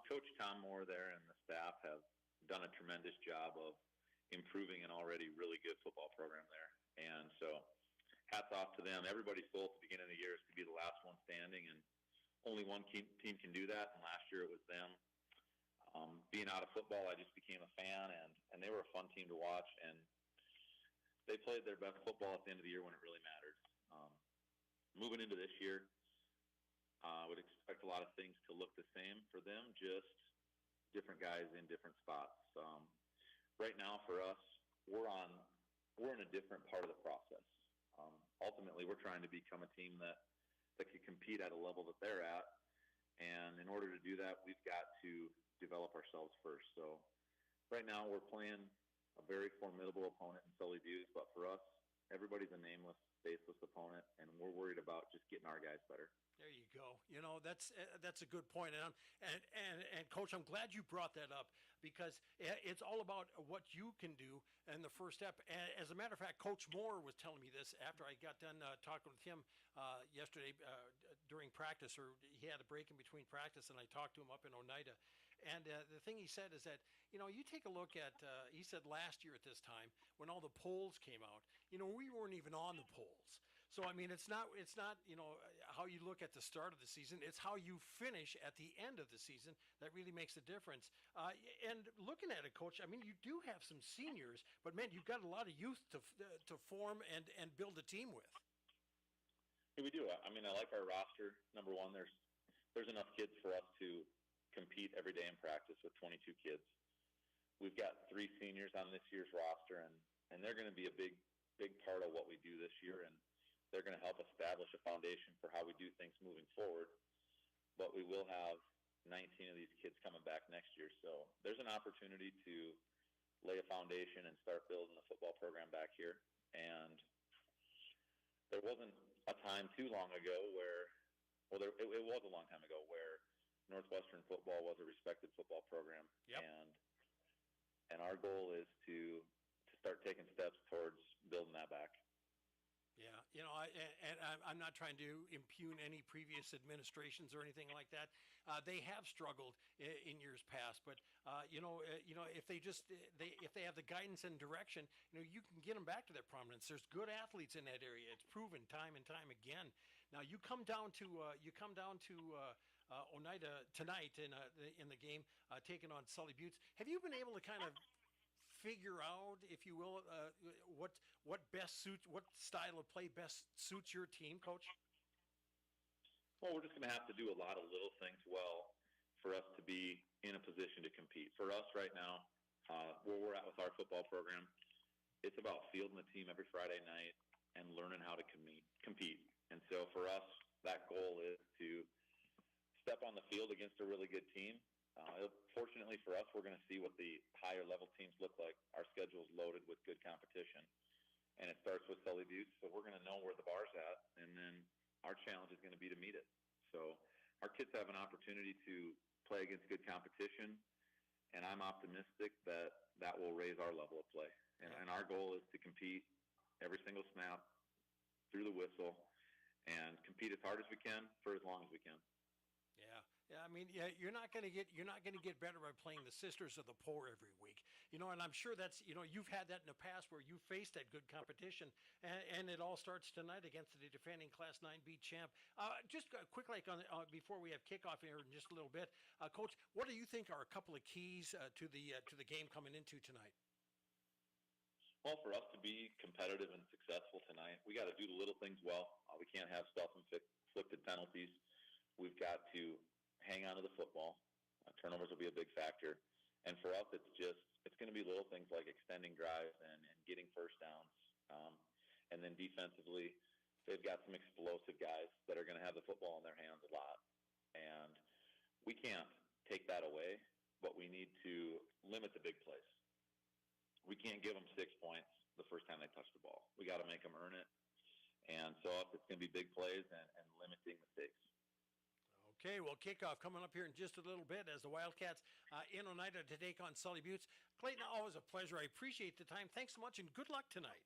Coach Tom Moore there and the staff have done a tremendous job of improving an already really good football program there. And so hats off to them. Everybody's goal at the beginning of the year is to be the last one standing, and only one team can do that, and last year it was them. Being out of football, I just became a fan, and they were a fun team to watch, and they played their best football at the end of the year when it really mattered. Moving into this year, I would expect a lot of things to look the same for them, just different guys in different spots. Right now for us, we're in a different part of the process. Ultimately, we're trying to become a team that can compete at a level that they're at, and in order to do that, we've got to develop ourselves first. So right now we're playing a very formidable opponent in Sully, but for us, everybody's a nameless, faceless opponent, and we're worried about just getting our guys better. There you go. You know, that's a good point. And Coach, I'm glad you brought that up, because it's all about what you can do and the first step. As a matter of fact, Coach Moore was telling me this after I got done talking with him yesterday during practice, or he had a break in between practice, and I talked to him up in Oneida. And the thing he said is that, you know, you take a look at, he said last year at this time when all the polls came out, you know, we weren't even on the polls. So, I mean, it's not, you know, how you look at the start of the season, it's how you finish at the end of the season that really makes a difference. And looking at it, Coach, I mean, you do have some seniors, but man, you've got a lot of youth to form and build a team with. Yeah, we do. I mean, I like our roster. Number one, there's enough kids for us to compete every day in practice with 22 kids. We've got 3 seniors on this year's roster, and they're going to be a big part of what we do this year, and they're going to help establish a foundation for how we do things moving forward. But we will have 19 of these kids coming back next year, so there's an opportunity to lay a foundation and start building the football program back here. And there wasn't a time too long ago where, well, it was a long time ago where Northwestern football was a respected football program. Yep. And our goal is to start taking steps towards building that back. Yeah, you know, I'm not trying to impugn any previous administrations or anything like that. They have struggled in years past, but you know, if they have the guidance and direction, you know, you can get them back to their prominence. There's good athletes in that area. It's proven time and time again. Now you come down to Oneida tonight in the game, taking on Sully Buttes. Have you been able to kind of figure out, if you will, what best suits, what style of play best suits your team, Coach? Well, we're just going to have to do a lot of little things well for us to be in a position to compete. For us right now, where we're at with our football program, it's about fielding the team every Friday night and learning how to compete. And so for us, that goal is to step on the field against a really good team. Fortunately for us, we're going to see what the higher level teams look like. Our schedule is loaded with good competition, and it starts with Sully Buttes, so we're going to know where the bar's at, and then our challenge is going to be to meet it. So our kids have an opportunity to play against good competition, and I'm optimistic that that will raise our level of play. And our goal is to compete every single snap through the whistle and compete as hard as we can for as long as we can. Yeah. I mean, you're not going to get better by playing the Sisters of the Poor every week, you know. And I'm sure that's, you know, you've had that in the past where you faced that good competition, and it all starts tonight against the defending Class 9B champ. Just quickly, before we have kickoff here in just a little bit, Coach, what do you think are a couple of keys to the game coming into tonight? Well, for us to be competitive and successful tonight, we got to do the little things well. We can't have self-inflicted penalties. We've got to hang on to the football. Turnovers will be a big factor. And for us, it's going to be little things like extending drives and getting first downs. And then defensively, they've got some explosive guys that are going to have the football in their hands a lot. And we can't take that away, but we need to limit the big plays. We can't give them 6 points the first time they touch the ball. We got to make them earn it. And so it's going to be big plays and limiting mistakes. Okay, well, kickoff coming up here in just a little bit as the Wildcats in Oneida to take on Sully Buttes. Clayton, always a pleasure. I appreciate the time. Thanks so much, and good luck tonight.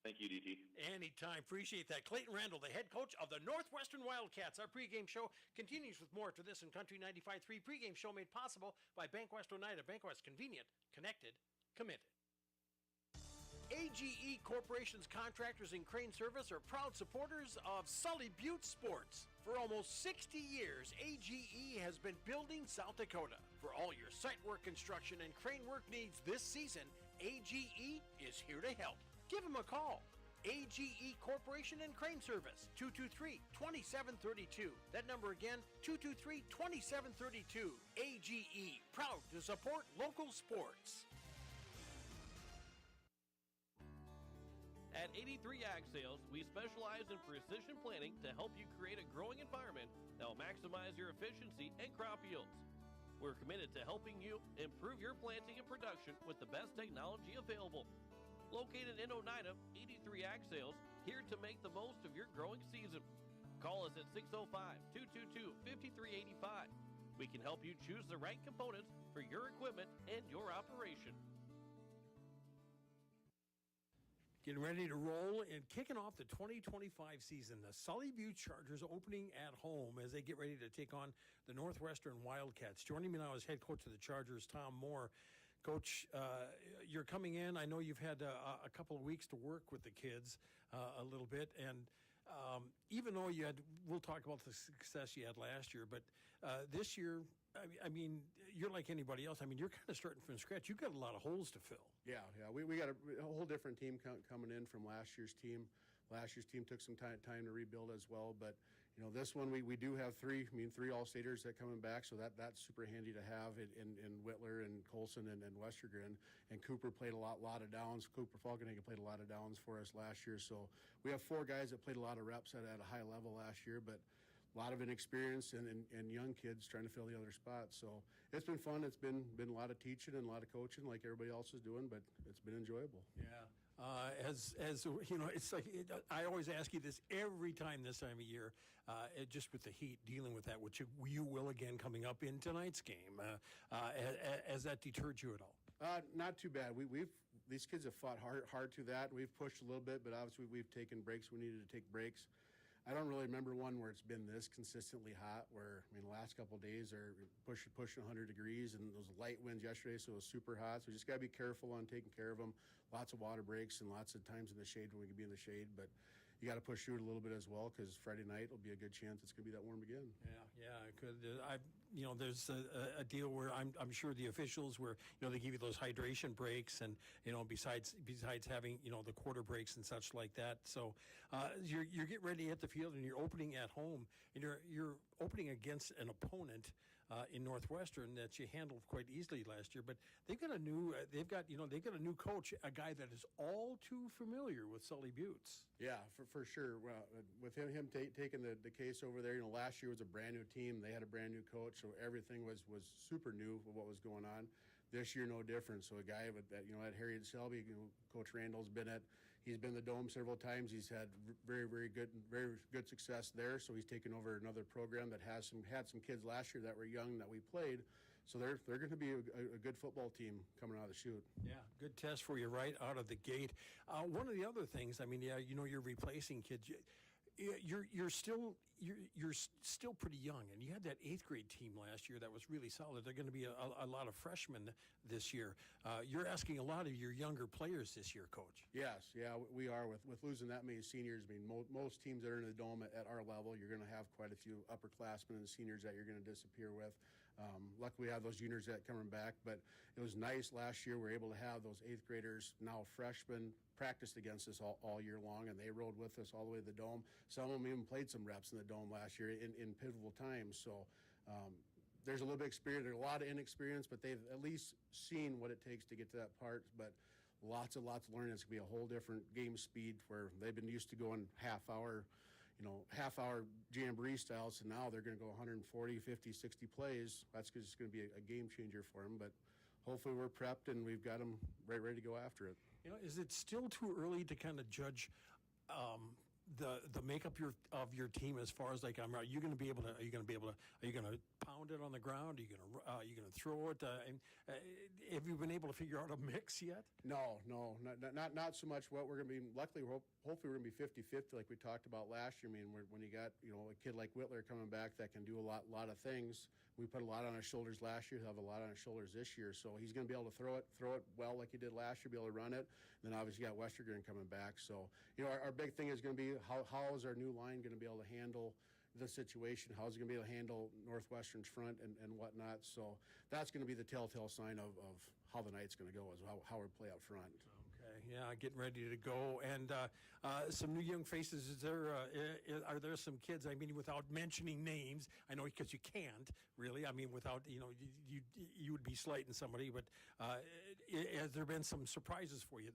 Thank you, DT. Anytime. Appreciate that. Clayton Randall, the head coach of the Northwestern Wildcats. Our pregame show continues with more to this in Country 95.3 pregame show made possible by Bankwest Oneida. Bankwest, convenient, connected, committed. AGE Corporation's contractors and crane service are proud supporters of Sully Butte Sports. For almost 60 years, AGE has been building South Dakota. For all your site work, construction, and crane work needs this season, AGE is here to help. Give them a call. AGE Corporation and Crane Service, 223-2732. That number again, 223-2732. AGE, proud to support local sports. At 83 Ag Sales, we specialize in precision planting to help you create a growing environment that will maximize your efficiency and crop yields. We're committed to helping you improve your planting and production with the best technology available. Located in Oneida, 83 Ag Sales, here to make the most of your growing season. Call us at 605-222-5385. We can help you choose the right components for your equipment and your operation. Getting ready to roll and kicking off the 2025 season. The Sully Butte Chargers opening at home as they get ready to take on the Northwestern Wildcats. Joining me now is head coach of the Chargers, Tom Moore. Coach, you're coming in. I know you've had a couple of weeks to work with the kids a little bit. And even though we'll talk about the success you had last year, but this year, I mean, you're like anybody else. I mean, you're kind of starting from scratch. You've got a lot of holes to fill. Yeah. We got a whole different team coming in from last year's team. Last year's team took some time to rebuild as well. But, you know, this one we do have three All-Staters that coming back, so that's super handy to have in Whitler and Colson and Westergren. And Cooper played a lot of downs. Cooper Falkenhagen played a lot of downs for us last year. So we have four guys that played a lot of reps at a high level last year, but a lot of inexperience and young kids trying to fill the other spots. So it's been fun. It's been a lot of teaching and a lot of coaching like everybody else is doing, but it's been enjoyable. Yeah. As you know, it's like I always ask you this every time this time of year, just with the heat, dealing with that, which you will again coming up in tonight's game. Has that deterred you at all? Not too bad. These kids have fought hard to that. We've pushed a little bit, but obviously we've taken breaks. We needed to take breaks. I don't really remember one where it's been this consistently hot, where, I mean, the last couple of days are pushing 100 degrees, and those light winds yesterday, so it was super hot. So we just got to be careful on taking care of them. Lots of water breaks and lots of times in the shade when we can be in the shade. But you got to push through it a little bit as well, because Friday night will be a good chance it's going to be that warm again. Yeah, it could. There's a deal where I'm sure the officials where, they give you those hydration breaks and, besides having, the quarter breaks and such like that. So you're getting ready at the field and you're opening at home and you're opening against an opponent in Northwestern that you handled quite easily last year, but they've got a new coach, a guy that is all too familiar with Sully Buttes. Yeah, for sure. Well, with him taking the case over there, last year was a brand new team. They had a brand new coach, so everything was super new with what was going on. This year, no different. So a guy that at Harriet Selby, Coach Randall's been at. He's been the Dome several times. He's had very good success there. So he's taken over another program that had some kids last year that were young that we played. So they're going to be a good football team coming out of the chute. Yeah, good test for you right out of the gate. One of the other things, you're replacing kids. You're still pretty young, and you had that 8th grade team last year that was really solid. They're going to be a lot of freshmen this year. You're asking a lot of your younger players this year, Coach. Yes, yeah, we are with losing that many seniors. I mean, most teams that are in the Dome at our level, you're going to have quite a few upperclassmen and seniors that you're going to disappear with. Luckily, we have those juniors that coming back, but it was nice last year. We were able to have those 8th graders, now freshmen, practiced against us all year long, and they rode with us all the way to the Dome. Some of them even played some reps in the Dome last year in pivotal times. So there's a little bit of experience. There's a lot of inexperience, but they've at least seen what it takes to get to that part. But lots of learning. It's going to be a whole different game speed where they've been used to going half-hour jamboree styles, and now they're going to go 140, 50, 60 plays. That's just going to be a game changer for them. But hopefully we're prepped and we've got them ready to go after it. Is it still too early to kind of judge the makeup of your team as far as like are you going to be able to pound it on the ground? Are you going to throw it? Have you been able to figure out a mix yet? No, not so much. What we're going to be, luckily, hopefully we're going to be 50-50 like we talked about last year. I mean, when you got a kid like Whitler coming back that can do a lot of things. We put a lot on his shoulders last year. He'll have a lot on his shoulders this year. So he's going to be able to throw it well like he did last year. Be able to run it. And then obviously you got Westergren coming back. So our big thing is going to be how is our new line going to be able to handle the situation? How is it going to be able to handle Northwestern's front and whatnot? So that's going to be the telltale sign of how the night's going to go, is how we play up front. Okay, yeah, getting ready to go, and some new young faces. Are there some kids? I mean, without mentioning names, I know because you can't really. I mean, without you would be slighting somebody. But has there been some surprises for you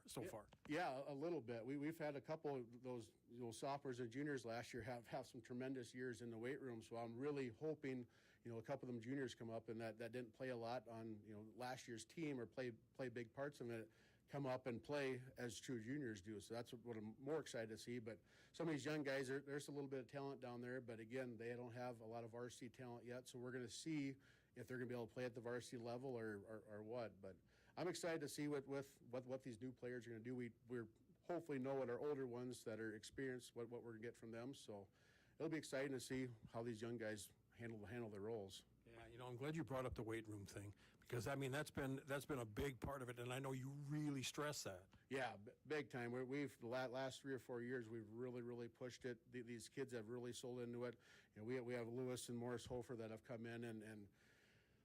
so far? Yeah, a little bit. We've had a couple of those sophomores and juniors last year have some tremendous years in the weight room. So I'm really hoping a couple of them juniors come up and that didn't play a lot on last year's team or play big parts of it, come up and play as true juniors do. So that's what I'm more excited to see. But some of these young guys, there's a little bit of talent down there, but again, they don't have a lot of varsity talent yet. So we're going to see if they're going to be able to play at the varsity level or what. But I'm excited to see what these new players are going to do. We're hopefully know what our older ones that are experienced, what we're going to get from them. So it'll be exciting to see how these young guys handle their roles. Yeah, I'm glad you brought up the weight room thing, because I mean that's been a big part of it, and I know you really stress that. Yeah, big time. We've the last 3 or 4 years we've really pushed it. These kids have really sold into it. We have Lewis and Morris Hofer that have come in, and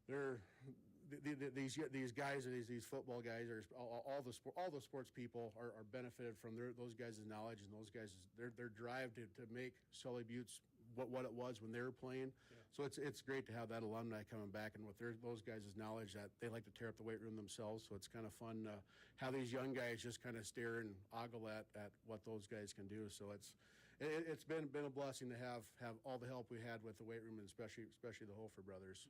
they're these guys, these football guys, or all the sports people are benefited from those guys' knowledge and those guys' their drive to make Sully Buttes what it was when they were playing. Yeah. So it's great to have that alumni coming back and with those guys' knowledge that they like to tear up the weight room themselves. So it's kind of fun how these young guys just kind of stare and ogle at what those guys can do. So it's been a blessing to have all the help we had with the weight room, and especially the Hofer brothers.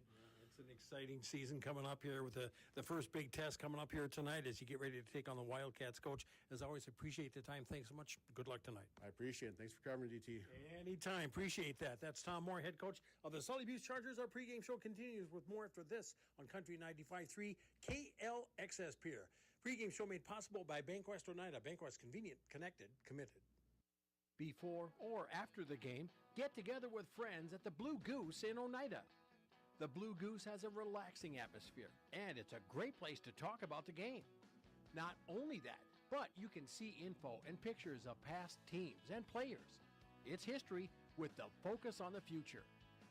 It's an exciting season coming up here with the first big test coming up here tonight as you get ready to take on the Wildcats. Coach, as always, appreciate the time. Thanks so much. Good luck tonight. I appreciate it. Thanks for covering, DT. Anytime. Appreciate that. That's Tom Moore, head coach of the Sully Buttes Chargers. Our pregame show continues with more after this on Country 95.3 KLXS Pier. Pregame show made possible by Bankwest Oneida. Bankwest, convenient, connected, committed. Before or after the game, get together with friends at the Blue Goose in Oneida. The Blue Goose has a relaxing atmosphere, and it's a great place to talk about the game. Not only that, but you can see info and pictures of past teams and players. It's history with the focus on the future.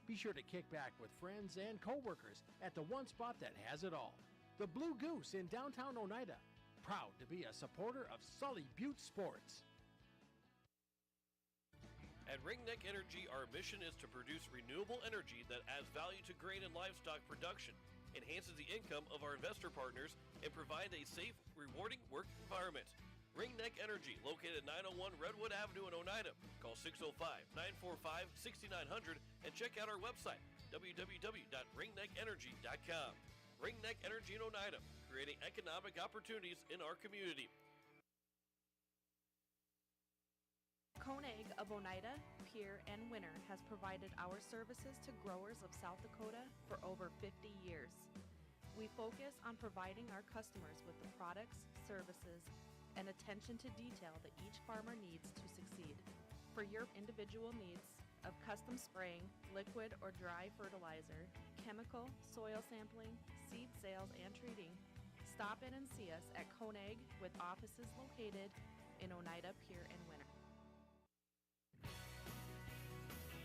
Be sure to kick back with friends and coworkers at the one spot that has it all. The Blue Goose in downtown Oneida, proud to be a supporter of Sully Buttes sports. At Ringneck Energy, our mission is to produce renewable energy that adds value to grain and livestock production, enhances the income of our investor partners, and provides a safe, rewarding work environment. Ringneck Energy, located at 901 Redwood Avenue in Oneida. Call 605-945-6900 and check out our website, www.ringneckenergy.com. Ringneck Energy in Oneida, creating economic opportunities in our community. Koenig of Oneida, Pierre, and Winter has provided our services to growers of South Dakota for over 50 years. We focus on providing our customers with the products, services, and attention to detail that each farmer needs to succeed. For your individual needs of custom spraying, liquid or dry fertilizer, chemical, soil sampling, seed sales, and treating, stop in and see us at Koenig with offices located in Oneida, Pierre, and Winter.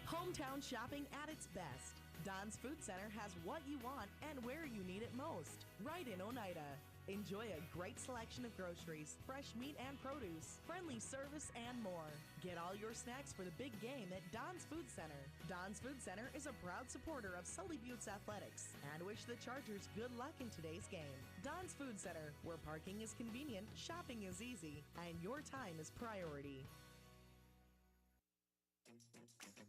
Hometown shopping at its best. Don's Food Center has what you want and where you need it most, right in Oneida. Enjoy a great selection of groceries, fresh meat and produce, friendly service, and more. Get all your snacks for the big game at Don's Food Center. Don's Food Center is a proud supporter of Sully Buttes Athletics and wish the Chargers good luck in today's game. Don's Food Center, where parking is convenient, shopping is easy, and your time is priority.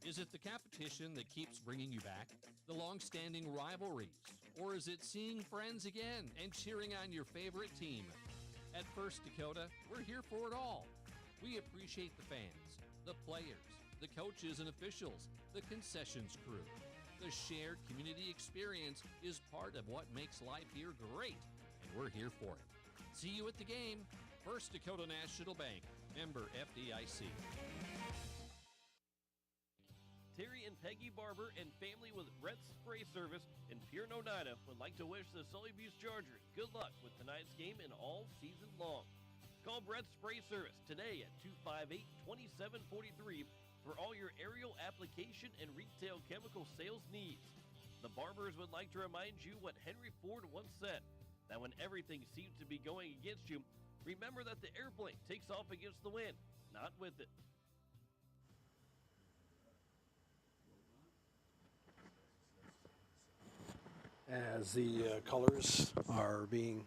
Is it the competition that keeps bringing you back? The long-standing rivalries? Or is it seeing friends again and cheering on your favorite team? At First Dakota, we're here for it all. We appreciate the fans. the players, the coaches and officials, the concessions crew. The shared community experience is part of what makes life here great, and we're here for it. See you at the game. First Dakota National Bank, member FDIC. Terry and Peggy Barber and family with Brett's Spray Service in Pierre, Oneida would like to wish the Sully Butte Chargers good luck with tonight's game and all season long. Call Brett's Spray Service today at 258-2743 for all your aerial application and retail chemical sales needs. The Barbers would like to remind you what Henry Ford once said, that when everything seems to be going against you, remember that the airplane takes off against the wind, not with it. As the colors are being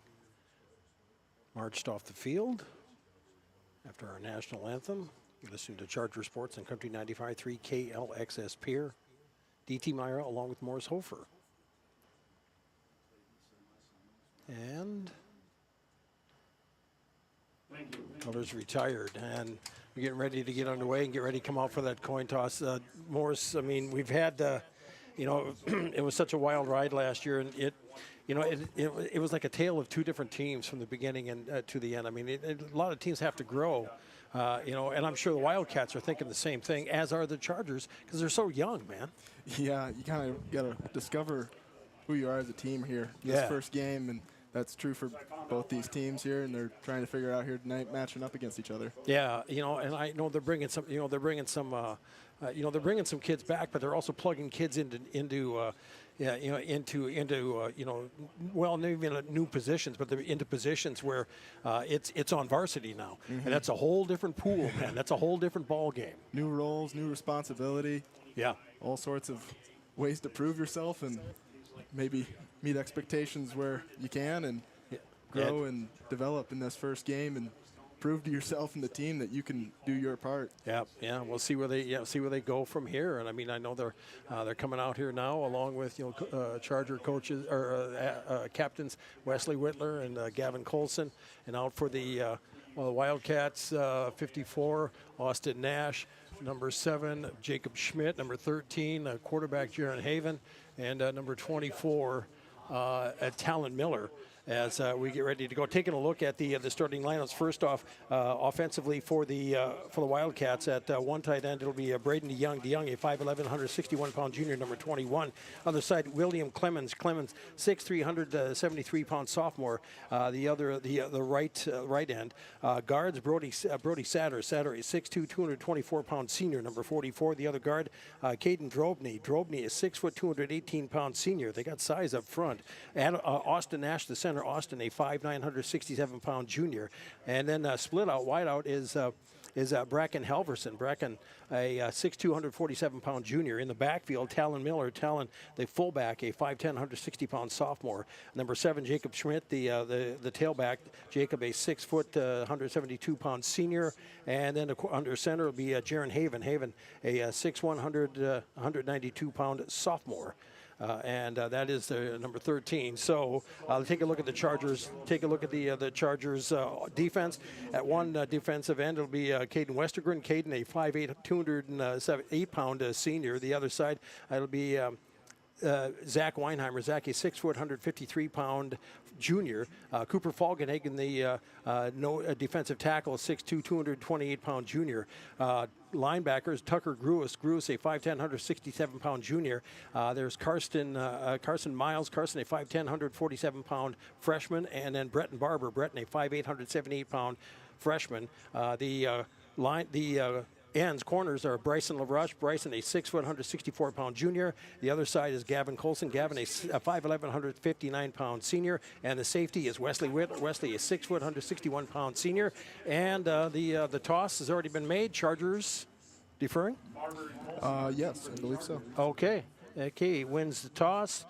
marched off the field after our national anthem, you listen to Charger Sports and Country 95.3 KLXS Pierre. DT Myra along with Morris Hofer. And colors retired, and we're getting ready to get underway and get ready to come out for that coin toss. Morris, I mean, we've had it was such a wild ride last year, and it was like a tale of two different teams from the beginning and to the end. I mean, a lot of teams have to grow, and I'm sure the Wildcats are thinking the same thing, as are the Chargers, because they're so young, man. Yeah, you kind of got to discover who you are as a team here. This first game, and that's true for both these teams here, and they're trying to figure out here tonight, matching up against each other. Yeah, and I know they're bringing some, they're bringing some kids back, but they're also plugging kids into even new positions, but they're into positions where it's on varsity now, and that's a whole different pool, man. That's a whole different ball game. New roles, new responsibility. Yeah, all sorts of ways to prove yourself and maybe meet expectations where you can and grow and develop in this first game and prove to yourself and the team that you can do your part. Yeah. We'll see where they go from here. And I mean, I know they're coming out here now, along with Charger coaches or captains Wesley Whitler and Gavin Colson, and out for the Wildcats 54 Austin Nash, number 7 Jacob Schmidt, number 13 quarterback Jaron Haven, and number 24 Talon Miller. As we get ready to go, taking a look at the starting lineups. First off, offensively for the Wildcats at one tight end, it'll be Braden DeYoung, a 5'11", 161-pound junior, number 21. Other side, William Clemens, 6'3", 173-pound sophomore. The right end, guards Brody Satter, a 6'2", 224-pound senior, number 44. The other guard, Caden Drobny, a 6', 218-pound senior. They got size up front. And Austin Nash, the center. Austin, a 5'9", 167-pound junior. And then split out, wide out is Bracken Halverson. Bracken, a 6'2", 147-pound junior. In the backfield, Talon Miller, the fullback, a 5'10", 160-pound sophomore. Number 7, Jacob Schmidt, the tailback. Jacob, a 6 foot, 172-pound senior. And then under center will be Jaron Haven, a 6'1", 192-pound sophomore. And that is the number 13. So take a look at the Chargers. Take a look at the Chargers defense. At one defensive end, it'll be Caden Westergren. Caden, a 5'8", 208-pound senior. The other side, it'll be Zach Weinheimer. Zach, a 6 foot, 153-pound junior. Cooper Falgenhagen, the defensive tackle, 6'2", 228-pound junior. Linebackers, Tucker Gruis, a 5'10", 167-pound junior. There's Carson Miles, a 5'10", 147-pound freshman. And then Breton Barber, a 5'8", 178-pound freshman. Ends, corners are Bryson LaRush. Bryson, a 6 foot, 164-pound junior. The other side is Gavin Colson. Gavin, a 5'11", 159-pound senior. And the safety is Wesley Whitler. Wesley, a 6 foot, 161-pound senior. And the toss has already been made. Chargers deferring? Yes, I believe so. Okay, wins the toss,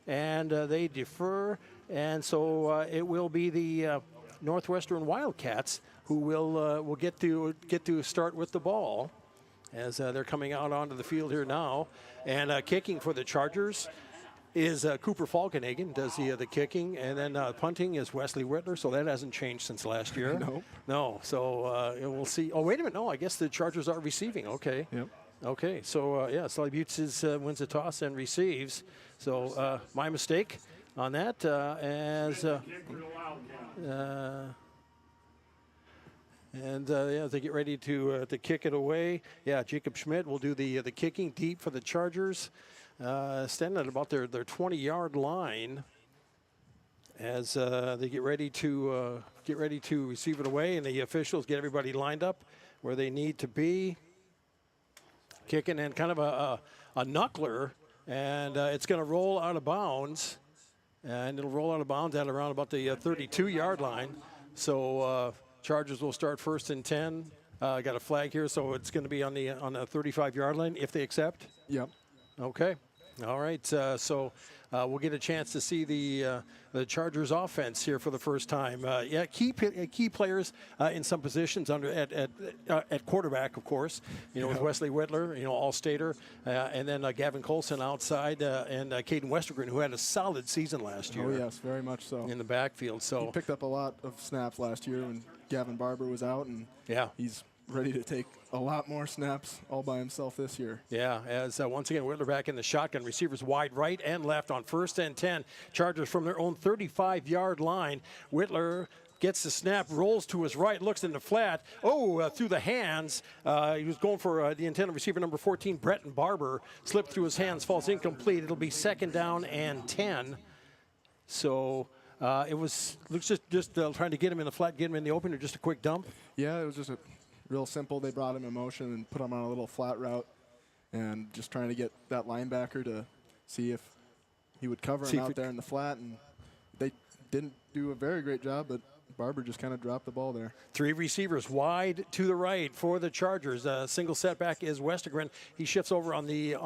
and they defer. And so it will be the Northwestern Wildcats who will get to start with the ball as they're coming out onto the field here now. And kicking for the Chargers is Cooper Falkenhagen, does the kicking, and then punting is Wesley Whitler, so that hasn't changed since last year. No, so we'll see. Oh, wait a minute, no, I guess the Chargers are receiving, okay. Yep. Okay, so Sully Buttes wins the toss and receives, so my mistake on that, as they get ready to kick it away. Yeah, Jacob Schmidt will do the kicking deep for the Chargers, standing at about their 20-yard line as they get ready to receive it away, and the officials get everybody lined up where they need to be. Kicking and kind of a knuckler, and it's going to roll out of bounds, and it'll roll out of bounds at around about the 32-yard line. So Chargers will start 1st and 10. Got a flag here, so it's going to be on the 35-yard line if they accept. Yep. Okay. All right. So we'll get a chance to see the Chargers offense here for the first time. Key players in some positions at quarterback, of course. With Wesley Whitler, All-Stater, and then Gavin Colson outside, and Caden Westergren, who had a solid season last year. Oh yes, very much so. In the backfield, so he picked up a lot of snaps last year when Gavin Barber was out, and he's ready to take a lot more snaps all by himself this year. Yeah, as once again, Whitler back in the shotgun. Receivers wide right and left on 1st and 10. Chargers from their own 35-yard line. Whitler gets the snap, rolls to his right, looks in the flat. Through the hands. He was going for the intended receiver, number 14, Bretton Barber. Slipped through his hands, falls incomplete. It'll be 2nd down and 10. So it looks just trying to get him in the flat, get him in the open, or just a quick dump? Yeah, it was just real simple. They brought him in motion and put him on a little flat route, and just trying to get that linebacker to see if he would cover him out there in the flat, and they didn't do a very great job, but Barber just kind of dropped the ball there. 3 receivers wide to the right for the Chargers. Single setback is Westergren. He shifts over on the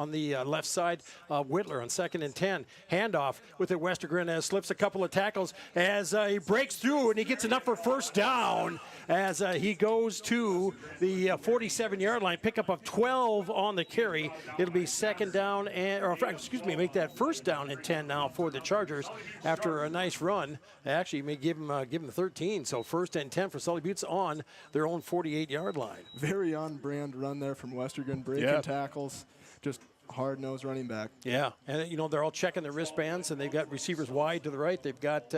left side. Whitler on 2nd and 10. Handoff with it. Westergren slips a couple of tackles as he breaks through, and he gets enough for 1st down as he goes to the 47-yard line. Pickup of 12 on the carry. It'll be 2nd down make that 1st down and 10 now for the Chargers after a nice run. Actually, may give him the 13. So 1st and 10 for Sully Buttes on their own 48-yard line. Very on-brand run there from Westergren, breaking tackles, just hard-nosed running back. Yeah, and they're all checking their wristbands, and they've got receivers wide to the right. They've got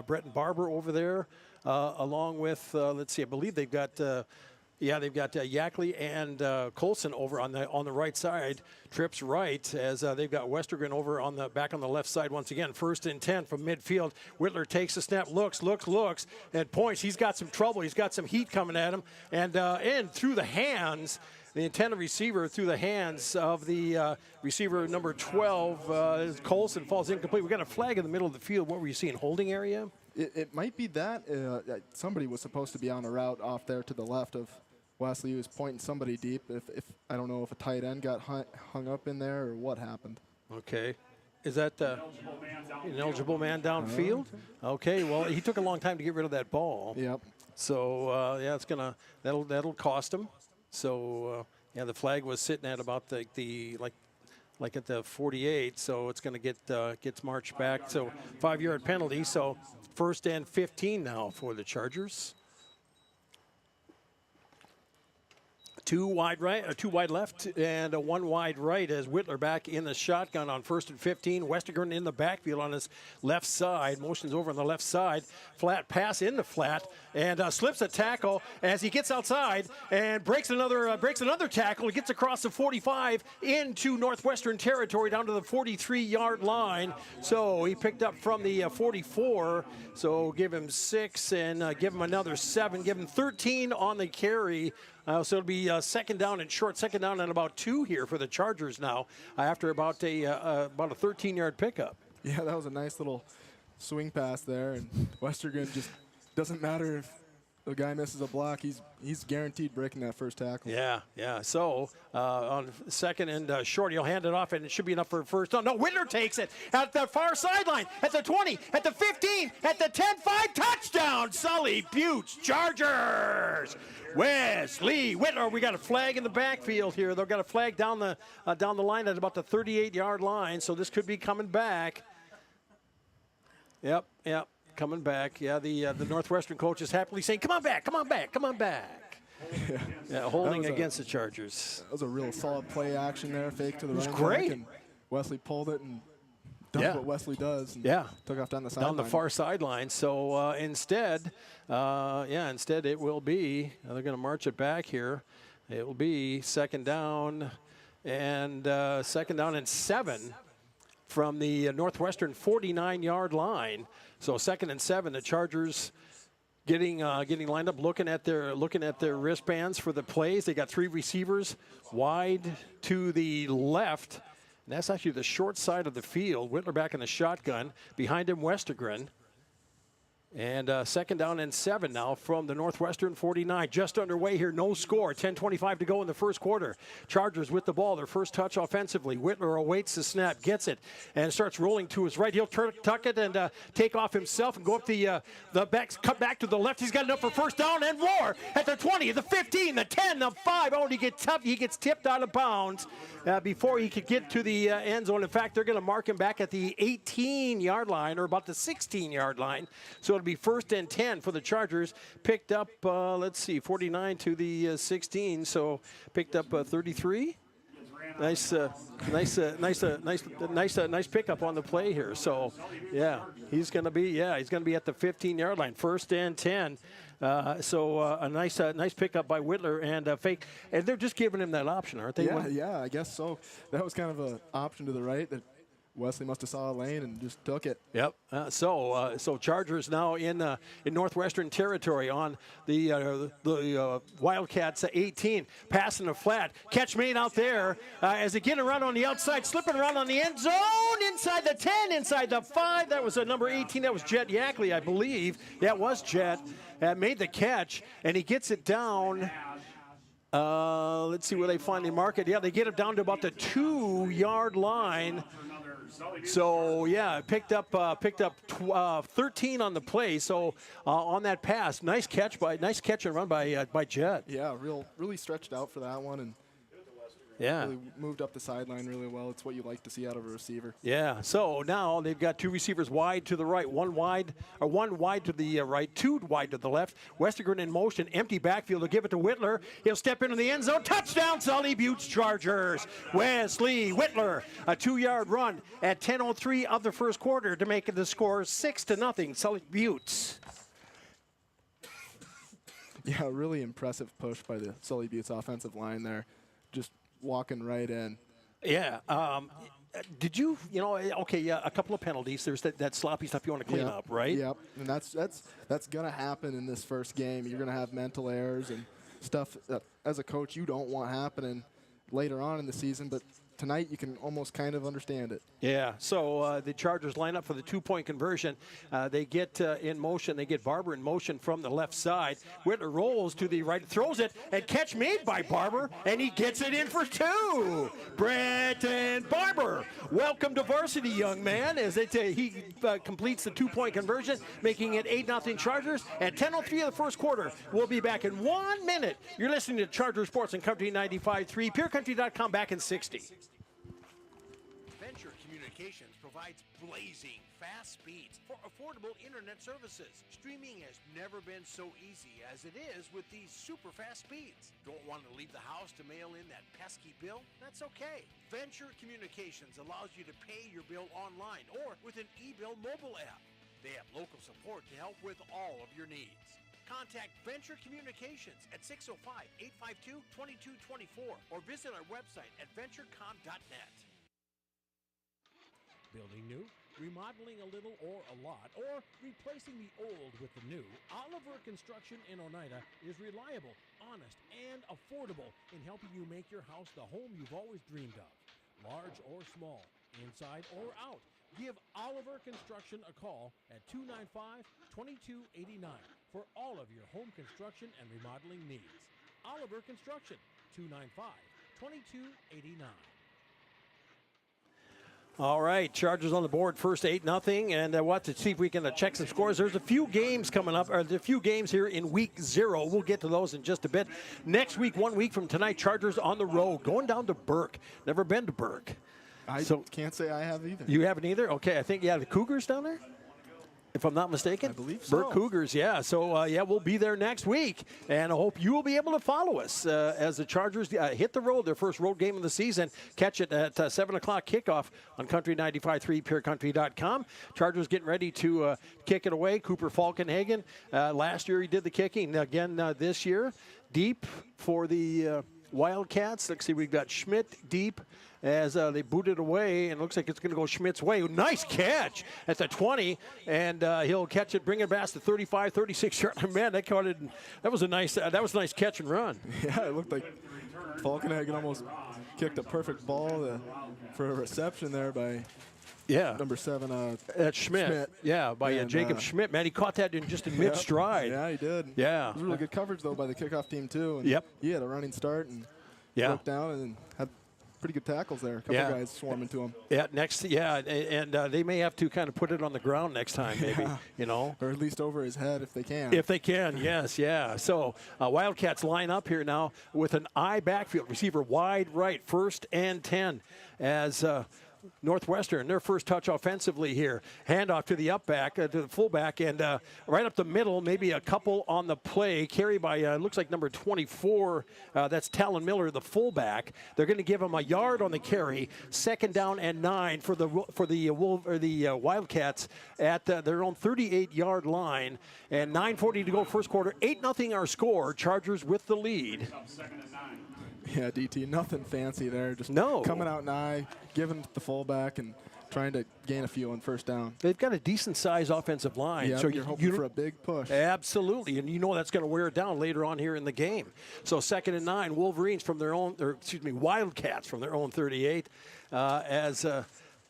Bretton Barber over there, along with I believe they've got. They've got Yackley and Colson over on the right side. Trips right as they've got Westergren over back on the left side once again. 1st and 10 from midfield. Whitler takes a snap, looks, and points. He's got some trouble. He's got some heat coming at him, and through the hands. The intended receiver through the hands of the receiver number 12, Colson, falls incomplete. We got a flag in the middle of the field. What were you seeing? Holding area? It might be that. Somebody was supposed to be on a route off there to the left of Wesley. He was pointing somebody deep. If I don't know if a tight end got hung up in there or what happened. Okay. Is that an eligible man downfield? Okay. Well, he took a long time to get rid of that ball. Yep. So that'll cost him. So the flag was sitting at about like at the 48. So it's going to gets marched back. So 5-yard penalty. So 1st and 15 now for the Chargers. 2 wide left, and 1 wide right as Whitler back in the shotgun on 1st and 15. Westergren in the backfield on his left side. Motions over on the left side. Flat pass in the flat, and slips a tackle as he gets outside and breaks another tackle. He gets across the 45 into Northwestern territory down to the 43-yard line. So he picked up from the 44. So give him 6 and give him another 7. Give him 13 on the carry. So it'll be 2nd down and short, 2nd down and about 2 here for the Chargers now after about a 13-yard pickup. Yeah, that was a nice little swing pass there, and Westergren just doesn't matter if the guy misses a block, he's guaranteed breaking that first tackle. Yeah. So on second and short, he'll hand it off, and it should be enough for a first down. No, Whitler takes it at the far sideline, at the 20, at the 15, at the 10-5, touchdown, Sully, Buttes, Chargers. Wesley Whitler, we got a flag in the backfield here. They've got a flag down the line at about the 38-yard line, so this could be coming back. Yep. Coming back. Yeah, the Northwestern coach is happily saying, come on back. Yeah, holding against the Chargers. That was a real solid play action there, fake to the running great. back, and Wesley pulled it and done what Wesley does. And took off down the sideline. Down the far sideline. So instead it will be, they're going to march it back here. It will be second down and 7 from the Northwestern 49-yard line. So 2nd and 7, the Chargers getting lined up, looking at their wristbands for the plays. They got 3 receivers wide to the left. And that's actually the short side of the field. Whitler back in the shotgun. Behind him, Westergren. And 2nd down and 7 now from the Northwestern 49. Just underway here, no score. 10:25 to go in the first quarter. Chargers with the ball, their first touch offensively. Whitler awaits the snap, gets it, and starts rolling to his right. He'll tuck it and take off himself and go up the back, cut back to the left. He's got enough for first down and more at the 20, the 15, the 10, the 5. Oh, and he gets tipped out of bounds before he could get to the end zone. In fact, they're going to mark him back at the 18-yard line, or about the 16-yard line. So it'll be 1st and 10 for the Chargers. Picked up, 49 to the 16. So picked up 33. Nice pickup on the play here. So he's going to be at the 15-yard line. 1st and 10. A nice pickup by Whitler and fake, and they're just giving him that option, aren't they? Yeah, I guess so. That was kind of an option to the right that Wesley must have saw a lane and just took it. Yep. So Chargers now in Northwestern territory on the Wildcats 18, passing a flat. Catch made out there as they get around on the outside, slipping around on the end zone, inside the 10, inside the 5. That was number 18. That was Jet Yackley, I believe. That was Jet. Made the catch, and he gets it down. Let's see where they finally mark it. Yeah, they get it down to about the 2-yard line. So picked up 13 on the play. So on that pass, nice catch and run by Jet. Yeah, really stretched out for that one, and really moved up the sideline really well. It's what you like to see out of a receiver. Yeah. So now they've got 2 receivers wide to the right, one wide to the right, 2 wide to the left. Westergren in motion, empty backfield. They'll give it to Whitler. He'll step into the end zone. Touchdown, Sully, Buttes, Chargers. Wesley Whitler, a 2-yard run at 10:03 of the first quarter to make the score 6-0. Sully, Buttes. Yeah, really impressive push by the Sully Buttes offensive line there. Just walking right in. Yeah. Did you a couple of penalties. There's that sloppy stuff you want to clean up, right? Yep. And that's going to happen in this first game. You're going to have mental errors and stuff that, as a coach, you don't want happening later on in the season, but tonight you can almost kind of understand it. Yeah, so the Chargers line up for the 2-point conversion. They get in motion. They get Barber in motion from the left side. Whitler rolls to the right, throws it, and catch made by Barber, and he gets it in for 2. Brenton Barber, welcome to varsity, young man, as he completes the 2-point conversion, making it 8-0 Chargers at 10:03 of the first quarter. We'll be back in 1 minute. You're listening to Charger Sports and Country 95.3, PureCountry.com, back in 60. Communications provides blazing fast speeds for affordable internet services. Streaming has never been so easy as it is with these super fast speeds. Don't want to leave the house to mail in that pesky bill? That's okay. Venture Communications allows you to pay your bill online or with an e-bill mobile app. They have local support to help with all of your needs. Contact Venture Communications at 605-852-2224 or visit our website at venturecom.net. Building new, remodeling a little or a lot, or replacing the old with the new, Oliver Construction in Oneida is reliable, honest, and affordable in helping you make your house the home you've always dreamed of. Large or small, inside or out, give Oliver Construction a call at 295-2289. for all of your home construction and remodeling needs. Oliver Construction, 295-2289. All right, Chargers on the board, first 8-0, and we'll have to see if we can check some scores. There's a few games coming up, or there's a few games here in week 0. We'll get to those in just a bit. Next week, 1 week from tonight, Chargers on the road, going down to Burke. Never been to Burke. I can't say I have either. You haven't either? Okay, I think, the Cougars down there? If I'm not mistaken. I believe so. Burke Cougars, yeah. So, we'll be there next week. And I hope you will be able to follow us as the Chargers hit the road, their first road game of the season. Catch it at 7 o'clock kickoff on Country 95.3, purecountry.com. Chargers getting ready to kick it away. Cooper Falkenhagen, last year he did the kicking. Again, this year, deep for the Wildcats. Let's see, we've got Schmidt deep as they boot it away, and it looks like it's going to go Schmidt's way. Nice catch at the 20, and he'll catch it, bring it back to 35, 36-yard. Man, that was a nice catch and run. Yeah, it looked like Falkenhagen almost kicked a perfect ball for a reception there by number 7. That's Schmidt. Yeah, by Jacob Schmidt. Man, he caught that in mid-stride. Yeah, he did. Yeah. It was really good coverage, though, by the kickoff team, too. And he had a running start and broke down and had pretty good tackles there. A couple guys swarming to him. Yeah, and they may have to kind of put it on the ground next time, maybe, Or at least over his head if they can. If they can, yes, yeah. So Wildcats line up here now with an I backfield. Receiver wide right, 1st and 10 as Northwestern, their first touch offensively here. Handoff to the to the fullback, and right up the middle, maybe a couple on the play. Carry by, looks like number 24, that's Talon Miller, the fullback. They're going to give him a yard on the carry. 2nd down and 9 for the Wildcats at their own 38-yard line. And 9:40 to go first quarter. 8-0 our score. Chargers with the lead. Yeah, DT, nothing fancy there. Just coming out and giving the fullback and trying to gain a few on 1st down. They've got a decent-sized offensive line. Yeah, so you're hoping for a big push. Absolutely, and that's going to wear it down later on here in the game. So 2nd and 9, Wolverines from their own, Wildcats from their own 38 as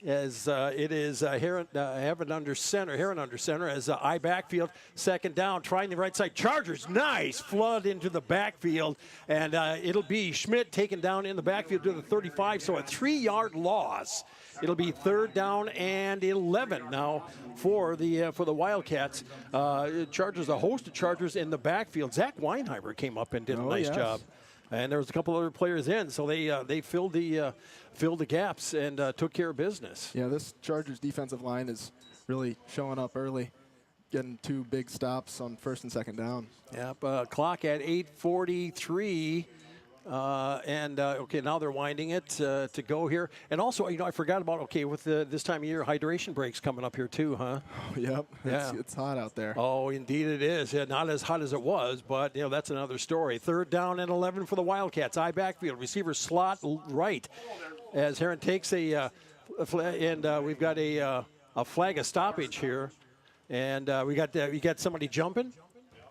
it is Heron under center as I backfield. 2nd down, trying the right side. Chargers, nice flood into the backfield, and it'll be Schmidt taken down in the backfield to the 35, so a 3-yard loss. It'll be 3rd down and 11 now for the Wildcats. Chargers, a host of Chargers in the backfield. Zach Weinheimer came up and did a nice job. And there was a couple other players in, so they filled the gaps and took care of business. Yeah, this Chargers defensive line is really showing up early, getting 2 big stops on 1st and 2nd down. Yep, clock at 8:43. Now they're winding it to go here. And also, I forgot about, with this time of year, hydration breaks coming up here too, huh? Yep. Yeah. It's hot out there. Oh, indeed it is. Yeah, not as hot as it was, but, that's another story. 3rd down and 11 for the Wildcats. I backfield. Receiver slot right as Heron takes we've got a flag of stoppage here. And we got somebody jumping.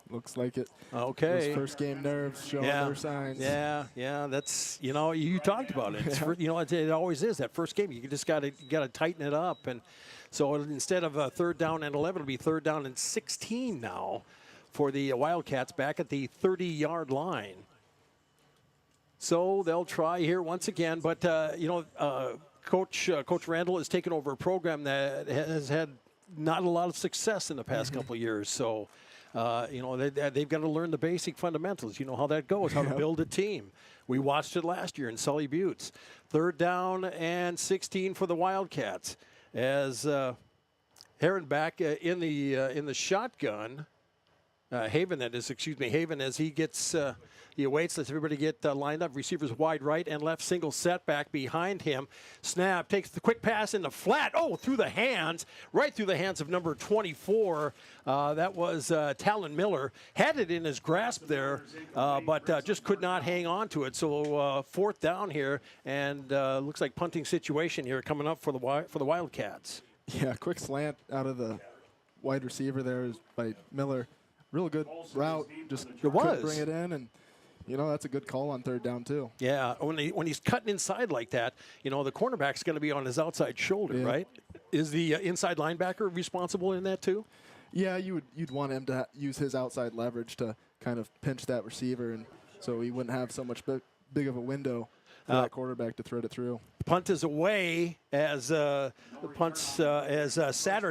Looks like it. Okay. Those first game nerves showing their signs. Yeah. That's you talked about it. It always is that first game. You just got to tighten it up, and so instead of 3rd down and 11, it'll be 3rd down and 16 now for the Wildcats back at the 30-yard line. So they'll try here once again, but Coach Randall has taken over a program that has had not a lot of success in the past couple of years. So. They've got to learn the basic fundamentals. You know how that goes, how to build a team. We watched it last year in Sully Buttes. 3rd down and 16 for the Wildcats as Heron back in the shotgun. Haven as he gets. He awaits, lets everybody get lined up. Receivers wide right and left, single setback behind him. Snap, takes the quick pass in the flat. Oh, right through the hands of number 24. That was Talon Miller. Had it in his grasp there, but just could not hang on to it. So 4th down here, and looks like punting situation here coming up for the Wildcats. Yeah, quick slant out of the wide receiver there is by Miller. Real good route, just couldn't bring it in, and that's a good call on 3rd down too. Yeah, when he's cutting inside like that, the cornerback's going to be on his outside shoulder, right? Is the inside linebacker responsible in that too? Yeah, you'd want him to use his outside leverage to kind of pinch that receiver, and so he wouldn't have so much big of a window for that quarterback to thread it through. Punt is away as Satter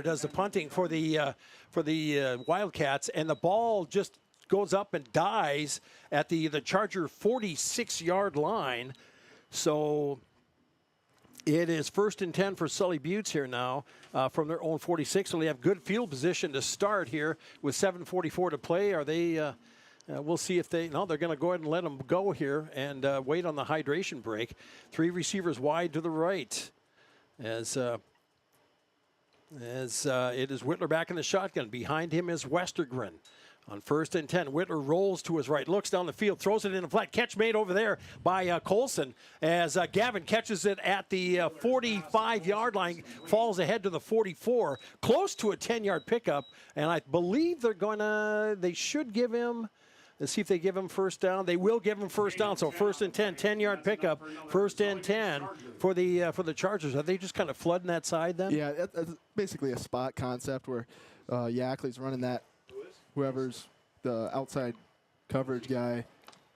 does the punting for the Wildcats, and the ball just goes up and dies at the Charger 46-yard line. So it is 1st and 10 for Sully Buttes here now from their own 46. So they have good field position to start here with 7:44 to play. Are they? We'll see if they're going to go ahead and let them go here and wait on the hydration break. 3 receivers wide to the right as it is Whitler back in the shotgun. Behind him is Westergren. On 1st and 10, Whitler rolls to his right, looks down the field, throws it in a flat. Catch made over there by Colson as Gavin catches it at the 45-yard line, falls ahead to the 44, close to a 10-yard pickup. And I believe they should give him, let's see if they give him first down. They will give him first down. So 1st and 10, 10-yard pickup, 1st and 10 for the Chargers. Are they just kind of flooding that side then? Yeah, that's basically a spot concept where Yackley's running that. Whoever's the outside coverage guy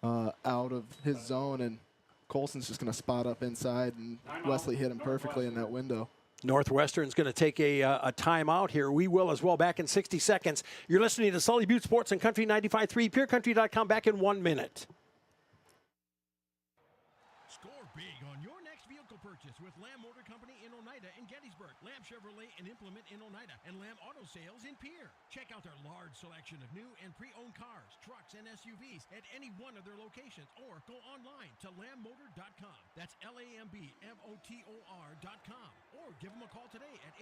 out of his zone, and Colson's just going to spot up inside, and Wesley hit him perfectly in that window. Northwestern's going to take a timeout here. We will as well. Back in 60 seconds. You're listening to Sully Butte Sports and Country 95.3, PureCountry.com. Back in 1 minute. Score big on your next vehicle purchase with Lamb Motor Company in Oneida and Gettysburg, Lamb Chevrolet and Implement in Oneida, and Lamb Auto Sales in Pierre. Check out their large selection of new and pre-owned cars, trucks, and SUVs at any one of their locations, or go online to lambmotor.com. That's LAMBMOTOR.com. Or give them a call today at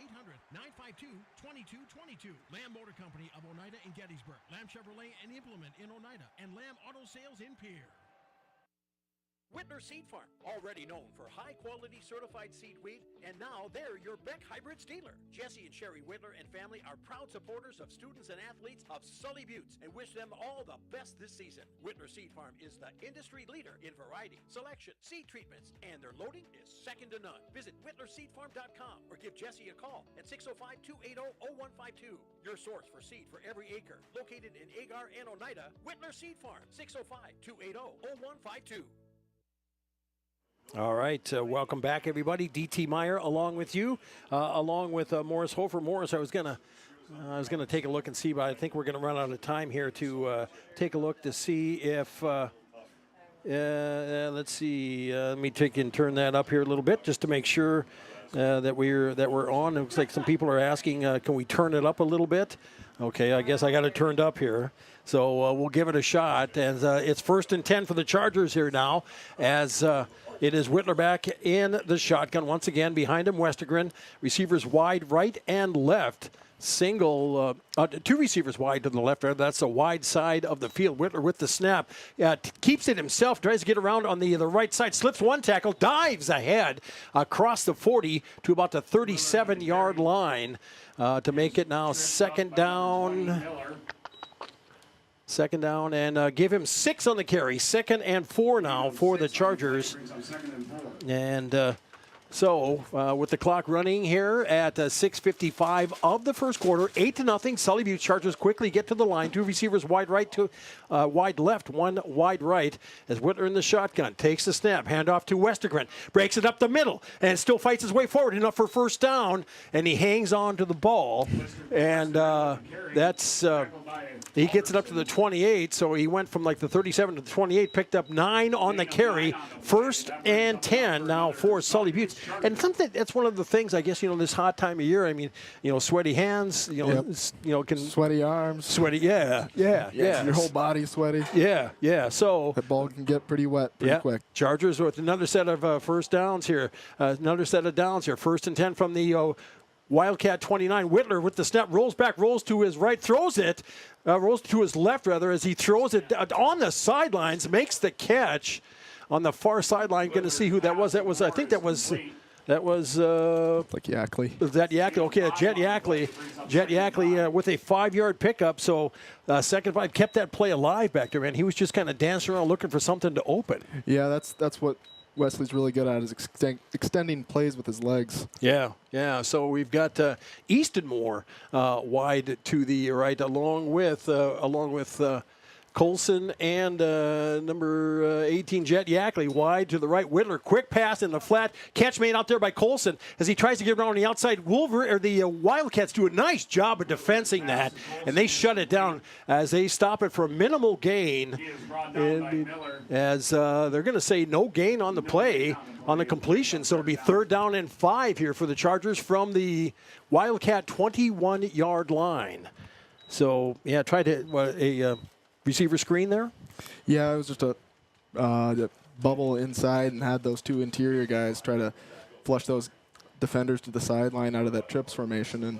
800-952-2222. Lamb Motor Company of Oneida and Gettysburg, Lamb Chevrolet and Implement in Oneida, and Lamb Auto Sales in Pierre. Whitler Seed Farm, already known for high-quality certified seed wheat, and now they're your Beck Hybrids dealer. Jesse and Sherry Whitler and family are proud supporters of students and athletes of Sully Buttes and wish them all the best this season. Whitler Seed Farm is the industry leader in variety, selection, seed treatments, and their loading is second to none. Visit WhitlerSeedFarm.com or give Jesse a call at 605-280-0152. Your source for seed for every acre. Located in Agar and Oneida, Whitler Seed Farm, 605-280-0152. All right, welcome back, everybody. D.T. Meyer along with you, along with Morris Hofer. Morris, I was gonna take a look and see, but I think we're gonna run out of time here to take a look to see if. Let's see. Let me take and turn that up here a little bit just to make sure that we're on. It looks like some people are asking, can we turn it up a little bit? Okay, I guess I got it turned up here. So we'll give it a shot. And it's 1st and 10 for the Chargers here now as it is Whitler back in the shotgun once again. Behind him, Westergren. Receivers wide right and left. Two receivers wide to the left. That's the wide side of the field. Whitler with the snap. Keeps it himself. Tries to get around on the right side. Slips one tackle. Dives ahead across the 40 to about the 37-yard line to make it now second down. Second down, and give him 6 on the carry. 2nd and 4 now for the Chargers. And so with the clock running here at 6:55 of the first quarter, 8-0. Sully Butte Chargers quickly get to the line. 2 receivers wide right to wide left, 1 wide right. As Whitler in the shotgun takes the snap, handoff to Westergren, breaks it up the middle, and still fights his way forward enough for first down. And he hangs on to the ball, and he gets it up to the 28. So he went from like the 37 to the 28, picked up 9 on the carry. 1st and 10 now for Sully Butte. And something that's one of the things, I guess, this hot time of year. I mean, sweaty hands, can sweaty arms, yeah. Your whole body's sweaty. Yeah. So the ball can get pretty wet pretty quick. Chargers with another set of first downs here. Another set of downs here. 1st and 10 from the Wildcat 29. Whitler with the snap, rolls back, rolls to his right, throws it, rolls to his left rather as he throws it on the sidelines, makes the catch. On the far sideline, going to see who that was. I think that was like Yackley. Was that Yackley? Okay, Jet Yackley. Jet Yackley with a 5-yard pickup. So 2nd 5 kept that play alive back there, man. He was just kind of dancing around looking for something to open. Yeah, that's what Wesley's really good at is extending plays with his legs. Yeah. So we've got Easton Moore wide to the right, along with Colson and number 18, Jet Yackley, wide to the right. Whittler, quick pass in the flat. Catch made out there by Colson as he tries to get around on the outside. The Wildcats do a nice job of defensing that, and they shut it down as they stop it for a minimal gain. And as they're going to say no gain on the play, on the completion, so it'll be 3rd down and 5 here for the Chargers from the Wildcat 21-yard line. So, yeah, try to receiver screen there? Yeah, it was just a bubble inside and had those 2 interior guys try to flush those defenders to the sideline out of that trips formation, and,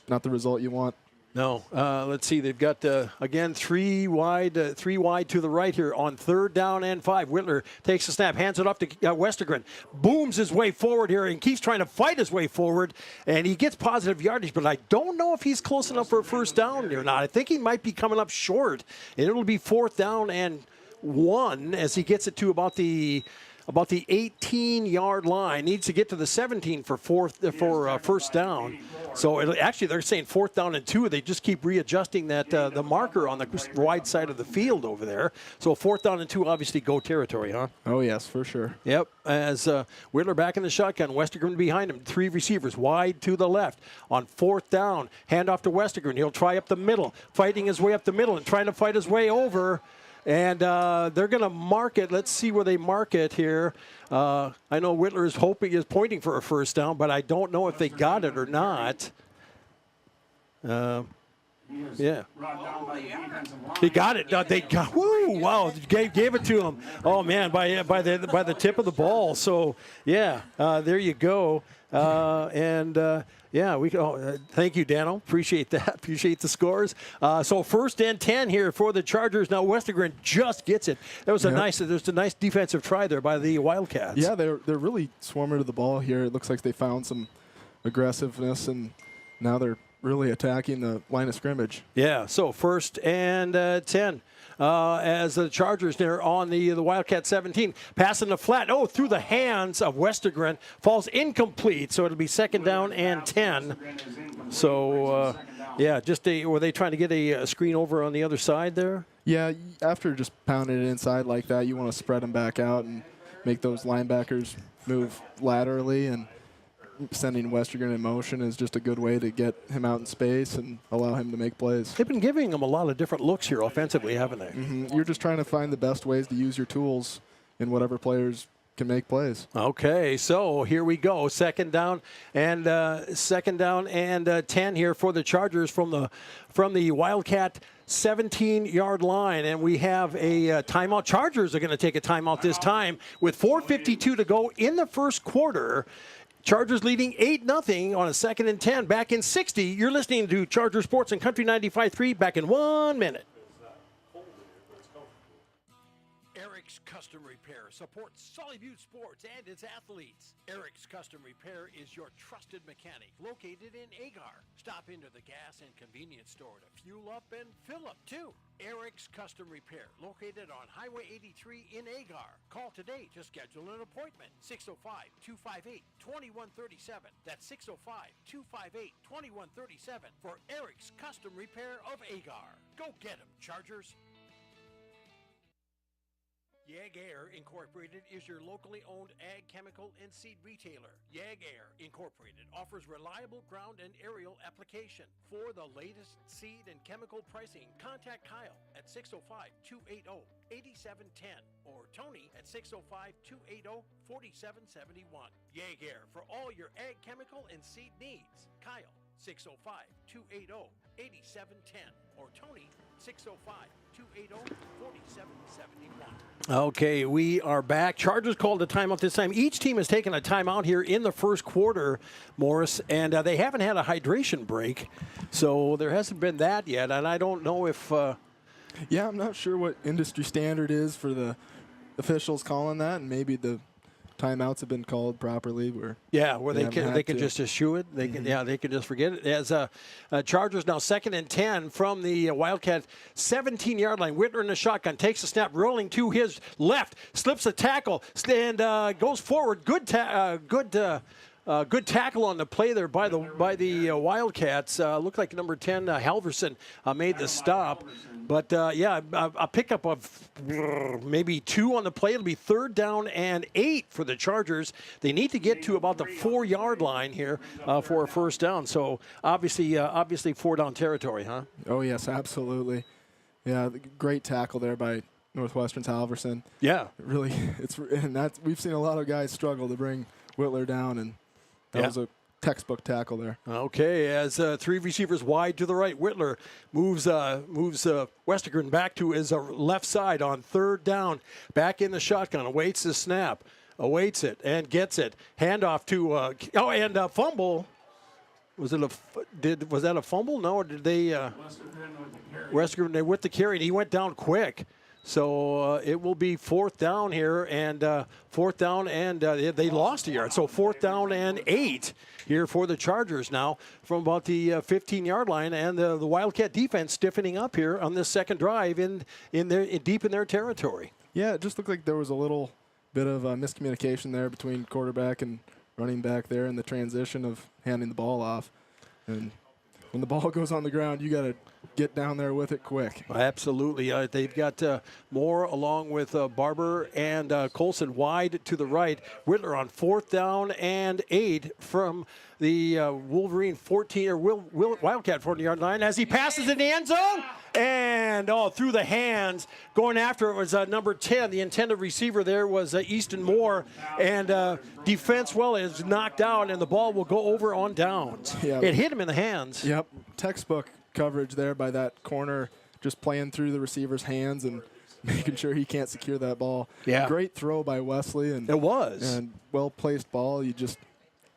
not the result you want. No. Let's see. They've got, again, 3 wide to the right here on 3rd down and 5. Whittler takes a snap, hands it off to Westergren. Booms his way forward here and keeps trying to fight his way forward, and he gets positive yardage, but I don't know if he's close enough for a first down or not. I think he might be coming up short, and it'll be 4th down and 1 as he gets it to about the 18-yard line. Needs to get to the 17 for first down. So actually, they're saying 4th down and 2. They just keep readjusting that the marker on the wide side of the field over there. So 4th down and 2, obviously go territory, huh? Oh yes, for sure. Yep. As Whittler back in the shotgun, Westergren behind him. 3 receivers wide to the left on 4th down. Hand off to Westergren. He'll try up the middle, fighting his way up the middle and trying to fight his way over. And they're going to mark it. Let's see where they mark it here. I know Whittler is pointing for a first down, but I don't know if they got it or not. Yeah. They got it. They got. Woo! Wow! Gave it to him. Oh man! By the tip of the ball. So yeah. There you go. Yeah, thank you, Dano. Appreciate that. Appreciate the scores. So 1st and 10 here for the Chargers. Now Westergren just gets it. That was there's a nice defensive try there by the Wildcats. Yeah, they're really swarming to the ball here. It looks like they found some aggressiveness, and now they're really attacking the line of scrimmage. Yeah, so 1st and 10. As the Chargers there on the Wildcat 17. Passing the flat. Oh, through the hands of Westergren. Falls incomplete, so it'll be 2nd down and 10. So, were they trying to get a screen over on the other side there? Yeah, after just pounding it inside like that, you want to spread them back out and make those linebackers move laterally, and sending Westergren in motion is just a good way to get him out in space and allow him to make plays. They've been giving him a lot of different looks here offensively, haven't they? Mm-hmm. You're just trying to find the best ways to use your tools in whatever players can make plays. Okay, so here we go. 2nd down and 10 here for the Chargers from the Wildcat 17-yard line, and we have a timeout. Chargers are going to take a timeout this time with 4:52 to go in the first quarter. Chargers leading 8-0 on a 2nd and 10. Back in 60, you're listening to Charger Sports and Country 95.3. Back in 1 minute. Eric's Custom Repair supports Sully Butte Sports and its athletes. Eric's Custom Repair is your trusted mechanic located in Agar. Stop into the gas and convenience store to fuel up and fill up too. Eric's Custom Repair, located on Highway 83 in Agar. Call today to schedule an appointment. 605-258-2137. That's 605-258-2137 for Eric's Custom Repair of Agar. Go get 'em, Chargers. Yag Air Incorporated is your locally owned ag chemical and seed retailer. Yag Air Incorporated offers reliable ground and aerial application. For the latest seed and chemical pricing, contact Kyle at 605-280-8710 or Tony at 605-280-4771. Yag Air for all your ag chemical and seed needs. Kyle 605-280-8710 or Tony 605-280-4771. Okay, we are back. Chargers called a timeout this time. Each team has taken a timeout here in the first quarter, Morris, and they haven't had a hydration break, so there hasn't been that yet, and I don't know if... Yeah, I'm not sure what industry standard is for the officials calling that, and maybe the timeouts have been called properly. Where they can just eschew it. They can they can just forget it. As Chargers now 2nd and 10 from the Wildcat 17-yard line. Whitler in the shotgun takes a snap, rolling to his left, slips a tackle, and goes forward. Good tackle on the play there by the Wildcats. Looked like number 10 Halverson made the stop. But, a pickup of maybe 2 on the play. It'll be 3rd down and 8 for the Chargers. They need to get to about the 4-yard line here for a first down. So, obviously 4-down territory, huh? Oh, yes, absolutely. Yeah, great tackle there by Northwestern's Halverson. Yeah. Really, we've seen a lot of guys struggle to bring Whitler down, and that was a textbook tackle there. Okay, as 3 receivers wide to the right, Whitler moves Westergren back to his left side on 3rd down. Back in the shotgun, awaits the snap, awaits it, and gets it. Handoff to fumble. Was that a fumble? No, or did they? Westergren with the carry, and he went down quick. So it will be 4th down here, and 4th down, and they lost a yard. So 4th down and 8 here for the Chargers now from about the 15-yard line, and the Wildcat defense stiffening up here on this second drive deep in their territory. Yeah, it just looked like there was a little bit of miscommunication there between quarterback and running back there in the transition of handing the ball off. And when the ball goes on the ground, you got to get down there with it quick. Absolutely. They've got Moore along with Barber and Colson wide to the right. Whitler on 4th down and 8 from the Wolverine 14 or Wildcat 40-yard line as he passes in the end zone. And through the hands, going after it was number 10. The intended receiver there was Easton Moore. And defense, is knocked out, and the ball will go over on downs. Yep. It hit him in the hands. Yep, textbook coverage there by that corner, just playing through the receiver's hands and making sure he can't secure that ball. Yeah. Great throw by Wesley. And it was. And well-placed ball. You just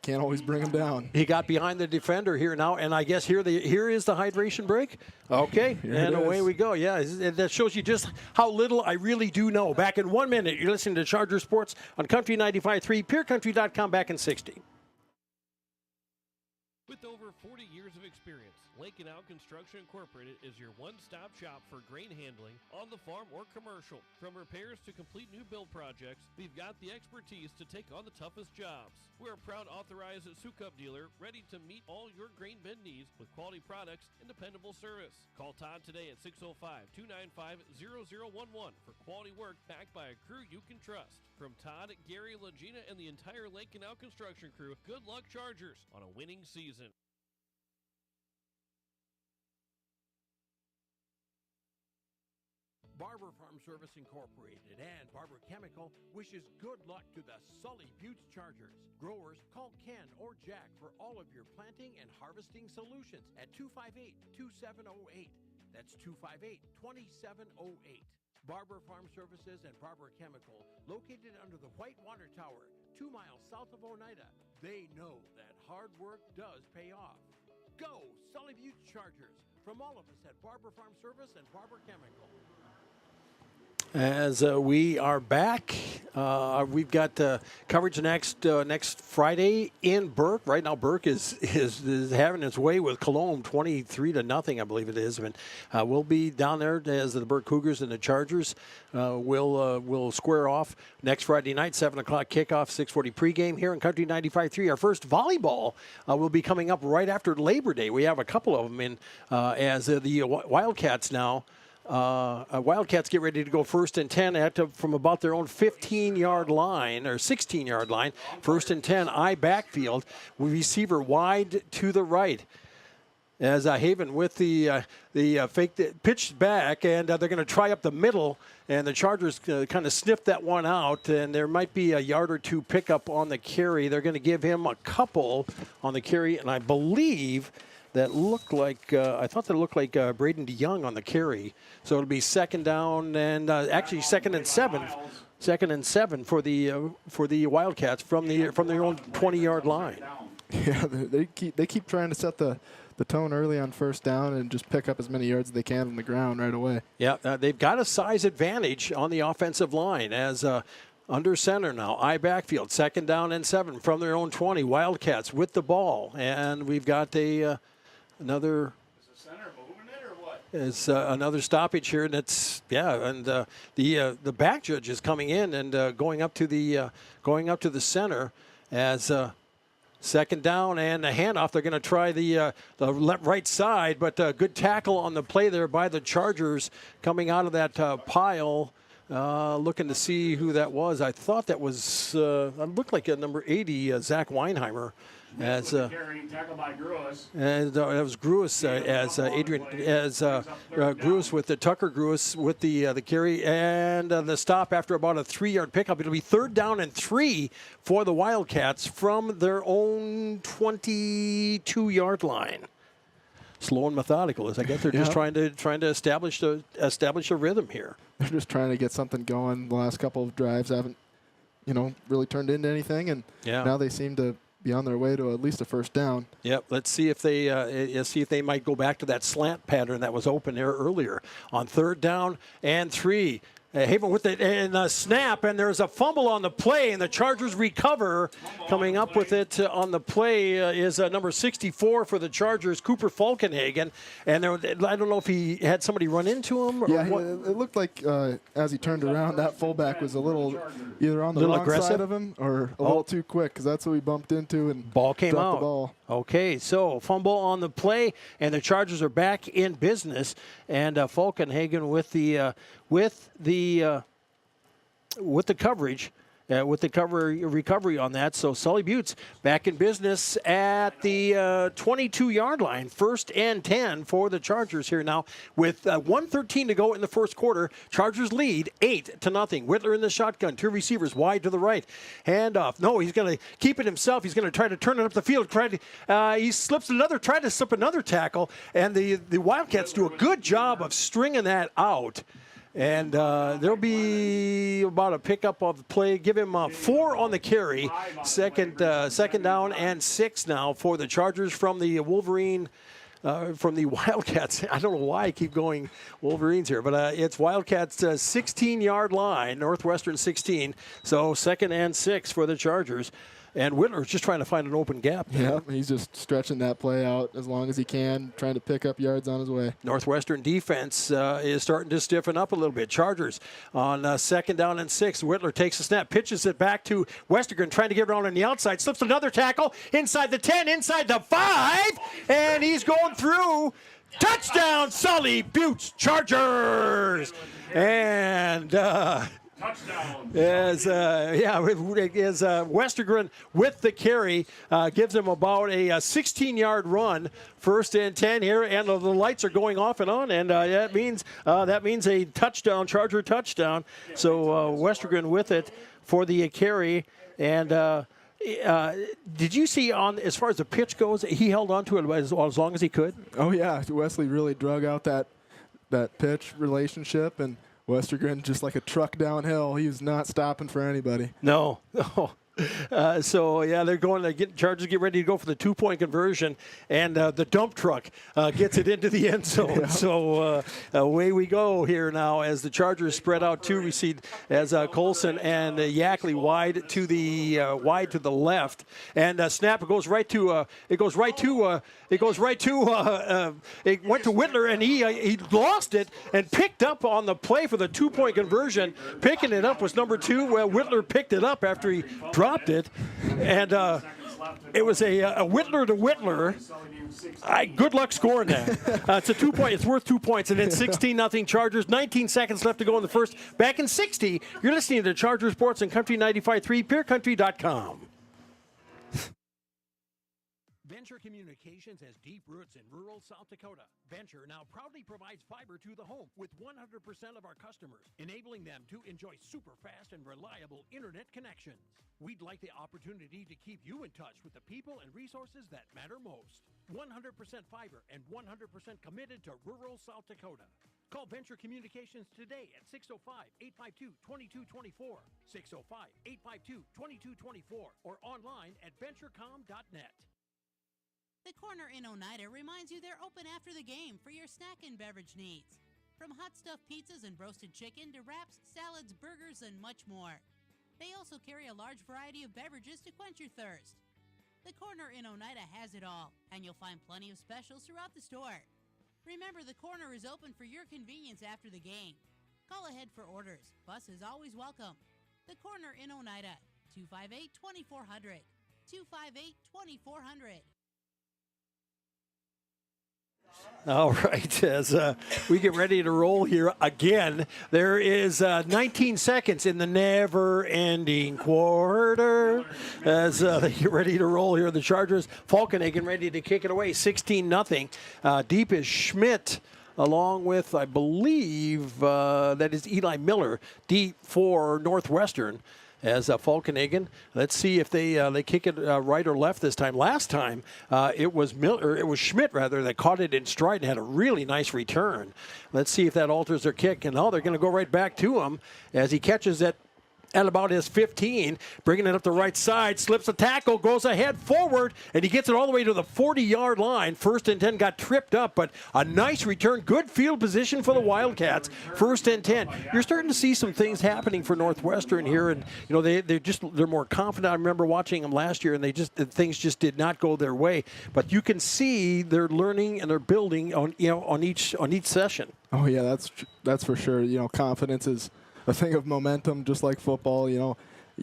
can't always bring him down. He got behind the defender here now, and I guess here is the hydration break. Okay, and away we go. Yeah, that shows you just how little I really do know. Back in 1 minute, you're listening to Charger Sports on Country 95.3, PureCountry.com, back in 60. With over 40 years of experience, Lake & Out Construction Incorporated is your one-stop shop for grain handling on the farm or commercial. From repairs to complete new build projects, we've got the expertise to take on the toughest jobs. We're a proud authorized Sukup dealer ready to meet all your grain bin needs with quality products and dependable service. Call Todd today at 605-295-0011 for quality work backed by a crew you can trust. From Todd, Gary, Legina, and the entire Lake & Out Construction crew, good luck Chargers on a winning season. Barber Farm Service Incorporated and Barber Chemical wishes good luck to the Sully Buttes Chargers. Growers, call Ken or Jack for all of your planting and harvesting solutions at 258-2708. That's 258-2708. Barber Farm Services and Barber Chemical, located under the White Water Tower, 2 miles south of Oneida. They know that hard work does pay off. Go Sully Buttes Chargers from all of us at Barber Farm Service and Barber Chemical. As we are back, we've got coverage next Friday in Burke. Right now, Burke is having its way with Cologne, 23-0, I believe it is. And we'll be down there as the Burke Cougars and the Chargers will square off next Friday night, 7 o'clock kickoff, 6:40 pregame here in Country 95.3. Our first volleyball will be coming up right after Labor Day. We have a couple of them in as the Wildcats now. Wildcats get ready to go 1st and 10 from about their own 15-yard line or 16-yard line. 1st and 10, I backfield. Receiver wide to the right. As Haven with the fake pitch back, and they're going to try up the middle, and the Chargers kind of sniffed that one out, and there might be a yard or two pickup on the carry. They're going to give him a couple on the carry, and I believe that looked like I thought that looked like Braden DeYoung on the carry. So it'll be 2nd down and actually 2nd and 7. 2nd and 7 for the Wildcats from their own 20-yard line. Yeah, they keep trying to set the tone early on 1st down and just pick up as many yards as they can on the ground right away. Yeah, they've got a size advantage on the offensive line as under center now. I backfield, 2nd down and 7 from their own 20. Wildcats with the ball, and we've got another. Is another stoppage here, and it's the back judge is coming in and going up to the center as 2nd down and a handoff. They're going to try the right side, but good tackle on the play there by the Chargers coming out of that pile. Looking to see who that was. I thought that was it looked like number 80, Zach Weinheimer. As tackled by Gruis. And that was Gruis Gruis with the Tucker Gruis with the carry and the stop after about a 3-yard pickup. It'll be 3rd down and 3 for the Wildcats from their own 22-yard line. Slow and methodical, as I guess they're just trying to establish a rhythm here. They're just trying to get something going. The last couple of drives haven't, really turned into anything, and now they seem to be on their way to at least a 1st down. Yep. Let's see if they might go back to that slant pattern that was open there earlier on 3rd down and 3. Haven with it and a snap, and there's a fumble on the play, and the Chargers recover. Coming up with it on the play is number 64 for the Chargers, Cooper Falkenhagen. And I don't know if he had somebody run into him. Or what. It looked like as he turned around, that fullback was a little either on the wrong side of him or a little too quick, because that's what he bumped into and ball came dropped out. The ball. Okay, so fumble on the play, and the Chargers are back in business. And Falkenhagen with the coverage, with the recovery on that. So Sully Buttes back in business at the 22-yard line. 1st and 10 for the Chargers here now with 1:13 to go in the first quarter. Chargers lead 8-0. Whitler in the shotgun. 2 receivers wide to the right. Handoff. No, he's going to keep it himself. He's going to try to turn it up the field. Tried to slip another tackle, and the Wildcats do a good job of stringing that out. And there'll be about a pickup of the play. Give him 4 on the carry. Second down and 6 now for the Chargers from the from the Wildcats. I don't know why I keep going Wolverines here, but it's Wildcats' 16-yard line, Northwestern 16. So 2nd and 6 for the Chargers. And Whitler's just trying to find an open gap there. Yeah, he's just stretching that play out as long as he can, trying to pick up yards on his way. Northwestern defense is starting to stiffen up a little bit. Chargers on 2nd down and 6. Whitler takes a snap, pitches it back to Westergren, trying to get around on the outside. Slips another tackle inside the 10, inside the 5, and he's going through. Touchdown, Sully Buttes, Chargers! And as Westergren with the carry gives him about a 16-yard run. 1st and 10 here, and the lights are going off and on, and that means a touchdown, Charger touchdown. So Westergren with it for the carry, and did you see on as far as the pitch goes, he held on to it as long as he could? Oh yeah, Wesley really drug out that pitch relationship, and Westergren, just like a truck downhill, he was not stopping for anybody. No. They're going to Chargers get ready to go for the 2-point conversion, and the dump truck gets it into the end zone. Yeah. So away we go here now as the Chargers spread out 2 received as Colson and Yackley wide to the left, and snap it went to Whitler, and he lost it and picked up on the play for the 2-point conversion. Picking it up was number 2. Well, Whitler picked it up after he dropped it, and it was a Whitler to Whitler. Good luck scoring that. It's a 2-point. It's worth 2 points, and it's 16-0 Chargers. 19 seconds left to go in the first. Back in 60. You're listening to Charger Sports and Country 95.3, PureCountry.com. Venture Communications has deep roots in rural South Dakota. Venture now proudly provides fiber to the home with 100% of our customers, enabling them to enjoy super fast and reliable internet connections. We'd like the opportunity to keep you in touch with the people and resources that matter most. 100% fiber and 100% committed to rural South Dakota. Call Venture Communications today at 605-852-2224, 605-852-2224, or online at venturecom.net. The Corner in Oneida reminds you they're open after the game for your snack and beverage needs. From hot stuffed pizzas and roasted chicken to wraps, salads, burgers, and much more. They also carry a large variety of beverages to quench your thirst. The corner in Oneida has it all, and you'll find plenty of specials throughout the store. Remember, the corner is open for your convenience after the game. Call ahead for orders. Bus is always welcome. The corner in Oneida, 258-2400. 258-2400. All right, as we get ready to roll here again, there is 19 seconds in the never-ending quarter. As they get ready to roll here, the Chargers, Falkenhagen ready to kick it away, 16-0. Deep is Schmidt, along with, I believe, that is Eli Miller, deep for Northwestern. As Falkenhagen, let's see if they kick it right or left this time. Last time it was Schmidt that caught it in stride and had a really nice return. Let's see if that alters their kick. And they're going to go right back to him as he catches it at about his 15, bringing it up the right side, slips a tackle, goes ahead forward, and he gets it all the way to the 40-yard line. 1st and 10, got tripped up, but a nice return. Good field position for the Wildcats. 1st and 10. You're starting to see some things happening for Northwestern here, and they're more confident. I remember watching them last year, and things just did not go their way. But you can see they're learning and they're building on each session. Oh yeah, that's for sure. Confidence is a thing of momentum, just like football. You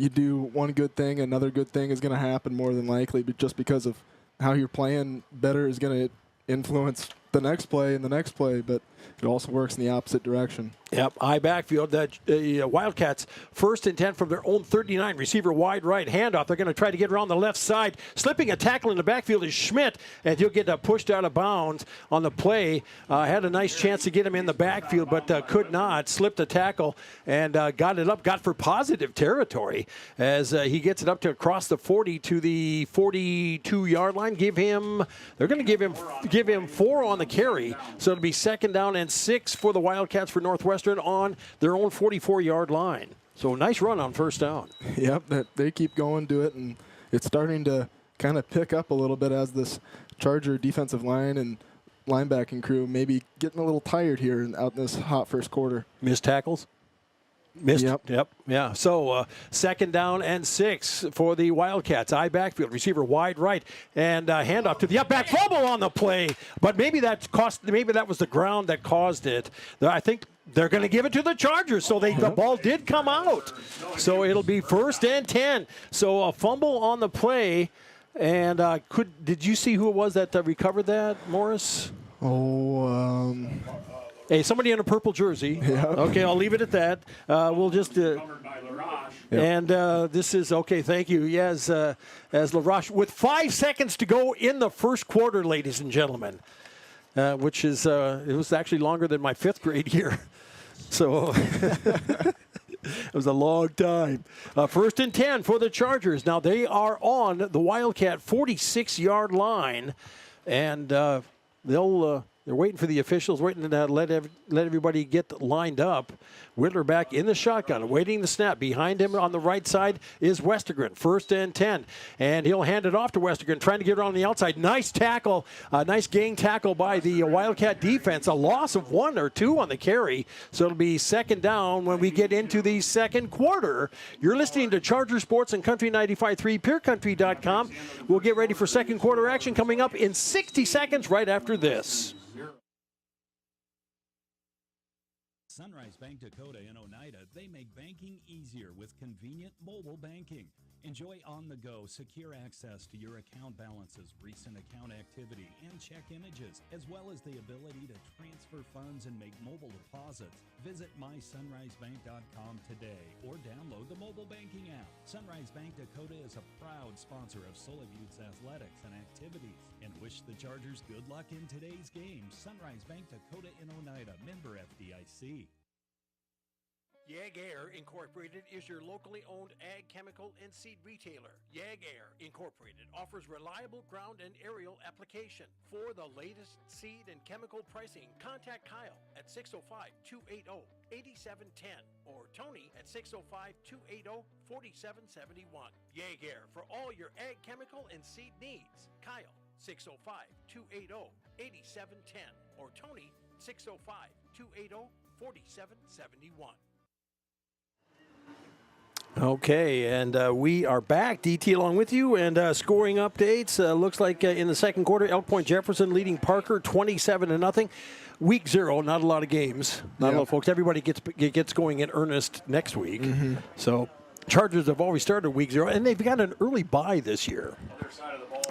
do one good thing, another good thing is going to happen more than likely, but just because of how you're playing, better is going to influence the next play and the next play, but it also works in the opposite direction. Yep, high backfield. The Wildcats 1st and 10 from their own 39. Receiver wide right, handoff. They're going to try to get around the left side. Slipping a tackle in the backfield is Schmidt, and he'll get pushed out of bounds on the play. Had a nice chance to get him in the backfield, but could not. Slipped a tackle and got for positive territory as he gets it up to across the 40 to the 42-yard line. They're going to give him 4 on the carry, so it'll be 2nd down and 6 for the Wildcats for Northwestern on their own 44-yard line. So nice run on 1st down. Yep, they keep going to it, and it's starting to kind of pick up a little bit as this Charger defensive line and linebacking crew maybe getting a little tired here out in this hot first quarter. Missed tackles? Missed. Yep. Yeah. So 2nd down and 6 for the Wildcats. Eye backfield. Receiver wide right. And handoff to the up back. Fumble on the play. But maybe that was the ground that caused it. I think they're going to give it to the Chargers. So the ball did come out. So it'll be 1st and 10. So a fumble on the play. And did you see who it was that recovered that, Morris? Hey, somebody in a purple jersey. Yeah. Okay, I'll leave it at that. We'll just. And this is okay. Thank you. Yes, as LaRoche with 5 seconds to go in the first quarter, ladies and gentlemen, which is it was actually longer than my 5th grade year. So it was a long time. 1st and 10 for the Chargers. Now they are on the Wildcat 46-yard line, and they're waiting for the officials, waiting to let everybody get lined up. Whittler back in the shotgun, awaiting the snap. Behind him on the right side is Westergren. 1st and 10. And he'll hand it off to Westergren, trying to get around the outside. Nice tackle, nice gang tackle by the Wildcat defense. A loss of 1 or 2 on the carry. So it'll be 2nd down when we get into the second quarter. You're listening to Charger Sports and Country 95.3, PureCountry.com. We'll get ready for second quarter action coming up in 60 seconds right after this. Sunrise Bank Dakota in Oneida, they make banking easier with convenient mobile banking. Enjoy on-the-go, secure access to your account balances, recent account activity, and check images, as well as the ability to transfer funds and make mobile deposits. Visit mysunrisebank.com today or download the mobile banking app. Sunrise Bank Dakota is a proud sponsor of Sully Buttes athletics and activities, and wish the Chargers good luck in today's game. Sunrise Bank Dakota in Oneida, member FDIC. YAG Air Incorporated is your locally owned ag chemical and seed retailer. YAG Air Incorporated offers reliable ground and aerial application. For the latest seed and chemical pricing, contact Kyle at 605-280-8710 or Tony at 605-280-4771. YAG Air for all your ag chemical and seed needs. Kyle 605-280-8710 or Tony 605-280-4771. Okay, and we are back. DT along with you, and scoring updates. Looks like in the second quarter, Elk Point Jefferson leading Parker 27-0. Week 0, not a lot of games. Not a lot of folks. Everybody gets going in earnest next week. So Chargers have always started week 0, and they've got an early bye this year.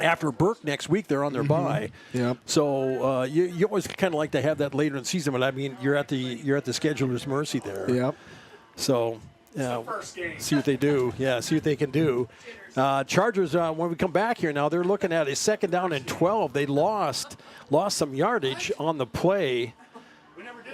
After Burke next week, they're on their bye. So you always kind of like to have that later in the season, but I mean, you're at the scheduler's mercy there. So see what they do. Yeah, see what they can do. Chargers, when we come back here now, they're looking at a 2nd down and 12. They lost some yardage on the play.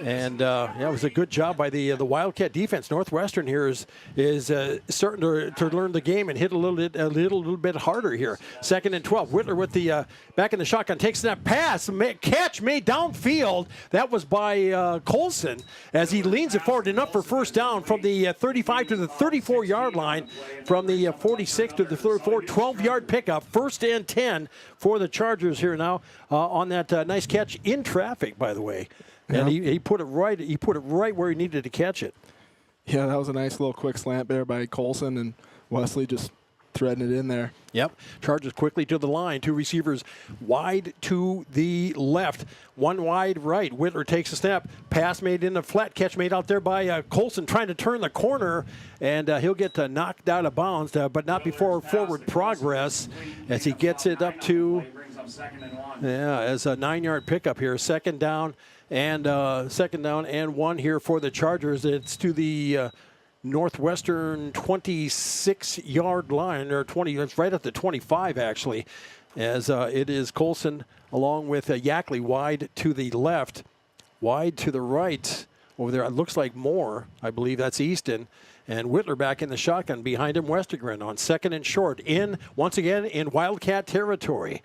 And it was a good job by the Wildcat defense. Northwestern here is starting to learn the game and hit a little bit harder here. 2nd and 12. Whitler with the back in the shotgun takes that pass, catch made downfield. That was by Colson as he leans it forward enough for first down from the 35 to the 34-yard line, from the 46 to the 34. 12-yard pickup. 1st and 10 for the Chargers here now on that nice catch in traffic, by the way. And he put it right. He put it right where he needed to catch it. Yeah, that was a nice little quick slant there by Colson, and Wesley just threading it in there. Yep. Charges quickly to the line. 2 receivers wide to the left. 1 wide right. Whitler takes a snap. Pass made in the flat. Catch made out there by Colson trying to turn the corner, and he'll get knocked out of bounds, but not before forward progress as he gets it up to, as a 9-yard pickup here. 2nd down. And 2nd down and 1 here for the Chargers. It's to the Northwestern 26-yard line, or 20. It's right at the 25 actually, as it is Colson along with Yackley wide to the left, wide to the right over there. It looks like Moore. I believe that's Easton. And Whitler back in the shotgun behind him. Westergren on 2nd and short. Once again in Wildcat territory.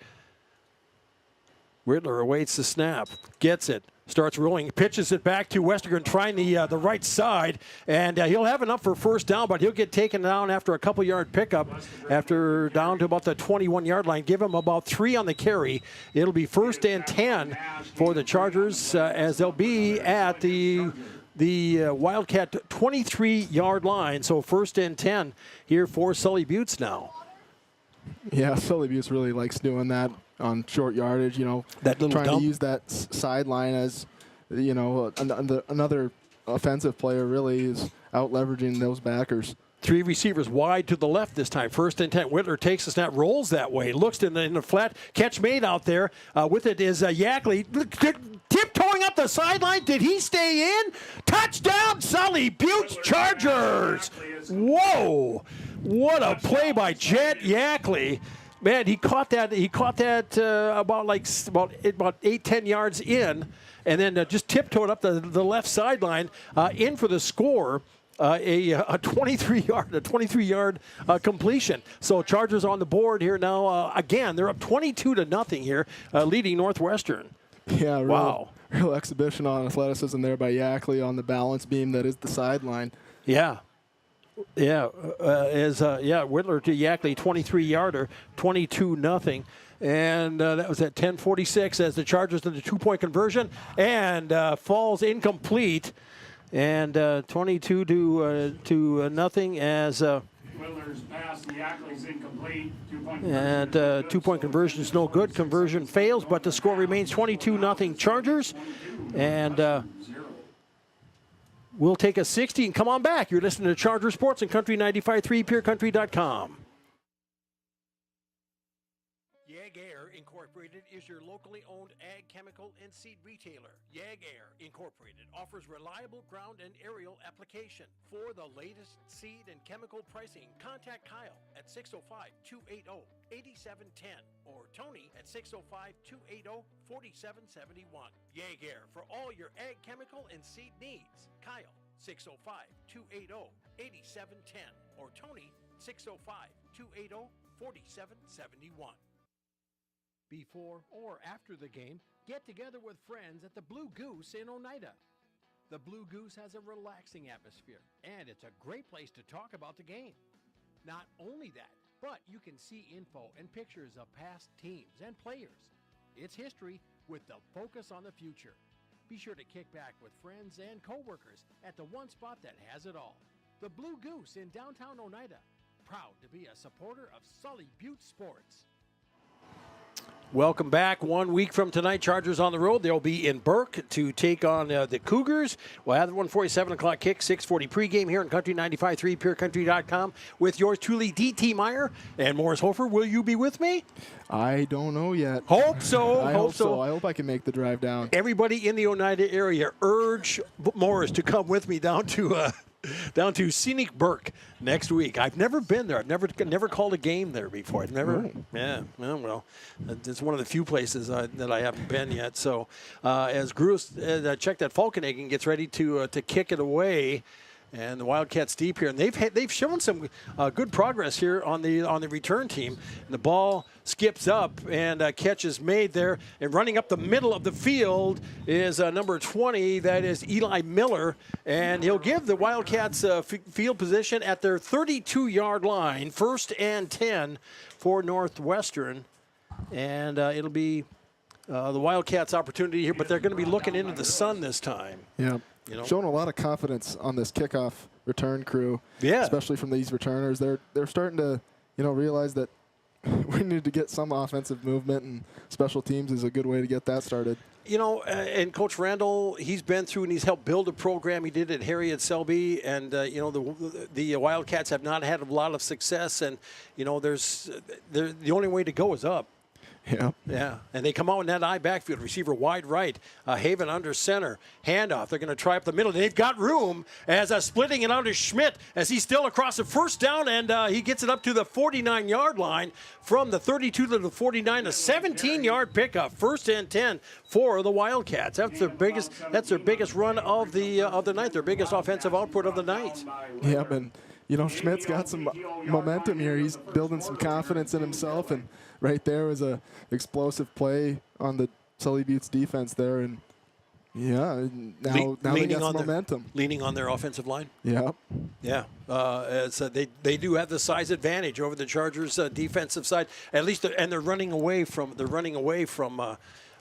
Whitler awaits the snap, gets it, starts rolling, pitches it back to Westergren, trying the right side, and he'll have enough for first down, but he'll get taken down after a couple-yard pickup, after down to about the 21-yard line. Give him about 3 on the carry. It'll be 1st and 10 for the Chargers, as they'll be at the Wildcat 23-yard line. So 1st and 10 here for Sully Buttes now. Yeah, Sully Buttes really likes doing that on short yardage, that little trying dump. to use that sideline as, another offensive player really is out leveraging those backers. 3 receivers wide to the left this time. 1st and 10. Whitler takes the snap, rolls that way, looks in the flat. Catch made out there. With it is Yackley tiptoeing up the sideline. Did he stay in? Touchdown, Sully Buttes Chargers. Whoa. What a play by Jet Yackley. Man, he caught that about 8-10 yards in, and then just tiptoed up the left sideline in for the score. A 23-yard completion. So Chargers on the board here now. Again, they're up 22-0 here, leading Northwestern. Yeah, wow. Real exhibition on athleticism there by Yackley on the balance beam that is the sideline. Yeah. Yeah, Whitler to Yackley, 23-yarder, 22-0. And that was at 10:46 as the Chargers did the 2-point conversion, and falls incomplete. And 22 to nothing as Whitler's pass to Yackley's incomplete. 2-point and 2-point conversion is no good. Conversion fails, but the score remains 22-0 Chargers. And we'll take a 60 and come on back. You're listening to Charger Sports and Country 95.3, PureCountry.com. Yag-Air Incorporated is your locally owned ag, chemical, and seed retailer. Yag-Air Incorporated offers reliable ground and aerial application. For the latest seed and chemical pricing, contact Kyle at 605-280-8710 or Tony at 605-280-4771. Yag-Air for all your ag, chemical, and seed needs. Kyle, 605-280-8710 or Tony, 605-280-4771. Before or after the game, get together with friends at the Blue Goose in Oneida. The Blue Goose has a relaxing atmosphere, and it's a great place to talk about the game. Not only that, but you can see info and pictures of past teams and players. It's history with the focus on the future. Be sure to kick back with friends and coworkers at the one spot that has it all. The Blue Goose in downtown Oneida. Proud to be a supporter of Sully Butte Sports. Welcome back. 1 week from tonight, Chargers on the road. They'll be in Burke to take on the Cougars. We'll have the 1:47 o'clock kick, 6:40 pregame here in Country 95.3, PureCountry.com with yours truly, D.T. Meyer and Morris Hofer. Will you be with me? I don't know yet. Hope so. I hope so. I hope I can make the drive down. Everybody in the Oneida area, urge Morris to come with me down to scenic Burke next week. I've never been there. I've never called a game there before. I've never. Yeah. Well, it's one of the few places that I haven't been yet. So as Gruis checked that Falkenhagen gets ready to kick it away. And the Wildcats deep here, and they've shown some good progress here on the return team. And the ball skips up, and catch is made there. And running up the middle of the field is number 20. That is Eli Miller, and he'll give the Wildcats field position at their 32-yard line, 1st and 10 for Northwestern, and it'll be the Wildcats' opportunity here. But they're going to be looking into the sun this time. Yeah. You know? Showing a lot of confidence on this kickoff return crew, yeah. Especially from these returners. They're starting to, realize that we need to get some offensive movement, and special teams is a good way to get that started. And Coach Randall, he's been through and he's helped build a program. He did at Harriet Selby, and the Wildcats have not had a lot of success, and the only way to go is up. Yeah. And they come out in that I backfield. Receiver wide right. Haven under center. Handoff. They're going to try up the middle. They've got room as splitting it out to Schmidt as he's still across the first down, and he gets it up to the 49-yard line from the 32 to the 49. A 17-yard pickup. 1st and 10 for the Wildcats. That's their biggest run of the night. Their biggest offensive output of the night. Yep, and Schmidt's got some momentum here. He's building some confidence in himself, and right there was a explosive play on the Sully Butte's defense there, and now they got some momentum. Leaning on their offensive line. Yeah. Yeah. They do have the size advantage over the Chargers' defensive side, at least, and they're running away from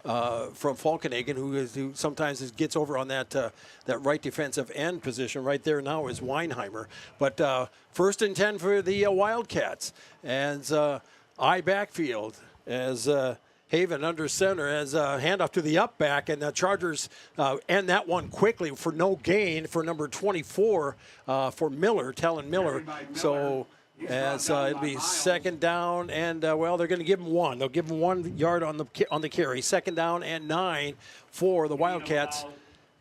Falkenhagen, who sometimes gets over on that right defensive end position. Right there now is Weinheimer. But 1st and 10 for the Wildcats. And I backfield as Haven under center as a handoff to the up back, and the Chargers end that one quickly for no gain for number 24 for Miller, Talon Miller. So as it'll be 2nd down, and they're going to give him one. They'll give him 1 yard on the carry. 2nd down and 9 for the Wildcats.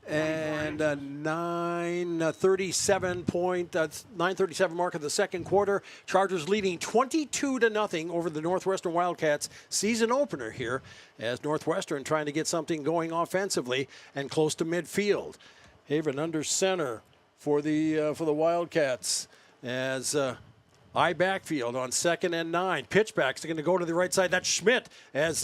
And 9:37 mark of the second quarter. Chargers leading 22-0 over the Northwestern Wildcats season opener here, as Northwestern trying to get something going offensively and close to midfield. Haven under center for the Wildcats as I backfield on 2nd and 9. Pitchbacks are going to go to the right side. That's Schmidt as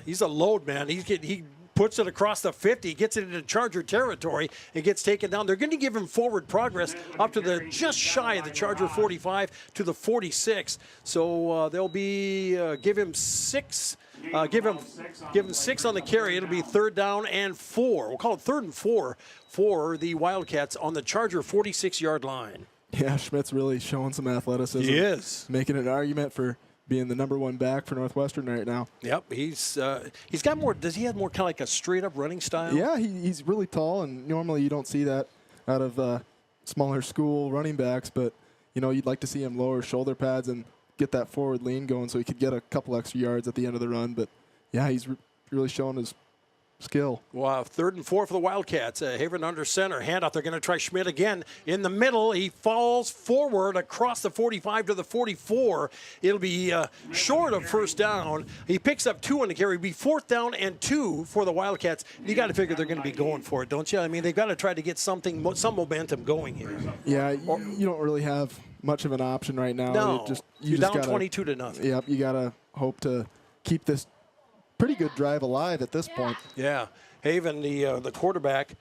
he's a load man. He puts it across the 50, gets it into Charger territory, and gets taken down. They're going to give him forward progress up to the just shy of the Charger 45 to the 46. So they'll be give him 6 on the carry. It'll be 3rd down and 4. We'll call it 3rd and 4 for the Wildcats on the Charger 46-yard line. Yeah, Schmidt's really showing some athleticism. He is. Making an argument for being the number 1 back for Northwestern right now. Yep, he's got more. Does he have more kind of like a straight up running style? Yeah, he's really tall, and normally you don't see that out of smaller school running backs. But you'd like to see him lower shoulder pads and get that forward lean going, so he could get a couple extra yards at the end of the run. But yeah, he's really showing his skill. Wow, 3rd and 4 for the Wildcats. Haven under center. Handoff. They're going to try Schmidt again. In the middle, he falls forward across the 45 to the 44. It'll be short of 1st down. He picks up 2 on the carry. It'll be 4th down and 2 for the Wildcats. You got to figure they're going to be going for it, don't you? I mean, they've got to try to get some momentum going here. Yeah, you don't really have much of an option right now. No, you're down 22-0. Yep, you got to hope to keep this pretty good drive alive at this point. Yeah. Haven, the quarterback,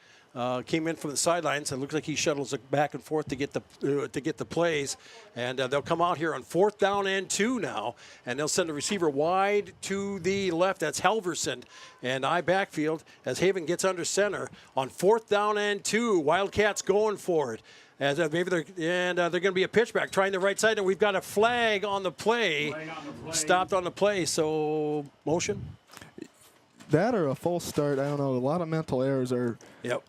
came in from the sidelines. It looks like he shuttles it back and forth to get the plays. And they'll come out here on 4th down and 2 now. And they'll send the receiver wide to the left. That's Halverson. And I backfield as Haven gets under center on 4th down and 2. Wildcats going for it. As maybe they're going to be a pitchback trying the right side, and we've got a flag on the play. Stopped on the play, so motion. That or a false start, I don't know. A lot of mental errors are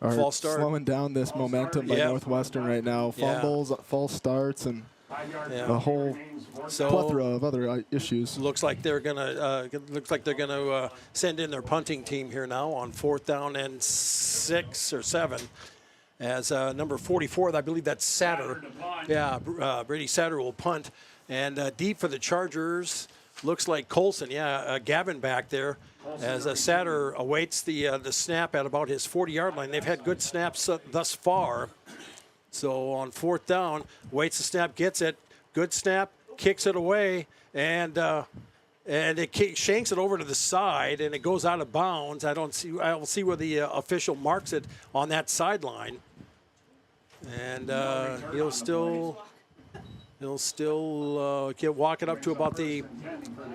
false start. Slowing down this momentum by Northwestern right now. Fumbles, false starts, and a whole plethora of other issues. Looks like they're gonna send in their punting team here now on 4th down and 6 or 7. As number 44, I believe that's Satter. Yeah, Brady Satter will punt, and deep for the Chargers. Looks like Colson, Gavin back there, as Satter awaits the snap at about his 40-yard line. They've had good snaps thus far. So on 4th down, waits the snap, gets it, good snap, kicks it away, and it shanks it over to the side, and it goes out of bounds. I'll see where the official marks it on that sideline, and he'll still walk it up to about the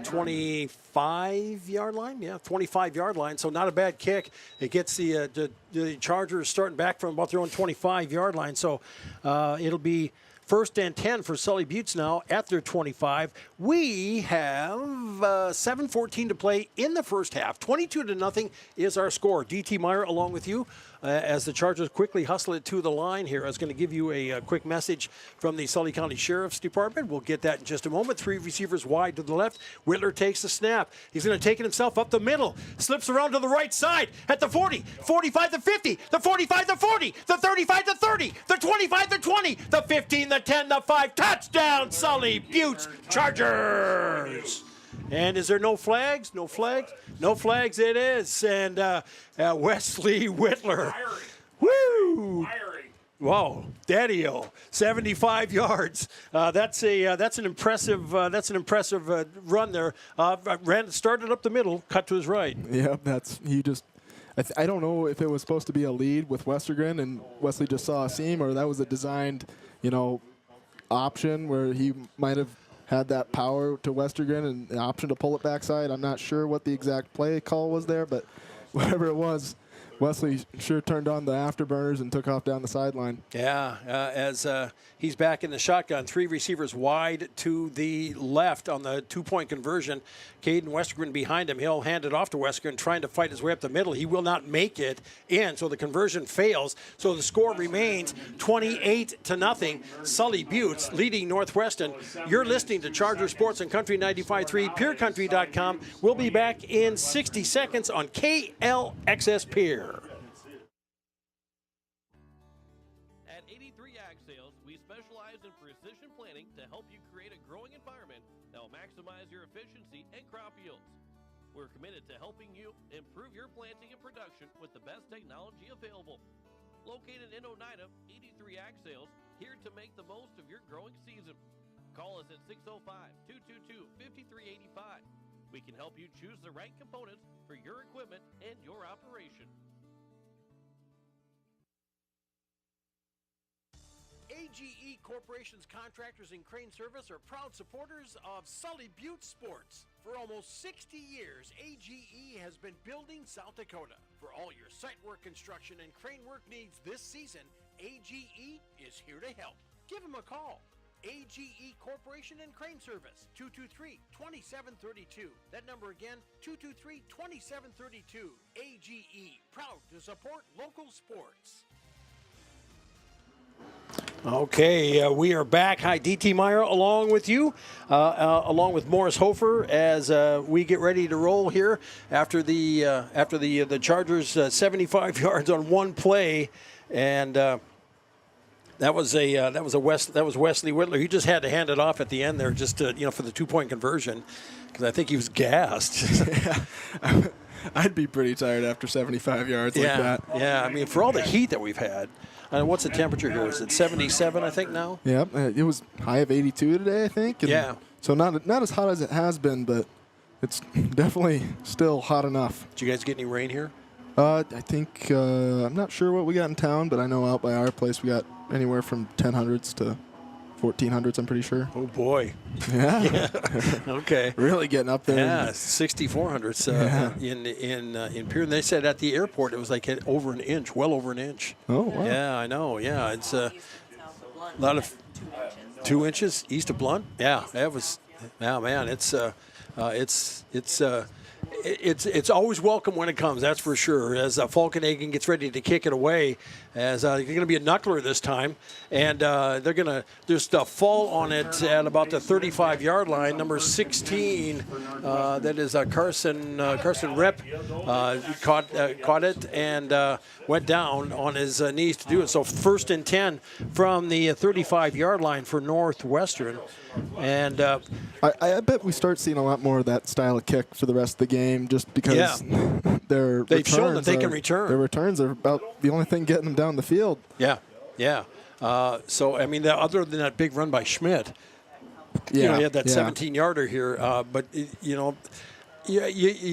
25-yard line. Yeah, 25-yard line. So not a bad kick. It gets the Chargers starting back from about their own 25-yard line. So it'll be 1st and 10 for Sully Buttes now at their 25. We have 7:14 to play in the first half. 22-0 is our score. DT Meyer along with you as the Chargers quickly hustle it to the line here. I was going to give you a quick message from the Sully County Sheriff's Department. We'll get that in just a moment. 3 receivers wide to the left. Whitler takes the snap. He's going to take it himself up the middle. Slips around to the right side at the 40, 45 to 50, the 45 to 40, the 35 to 30, the 25 to 20, the 15, the 10, the 5. Touchdown, Sully Buttes Chargers. And is there no flags? No flags? No flags it is. And Wesley Whitler. Woo! Wow, Daddy-o, 75 yards. That's an impressive run there. Started up the middle, cut to his right. Yep, I don't know if it was supposed to be a lead with Westergren and Wesley just saw a seam, or that was a designed, option where he might have had that power to Westergren and the option to pull it backside. I'm not sure what the exact play call was there, but whatever it was, Wesley sure turned on the afterburners and took off down the sideline. Yeah, as he's back in the shotgun. 3 receivers wide to the left on the 2-point conversion. Caden Westergren behind him. He'll hand it off to Westergren, trying to fight his way up the middle. He will not make it in, so the conversion fails. So the score remains 28-0. Sully Buttes leading Northwestern. You're listening to Charger Sports and Country 95.3, PeerCountry.com. We'll be back in 60 seconds on KLXS Peer. At 83 Ag Sales, we specialize in precision planning to help you create a growing environment that will maximize your efficiency and crop yields. We're committed to helping you improve your planting and production with the best technology available. Located in Oneida, 83 Ag Sales, here to make the most of your growing season. Call us at 605-222-5385. We can help you choose the right components for your equipment and your operation. AGE Corporation's contractors and crane service are proud supporters of Sully Buttes Sports. For almost 60 years, AGE has been building South Dakota. For all your site work, construction, and crane work needs this season, AGE is here to help. Give them a call. AGE Corporation and Crane Service, 223-2732. That number again, 223-2732. AGE, proud to support local sports. Okay, we are back. Hi, DT Meyer along with you, along with Morris Hofer, as we get ready to roll here after the Chargers 75 yards on one play, and that was Wesley Whitler. He just had to hand it off at the end there, just to, for the 2-point conversion, because I think he was gassed. I'd be pretty tired after 75 yards like that. Yeah, I mean, for all the heat that we've had. What's the temperature here? Is it 77, I think, now? Yeah, it was high of 82 today, I think. And so not as hot as it has been, but it's definitely still hot enough. Did you guys get any rain here? I think, I'm not sure what we got in town, but I know out by our place we got anywhere from 1000s to 1400s, I'm pretty sure. Oh, boy. Yeah. Okay. Really getting up there. Yeah, 6400s in Pierre. And they said at the airport it was like over an inch, well over an inch. Oh, wow. Yeah, I know. Yeah, it's A lot of 2 inches east of Blunt. Yeah, that was. Yeah, man, it's always welcome when it comes. That's for sure. As Falkenhagen gets ready to kick it away, as they're going to be a knuckler this time, and they're going to just fall on it at about the 35-yard line. Number 16, that is Carson Rep, caught it and went down on his knees to do it. So 1st and 10 from the 35-yard line for Northwestern. And I bet we start seeing a lot more of that style of kick for the rest of the game, just because they've shown that they can return. Their returns are about the only thing getting them down the field. Yeah. So I mean, other than that big run by Schmidt, he had that 17-yarder here. But you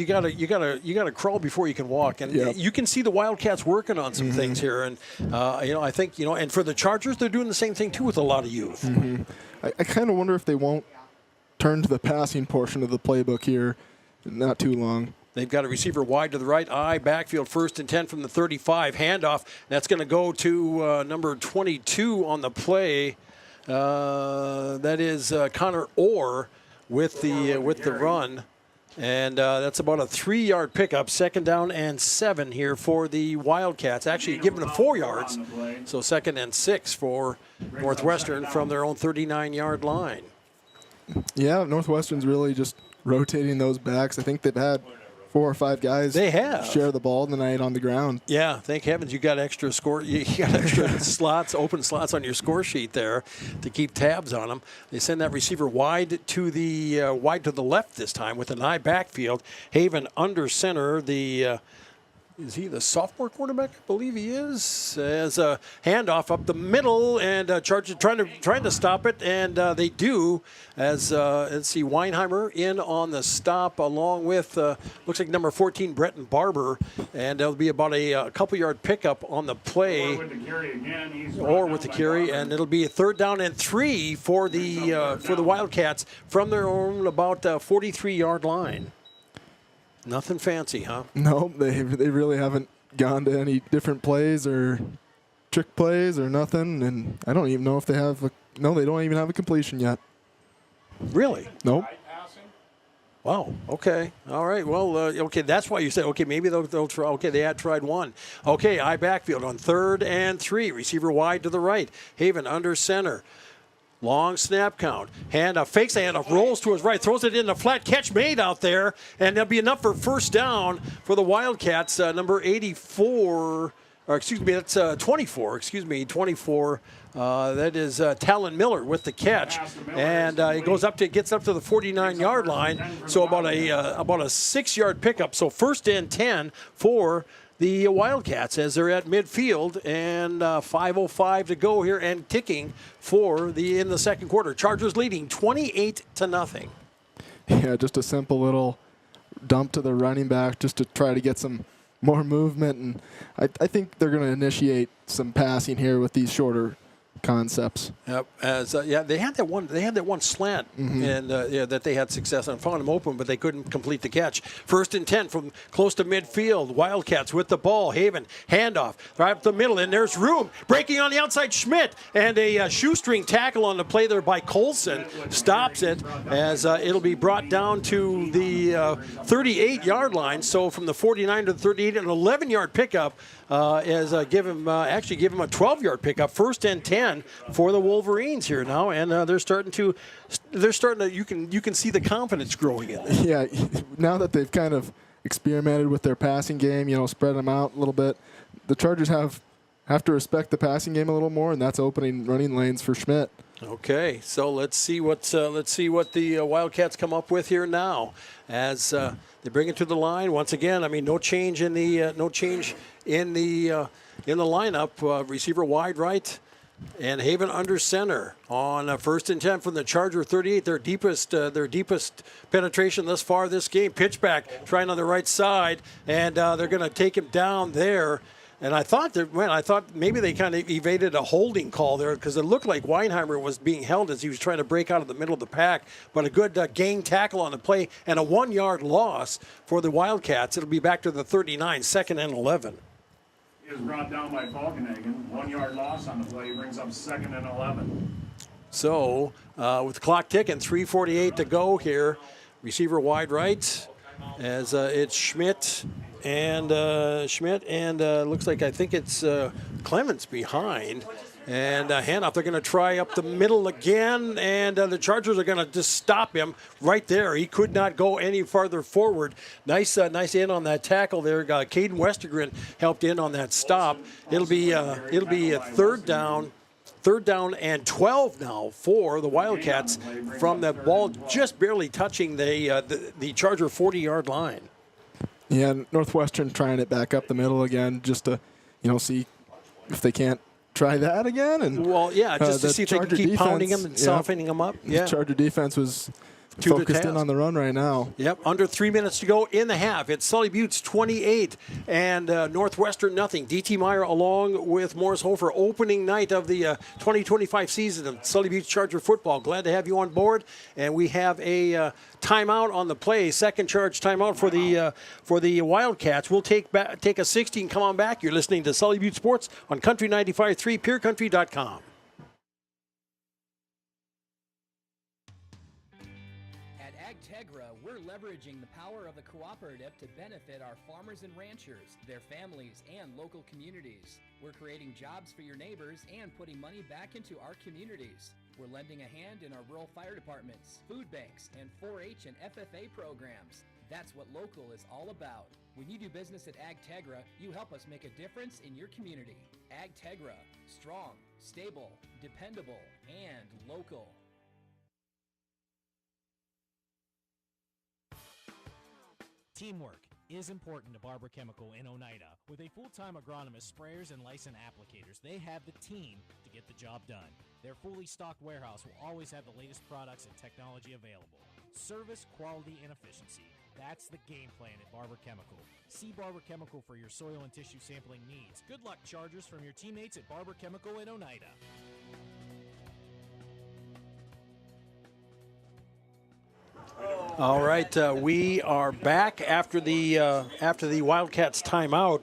gotta crawl before you can walk, and you can see the Wildcats working on some things here. And I think and for the Chargers, they're doing the same thing too with a lot of youth. I kind of wonder if they won't turn to the passing portion of the playbook here not too long. They've got a receiver wide to the right, backfield, 1st and 10 from the 35, handoff. That's going to go to number 22 on the play. That is Connor Orr with the run. And that's about a 3-yard pickup, 2nd down and 7 here for the Wildcats. Actually, giving them 4 yards, so 2nd and 6 for Northwestern from their own 39-yard line. Yeah, Northwestern's really just rotating those backs. I think they've had 4 or 5 guys share the ball tonight on the ground. Yeah, thank heavens you got extra slots, open slots on your score sheet there to keep tabs on them. They send that receiver wide to the left this time with an backfield. Haven under center. Is he the sophomore quarterback? I believe he is. As a handoff up the middle, and Chargers trying to stop it, and they do. As let's see, Weinheimer in on the stop, along with looks like number 14 Bretton Barber, and it'll be about a couple-yard pickup on the play, or with the carry, and it'll be a 3rd down and 3 for the Wildcats from their own about 43-yard line. Nothing fancy, huh? No, they really haven't gone to any different plays or trick plays or nothing, and I don't even know if they have they don't even have a completion yet. Really? Nope. Wow. Okay. All right. Well, okay. That's why you said, okay, maybe they'll try. Okay, they had tried one. Okay, backfield on 3rd and 3. Receiver wide to the right. Haven under center. Long snap count. Fakes the handoff, rolls to his right, throws it in the flat. Catch made out there, and there'll be enough for 1st down for the Wildcats. Number 84, or excuse me, that's 24. Excuse me, 24. That is Talon Miller with the catch, and he gets up to the 49-yard line. So about a 6-yard pickup. So 1st and 10 for the Wildcats as they're at midfield, and 5:05 to go here and ticking in the second quarter. Chargers leading 28-0. Yeah, just a simple little dump to the running back just to try to get some more movement, and I think they're going to initiate some passing here with these shorter concepts. Yep. They had that one slant, and that they had success on. Found them open, but they couldn't complete the catch. 1st and 10 from close to midfield. Wildcats with the ball. Haven handoff right up the middle, and there's room. Breaking on the outside, Schmidt, and a shoestring tackle on the play there by Colson stops it as it'll be brought down to the 38-yard line. So from the 49 to the 38, an 11-yard pickup. Give him a 12-yard pickup. 1st and 10 for the Wolverines here now, and they're starting to. You can see the confidence growing in them. Yeah, now that they've kind of experimented with their passing game, spread them out a little bit. The Chargers have to respect the passing game a little more, and that's opening running lanes for Schmidt. Okay, so let's see what the Wildcats come up with here now as they bring it to the line once again. I mean, no change in the lineup. Receiver wide right, and Haven under center on 1st and 10 from the Charger 38. Their deepest penetration thus far this game. Pitch back, trying on the right side, and they're going to take him down there. And I thought maybe they kind of evaded a holding call there because it looked like Weinheimer was being held as he was trying to break out of the middle of the pack. But a good gang tackle on the play and a 1-yard loss for the Wildcats. It'll be back to the 39, 2nd and 11. Is brought down by Falkenhagen. 1 yard loss on the play brings up 2nd and 11. So with the clock ticking, 3:48 to go here. Receiver wide right as it's Schmidt and looks like I think it's Clements behind. And handoff, they're going to try up the middle again, and the Chargers are going to just stop him right there. He could not go any farther forward. Nice in on that tackle there. Caden Westergren helped in on that stop. It'll be a third down and 12 now for the Wildcats from the ball just barely touching the Charger 40-yard line. Yeah, Northwestern trying it back up the middle again, just to see if they can't try that again. And just to see if they can keep pounding them and softening them up. Yeah, the Charger defense was focused in on the run right now. Yep, under 3 minutes to go in the half. It's Sully Buttes 28 and Northwestern nothing. D.T. Meyer along with Morris Hofer, opening night of the 2025 season of Sully Buttes Charger football. Glad to have you on board. And we have a timeout on the play, second charge timeout for the Wildcats. We'll take a 60 and come on back. You're listening to Sully Buttes Sports on Country 95.3, PureCountry.com. We're leveraging the power of the cooperative to benefit our farmers and ranchers, their families, and local communities. We're creating jobs for your neighbors and putting money back into our communities. We're lending a hand in our rural fire departments, food banks, and 4-H and FFA programs. That's what local is all about. When you do business at AgTegra, you help us make a difference in your community. AgTegra, strong, stable, dependable, and local. Teamwork is important to Barber Chemical in Oneida. With a full-time agronomist, sprayers, and licensed applicators, they have the team to get the job done. Their fully stocked warehouse will always have the latest products and technology available. Service, quality, and efficiency. That's the game plan at Barber Chemical. See Barber Chemical for your soil and tissue sampling needs. Good luck, Chargers, from your teammates at Barber Chemical in Oneida. All right, we are back after the Wildcats timeout.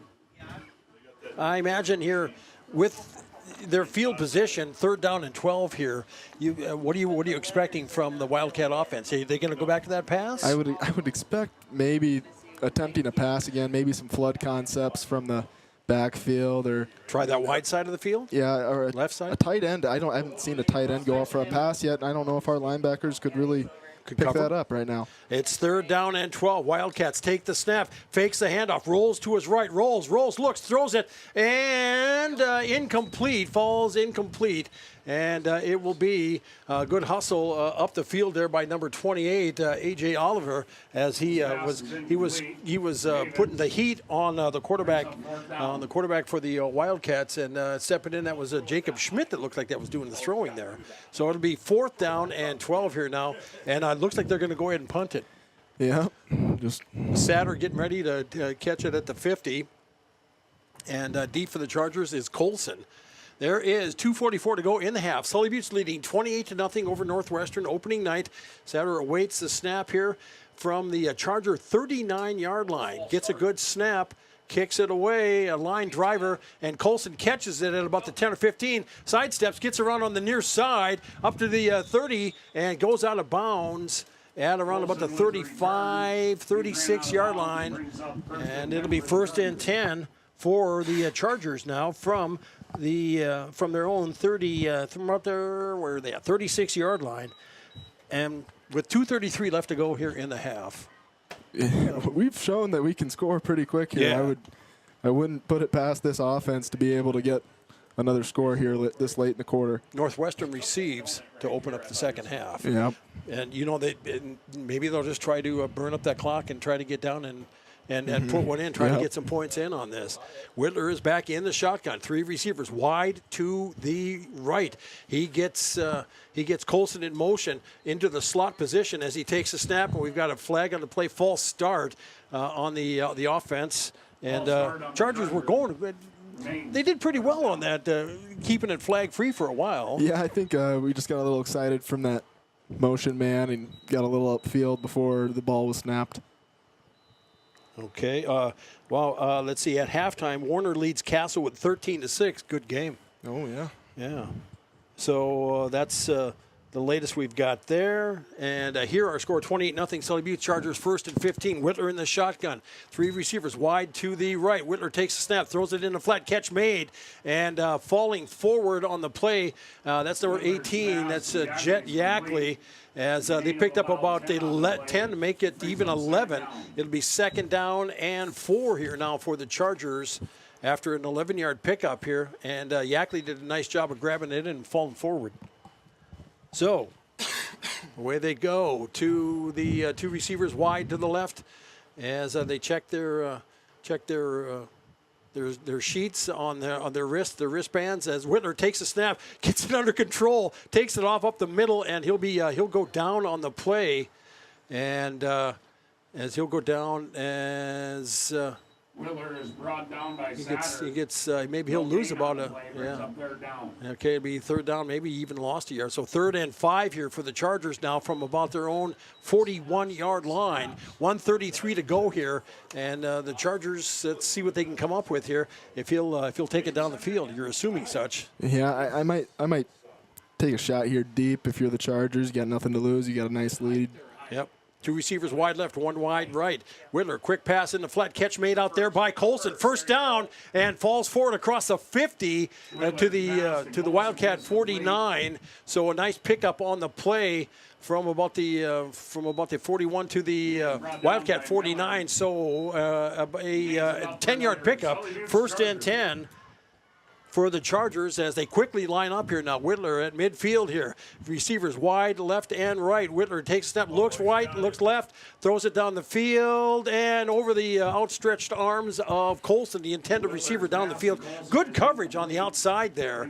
I imagine here with their field position, 3rd down and 12 here. What are you expecting from the Wildcat offense? Are they going to go back to that pass? I would expect maybe attempting a pass again, maybe some flood concepts from the backfield, or try that wide side of the field. Yeah, or left side. A tight end. I haven't seen a tight end go out for a pass yet. I don't know if our linebackers could really pick that up right now. It's 3rd down and 12. Wildcats take the snap, fakes the handoff, rolls to his right, rolls, looks, throws it, and incomplete, falls incomplete. And it will be a good hustle up the field there by number 28, A.J. Oliver, as he was putting the heat on the quarterback for the Wildcats, and stepping in. That was Jacob Schmidt that looked like that was doing the throwing there. So it'll be 4th down and 12 here now, and it looks like they're going to go ahead and punt it. Yeah, just Satter getting ready to catch it at the 50, and deep for the Chargers is Colson. There is 2:44 to go in the half. Sully Buttes leading 28-0 over Northwestern opening night. Satter awaits the snap here from the Charger 39-yard line. Gets a good snap, kicks it away, a line driver, and Colson catches it at about the 10 or 15. Sidesteps, gets around on the near side, up to the 30, and goes out of bounds at around about the 35, 36-yard line. And it'll be 1st and 10 for the Chargers now from their own 30, from out there, where are they at, 36-yard line, and with 2:33 left to go here in the half. We've shown that we can score pretty quick here. Yeah. I wouldn't put it past this offense to be able to get another score here this late in the quarter. Northwestern receives to open up the second half. Yeah, and maybe they'll just try to burn up that clock and try to get down and put one in, try to get some points in on this. Whitler is back in the shotgun. 3 receivers wide to the right. He gets Colson in motion into the slot position as he takes a snap, and we've got a flag on the play, false start on the offense. And Chargers were going. They did pretty well on that, keeping it flag free for a while. Yeah, I think we just got a little excited from that motion man and got a little upfield before the ball was snapped. Okay. Let's see. At halftime, Warner leads Castle with 13-6. Good game. Oh, yeah. Yeah. So that's the latest we've got there. And here our score, 28-0. Sully Butte Chargers first and 15. Whitler in the shotgun. 3 receivers wide to the right. Whitler takes the snap, throws it in a flat catch made. And falling forward on the play, that's number 18. That's Jet Yackley. As they picked up about 10 to make it even 11. It'll be 2nd down and 4 here now for the Chargers after an 11-yard pickup here. And Yackley did a nice job of grabbing it and falling forward. So away they go to the 2 receivers wide to the left as they check their sheets on their wristbands. As Whitler takes a snap, gets it under control, takes it off up the middle, and he'll go down on the play. And as he'll go down as Whitler is brought down by he gets maybe he'll lose about a Okay, it'll be 3rd down, maybe even lost a yard. So 3rd and 5 here for the Chargers now from about their own 41-yard line. 1:33 to go here, and the Chargers, let's see what they can come up with here. If he'll take it down the field, you're assuming such. Yeah, I might take a shot here deep. If you're the Chargers, you got nothing to lose. You got a nice lead. Yep. 2 receivers wide left, 1 wide right. Whitler, quick pass in the flat, catch made out there by Colson. 1st down, and falls forward across the 50 to the Wildcat 49. So a nice pickup on the play from about the 41 to the Wildcat 49. So a 10-yard pickup, 1st and 10. For the Chargers as they quickly line up here now. Whitler at midfield here. Receivers wide, left and right. Whitler takes a step, looks right, looks left, throws it down the field and over the outstretched arms of Colson, the intended receiver down the field. Good coverage on the outside there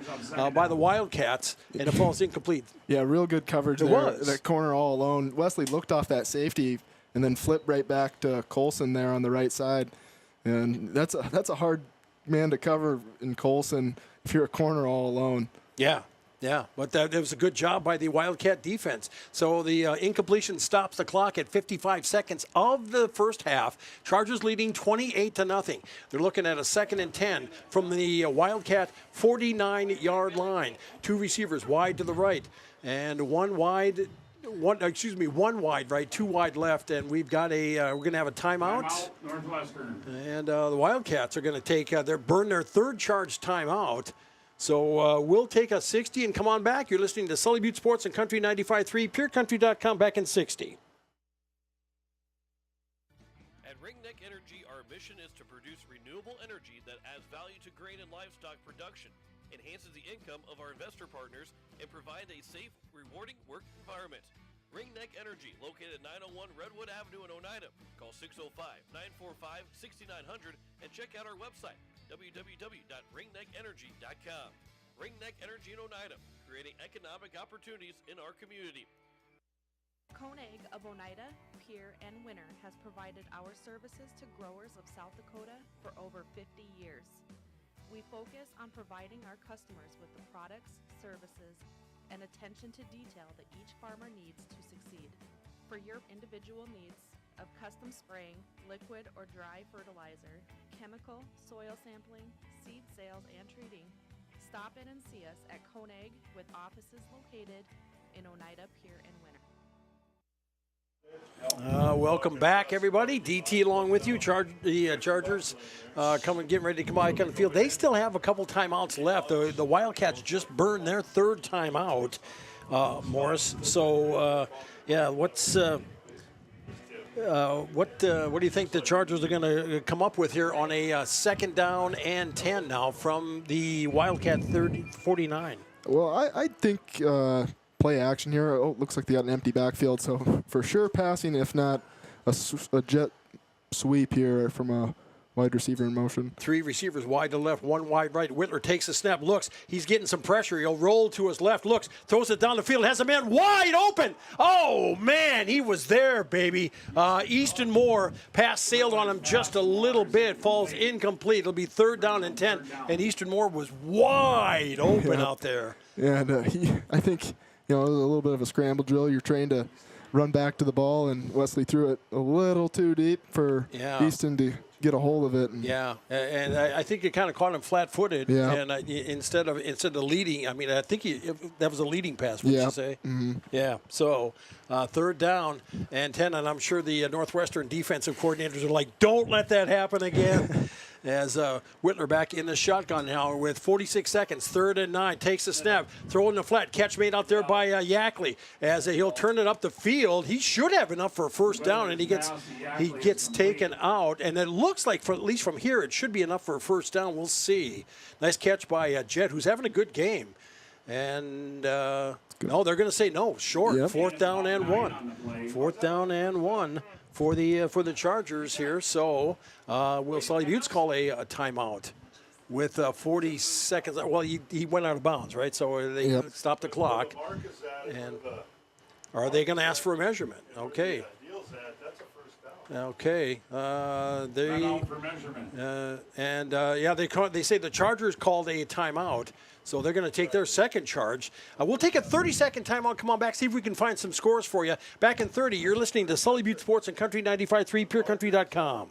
by the Wildcats, and it falls incomplete. Yeah, real good coverage there. Was. That corner all alone. Wesley looked off that safety and then flipped right back to Colson there on the right side. And that's a hard man to cover in Colson if you're a corner all alone. Yeah, but it was a good job by the Wildcat defense. So the incompletion stops the clock at 55 seconds of the first half. Chargers leading 28-0. They're looking at a 2nd and 10 from the Wildcat 49-yard line. 2 receivers wide to the right and one wide right, 2 wide left, and we've got we're going to have a timeout. Northwestern. And the Wildcats are going to take burn their 3rd charge timeout. So we'll take a 60 and come on back. You're listening to Sully Butte Sports and Country 95.3, PureCountry.com, back in 60. At Ringneck Energy, our mission is to produce renewable energy that adds value to grain and livestock production, enhances the income of our investor partners, and provide a safe, rewarding work environment. Ringneck Energy, located at 901 Redwood Avenue in Oneida. Call 605-945-6900 and check out our website, www.ringneckenergy.com. Ringneck Energy in Oneida, creating economic opportunities in our community. Koenig of Oneida, Pierre, and Winter has provided our services to growers of South Dakota for over 50 years. We focus on providing our customers with the products, services, and attention to detail that each farmer needs to succeed. For your individual needs of custom spraying, liquid or dry fertilizer, chemical, soil sampling, seed sales, and treating, stop in and see us at Koenig with offices located in Oneida, Pierre, and Winter. Welcome back, everybody. DT along with you. The Chargers getting ready to come back on the field. They still have a couple timeouts left. The Wildcats just burned their 3rd timeout, Morris. So, what do you think the Chargers are going to come up with here on a 2nd down and 10 now from the Wildcat 49? Well, I think play action here. Oh, looks like they got an empty backfield, so for sure passing, if not a jet sweep here from a wide receiver in motion. 3 receivers wide to left, 1 wide right. Whitler takes a snap, looks. He's getting some pressure. He'll roll to his left, looks, throws it down the field, has a man wide open. Oh, man, he was there, baby. Easton Moore, pass sailed on him just a little bit, falls incomplete. It'll be 3rd down and 10, and Easton Moore was wide open out there. And I think, it was a little bit of a scramble drill. You're trained to run back to the ball, and Wesley threw it a little too deep for Easton to get a hold of it. And I think it kind of caught him flat-footed. Yeah. And instead of leading, I mean, I think that was a leading pass. Would you say? Mm-hmm. Yeah. So 3rd down and 10, and I'm sure the Northwestern defensive coordinators are like, "Don't let that happen again." As Whitler back in the shotgun now with 46 seconds, 3rd and 9, takes the snap, throw in the flat, catch made out there by Yackley. As he'll turn it up the field, he should have enough for a 1st down, and he gets taken out. And it looks like, at least from here, it should be enough for a 1st down. We'll see. Nice catch by Jett, who's having a good game. And no, they're going to say no, short. 4th down and 1. 4th down and 1 for the Chargers here. So will Sully Buttes call a timeout with 40 seconds? Well, he went out of bounds, right? So they stopped the clock. And are they going to ask for a measurement? Okay. Okay. They say the Chargers called a timeout. So they're going to take their 2nd charge. We'll take a 30-second timeout. Come on back, see if we can find some scores for you. Back in 30, you're listening to Sully Butte Sports and Country 95.3, PureCountry.com.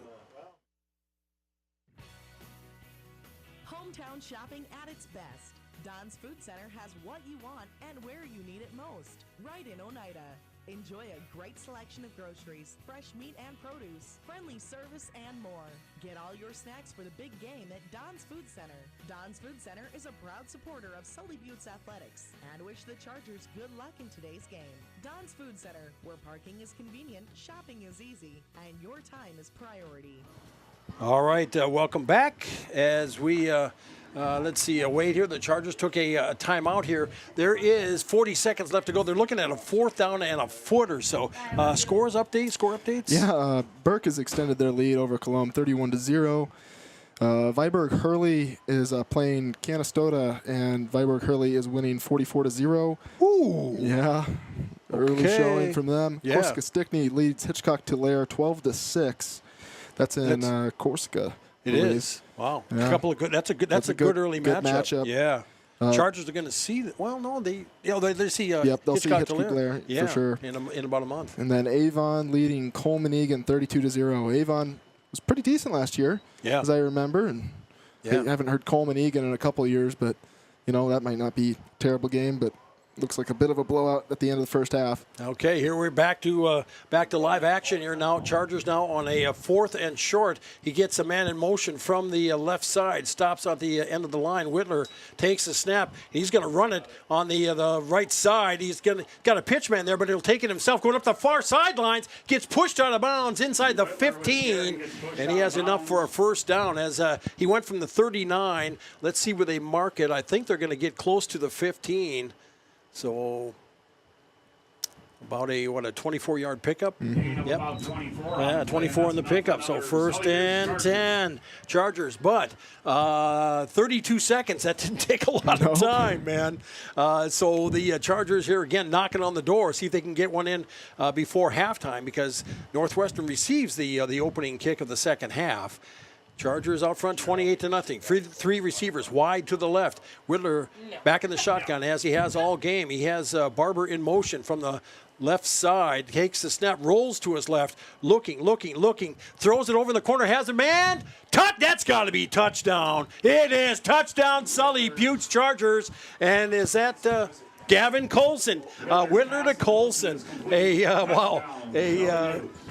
Hometown shopping at its best. Don's Food Center has what you want and where you need it most. Right in Oneida. Enjoy a great selection of groceries, fresh meat and produce, friendly service, and more. Get all your snacks for the big game at Don's Food Center. Don's Food Center is a proud supporter of Sully Butte's athletics and wish the Chargers good luck in today's game. Don's Food Center, where parking is convenient, shopping is easy, and your time is priority. All right, welcome back as we let's see, wait here. The Chargers took a timeout here. There is 40 seconds left to go. They're looking at a 4th down and a foot or so. Score updates? Yeah, Burke has extended their lead over Cologne 31-0. Viborg Hurley is playing Canastota, and Viborg Hurley is winning 44-0. Ooh. Yeah. Early showing from them. Yeah. Corsica Stickney leads Hitchcock Tulare 12-6. That's in Corsica. It is. Wow. Yeah. A couple of good. That's a good early matchup. Yeah. Chargers are going to see that. Well, no, they see. They'll see Hitchcock Tulare for sure in about a month. And then Avon leading Coleman Egan 32-0. Avon was pretty decent last year, as I remember, and I haven't heard Coleman Egan in a couple of years, but that might not be a terrible game, but looks like a bit of a blowout at the end of the first half. Okay, here we're back to live action here now. Chargers now on a 4th and short. He gets a man in motion from the left side, stops at the end of the line. Whitler takes the snap. He's going to run it on the right side. He's got a pitch man there, but he'll take it himself. Going up the far sidelines, gets pushed out of bounds inside the 15, and he has enough for a 1st down as he went from the 39. Let's see where they mark it. I think they're going to get close to the 15. So about a 24-yard pickup. Mm-hmm. Yep. 24 in the pickup. So 1st and 10 Chargers, but 32 seconds. That didn't take a lot of time, man. So the Chargers here again knocking on the door, see if they can get one in before halftime, because Northwestern receives the opening kick of the second half. Chargers out front 28-0. Three receivers wide to the left. Whitler back in the shotgun as he has all game. He has Barber in motion from the left side. Takes the snap, rolls to his left. Looking. Throws it over the corner. Has a man. That's got to be touchdown. It is. Touchdown, Sully Buttes Chargers. And is that Gavin Colson? Whitler to Colson.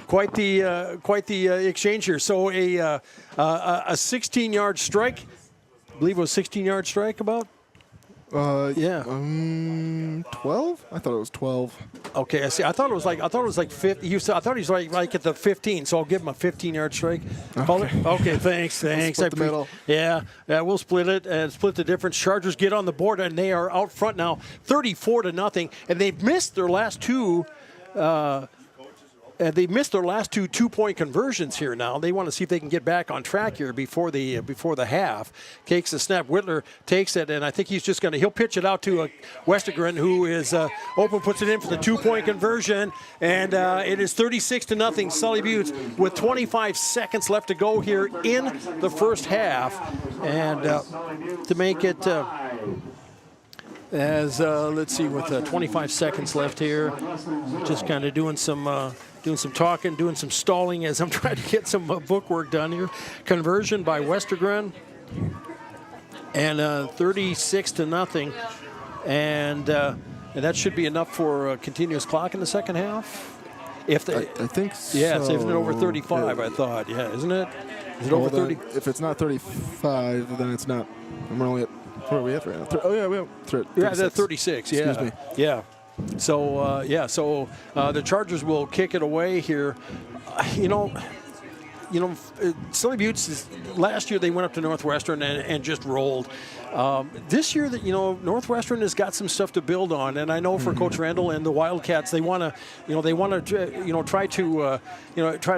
Quite the exchange here. So a 16-yard strike. I believe it was 16-yard strike about. 12? I thought it was 12. Okay, I see. I thought it was like 50. I thought he was like at the 15. So I'll give him a 15-yard strike. Okay, thanks. We'll split the middle. Yeah, we'll split it and split the difference. Chargers get on the board and they are out front now, 34-0, and they've missed their last two. They missed their last two 2-point conversions here now. They want to see if they can get back on track here before the half. Takes the snap. Whitler takes it, and I think he's just he'll pitch it out to Westergren, who is open, puts it in for the 2-point conversion, and it is 36-0. Sully Buttes with 25 seconds left to go here in the first half, and to make it as let's see, with 25 seconds left here, just kind of doing some talking, doing some stalling as I'm trying to get some book work done here. Conversion by Westergren, and 36-0, and that should be enough for a continuous clock in the second half. If they, I think so. Yeah, it's even over 35. I thought, yeah, isn't it? Is it over 30? If it's not 35, then it's not. We're only at. Where are we at right now? Oh yeah, we have 36. Yeah, that's 36. Yeah. Excuse me. Yeah. So the Chargers will kick it away here. Sully Buttes, last year they went up to Northwestern and just rolled. This year, Northwestern has got some stuff to build on, and I know for Coach Randall and the Wildcats, they want to, try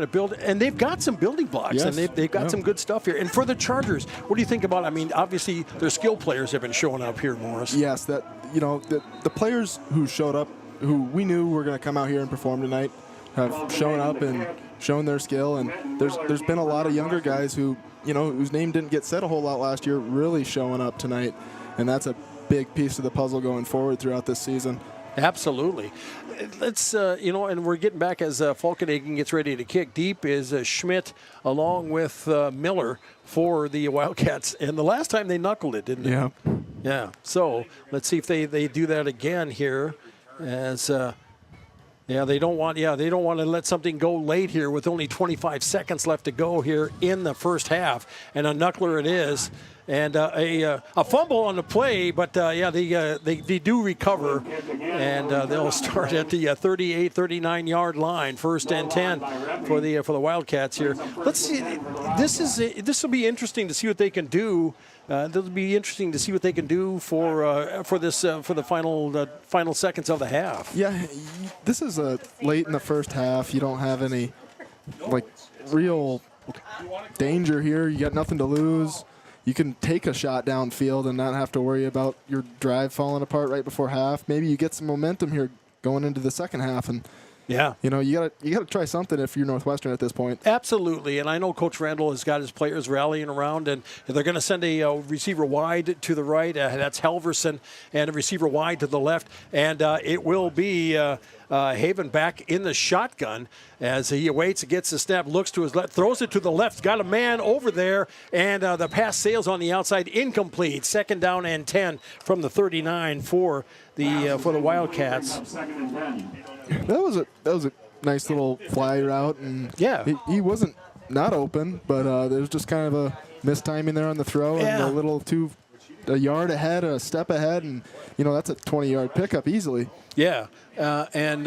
to build, and they've got some building blocks, yes. and they've got some good stuff here. And for the Chargers, what do you think about? I mean, obviously their skill players have been showing up here, Morris. Yes, the players who showed up, who we knew were going to come out here and perform tonight, have shown up and shown their skill, and there's been a lot of younger guys who, whose name didn't get said a whole lot last year, really showing up tonight, and that's a big piece of the puzzle going forward throughout this season. Absolutely. Let's, and we're getting back as Falkenhagen gets ready to kick. Deep is Schmidt along with Miller for the Wildcats, and the last time they knuckled it, didn't they? Yeah. Yeah. So let's see if they do that again here, as. They don't want to let something go late here with only 25 seconds left to go here in the first half, and a knuckler it is, and a fumble on the play, but they do recover, and they'll start at the 38-39 yard line, 1st and 10 for the Wildcats here. Let's see, this will be interesting to see what they can do. It'll be interesting to see what they can do for the final seconds of the half. Yeah, this is late in the first half. You don't have any real danger here. You got nothing to lose. You can take a shot downfield and not have to worry about your drive falling apart right before half. Maybe you get some momentum here going into the second half, and yeah, you gotta try something if you're Northwestern at this point. Absolutely, and I know Coach Randall has got his players rallying around, and they're going to send a receiver wide to the right. That's Halverson, and a receiver wide to the left, and it will be Haven back in the shotgun as he awaits, gets the snap, looks to his left, throws it to the left, got a man over there, and the pass sails on the outside, incomplete. 2nd down and 10 from the 39 for the Wildcats. That was a nice little fly route, and yeah, he wasn't not open, but there was just kind of a mistiming there on the throw, and a yard ahead, a step ahead, and that's a 20-yard pickup easily. Yeah, and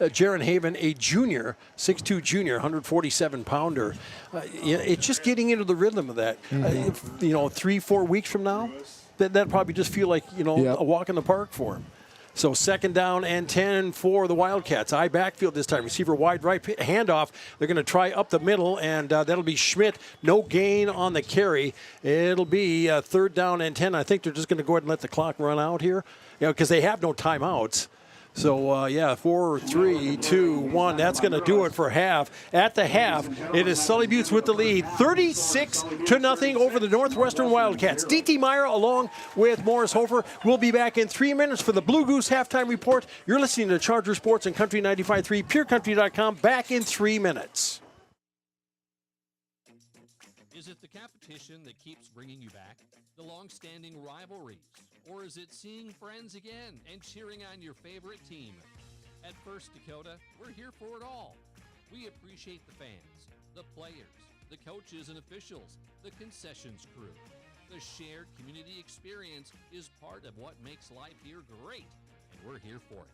Jaron Haven, a junior, 6'2" junior, 147-pounder. It's just getting into the rhythm of that. 3-4 weeks from now, that'd probably just feel like a walk in the park for him. So 2nd down and 10 for the Wildcats. I backfield this time. Receiver wide right, handoff. They're going to try up the middle, and that'll be Schmidt. No gain on the carry. It'll be 3rd down and 10. I think they're just going to go ahead and let the clock run out here, because they have no timeouts. So, 4, 3, 2, 1. That's going to do it for half. At the half, it is Sully Buttes with the lead, 36-0 over the Northwestern Wildcats. D.T. Meyer along with Morris Hofer. We'll be back in 3 minutes for the Blue Goose Halftime Report. You're listening to Charger Sports and Country 95.3, PureCountry.com. Back in 3 minutes. Is it the competition that keeps bringing you back? The long-standing rivalries? Or is it seeing friends again and cheering on your favorite team? At First Dakota, we're here for it all. We appreciate the fans, the players, the coaches and officials, the concessions crew. The shared community experience is part of what makes life here great, and we're here for it.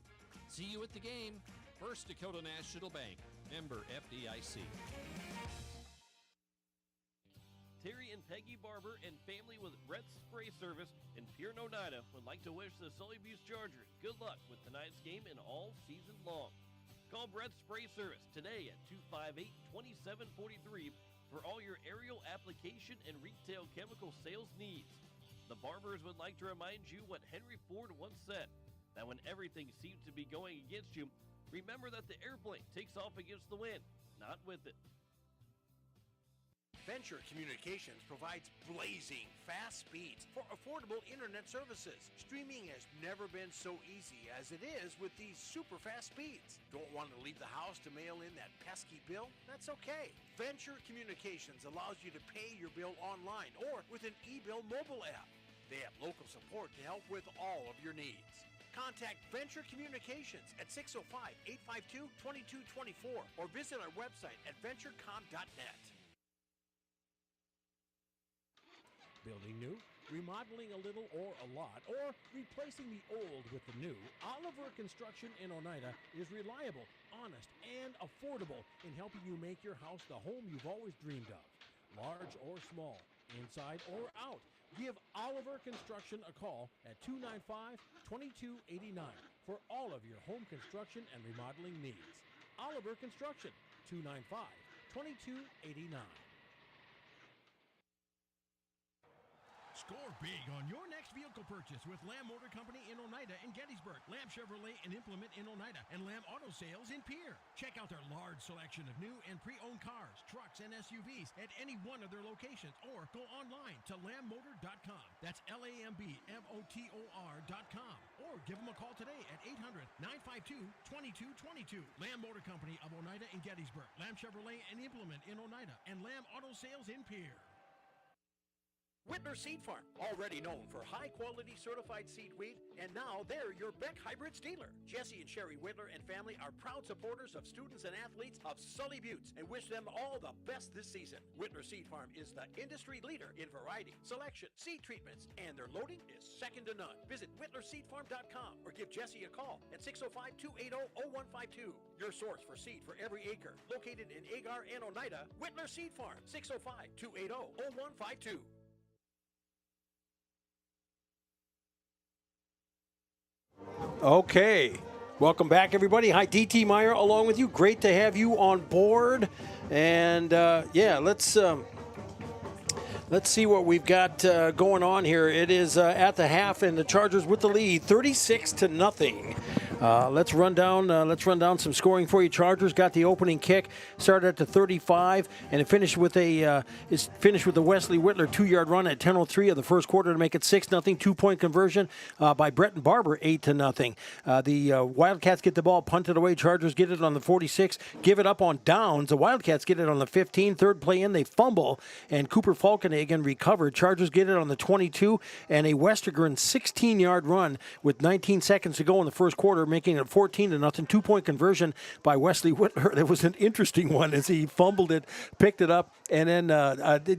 See you at the game. First Dakota National Bank, member FDIC. Terry and Peggy Barber and family with Brett's Spray Service in Pierre, Oneida would like to wish the Sully Buttes Chargers good luck with tonight's game and all season long. Call Brett's Spray Service today at 258-2743 for all your aerial application and retail chemical sales needs. The Barbers would like to remind you what Henry Ford once said, that when everything seems to be going against you, remember that the airplane takes off against the wind, not with it. Venture Communications provides blazing fast speeds for affordable internet services. Streaming has never been so easy as it is with these super fast speeds. Don't want to leave the house to mail in that pesky bill? That's okay. Venture Communications allows you to pay your bill online or with an e-bill mobile app. They have local support to help with all of your needs. Contact Venture Communications at 605-852-2224 or visit our website at venturecom.net. Building new, remodeling a little or a lot, or replacing the old with the new, Oliver Construction in Oneida is reliable, honest, and affordable in helping you make your house the home you've always dreamed of. Large or small, inside or out, give Oliver Construction a call at 295-2289 for all of your home construction and remodeling needs. Oliver Construction, 295-2289. Score big on your next vehicle purchase with Lamb Motor Company in Oneida and Gettysburg, Lamb Chevrolet and Implement in Oneida, and Lamb Auto Sales in Pierre. Check out their large selection of new and pre-owned cars, trucks, and SUVs at any one of their locations, or go online to lambmotor.com. That's LAMBMOTOR.com. Or give them a call today at 800-952-2222. Lamb Motor Company of Oneida and Gettysburg, Lamb Chevrolet and Implement in Oneida, and Lamb Auto Sales in Pierre. Whitler Seed Farm, already known for high-quality certified seed wheat, and now they're your Beck Hybrids dealer. Jesse and Sherry Whitler and family are proud supporters of students and athletes of Sully Buttes and wish them all the best this season. Whitler Seed Farm is the industry leader in variety, selection, seed treatments, and their loading is second to none. Visit whitlerseedfarm.com or give Jesse a call at 605-280-0152. Your source for seed for every acre. Located in Agar and Oneida, Whitler Seed Farm, 605-280-0152. Okay, welcome back, everybody. Hi, DT Meyer, along with you. Great to have you on board. And yeah, let's see what we've got going on here. It is at the half, and the Chargers with the lead, 36-0. Let's run down some scoring for you. Chargers got the opening kick, started at the 35, and it finished with a Wesley Whitler 2-yard run at 10:03 of the first quarter to make it 6-0. 2-point conversion by Bretton Barber, 8-0. The Wildcats get the ball punted away. Chargers get it on the 46, give it up on downs. The Wildcats get it on the 15. Third play in, they fumble, and Cooper Falkenhagen recovered. Chargers get it on the 22, and a Westergren 16-yard run with 19 seconds to go in the first quarter, making it 14-0. 2-point conversion by Wesley Whitler. That was an interesting one as he fumbled it, picked it up, and then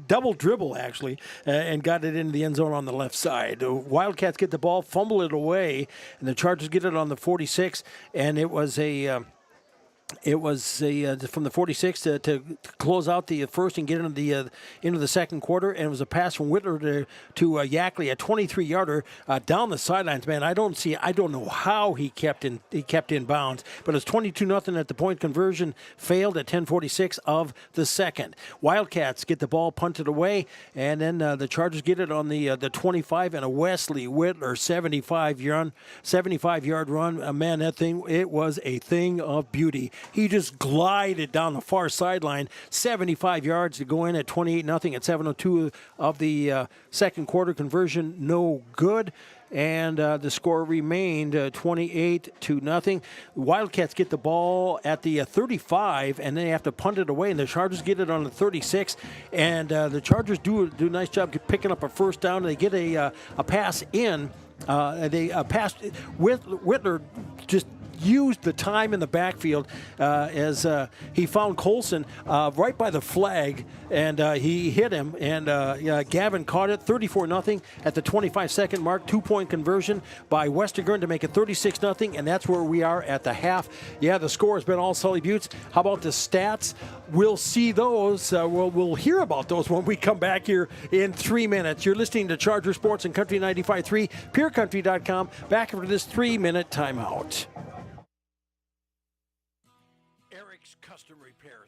double dribble actually, and got it into the end zone on the left side. The Wildcats get the ball, fumble it away, and the Chargers get it on the 46, and it was from the 46 to close out the first and get into the second quarter, and it was a pass from Whitler to Yackley, a 23-yarder down the sidelines. Man, I don't know how he kept in bounds, but it's 22-0 at the point. Conversion failed at 10:46 of the second. Wildcats get the ball punted away, and then the Chargers get it on the 25, and a Wesley Whitler 75-yard run. Man, that thing, it was a thing of beauty. He just glided down the far sideline, 75 yards to go in at 28-0 at 7:02 of the second quarter. Conversion no good, and the score remained 28-0. Wildcats get the ball at the 35, and they have to punt it away, and the Chargers get it on the 36, and the Chargers do a nice job picking up a first down. They get a pass in. They passed with Whitler, just used the time in the backfield as he found Colson right by the flag, and he hit him, and Gavin caught it. 34-0 at the 25-second mark. 2-point conversion by Westergren to make it 36-0, and that's where we are at the half. Yeah, the score has been all Sully Buttes. How about the stats? We'll see those. We'll hear about those when we come back here in 3 minutes. You're listening to Charger Sports and Country 95.3, PureCountry.com. Back after this 3-minute timeout.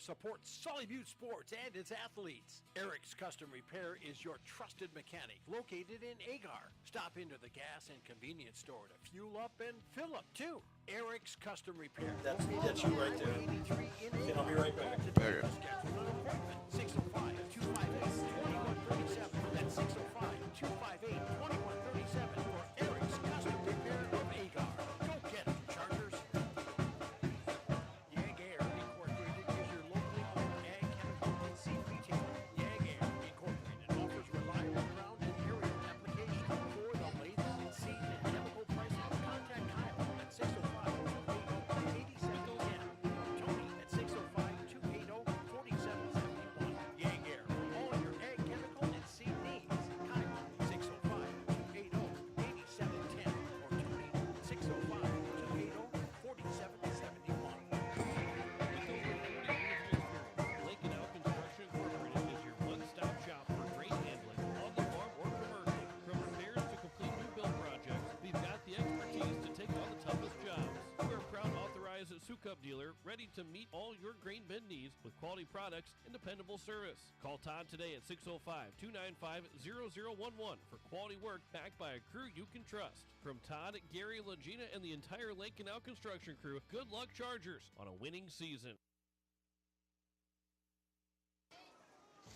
supports Sully Butte Sports and its athletes. Eric's Custom Repair is your trusted mechanic located in Agar. Stop into the gas and convenience store to fuel up and fill up too. Eric's Custom Repair. That's me, that's you right there. Okay, I'll be right back. Okay. Schedule an appointment. 605-258-2137. That's 605-258-2137 for Eric's Custom Repair of Agar. Go get it, Chargers. Air Incorporated is your locally owned ag, chemical, and seed retailer. Air Incorporated offers reliable ground and aerial application for the latest in seed and chemical pricing. Contact Kyle at 605-280-8710. Tony at 605-280-4771. Air for all your ag, chemical, and seed needs. Kyle 605-280-8710 or Tony 605-280-4771. Lake and Elk Construction Incorporated is your one-stop shop for grain handling on the farm or commercial. From repairs to complete new build projects, we've got the expertise to take on the toughest jobs. We're a proud authorized Sukup dealer ready to meet all your grain bin needs with quality products and dependable service. Call Todd today at 605-295-0011 for quality work backed by a crew you can trust. From Todd, Gary, Legina, and the entire Lake and Elk Construction crew, good luck Chargers on a winning season.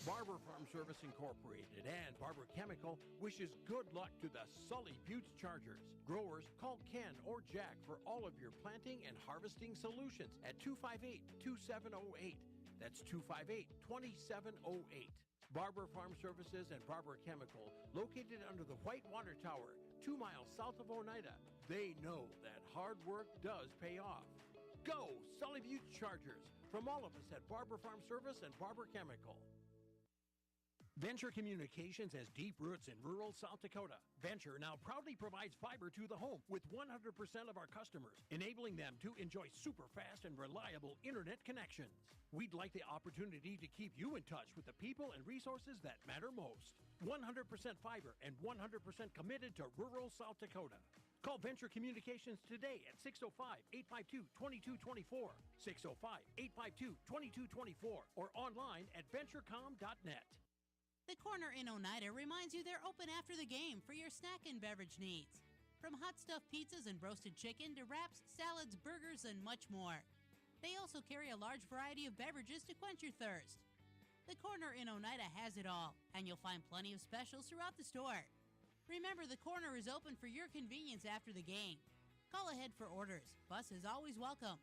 Barber Farm Service Incorporated and Barber Chemical wishes good luck to the Sully Butte Chargers. Growers, call Ken or Jack for all of your planting and harvesting solutions at 258-2708. That's 258-2708. Barber Farm Services and Barber Chemical, located under the White Water Tower, 2 miles south of Oneida. They know that hard work does pay off. Go Sully Butte Chargers from all of us at Barber Farm Service and Barber Chemical. Venture Communications has deep roots in rural South Dakota. Venture now proudly provides fiber to the home with 100% of our customers, enabling them to enjoy super fast and reliable internet connections. We'd like the opportunity to keep you in touch with the people and resources that matter most. 100% fiber and 100% committed to rural South Dakota. Call Venture Communications today at 605-852-2224, 605-852-2224, or online at venturecom.net. The Corner in Oneida reminds you they're open after the game for your snack and beverage needs. From hot stuffed pizzas and roasted chicken to wraps, salads, burgers, and much more. They also carry a large variety of beverages to quench your thirst. The Corner in Oneida has it all, and you'll find plenty of specials throughout the store. Remember, the Corner is open for your convenience after the game. Call ahead for orders. Bus is always welcome.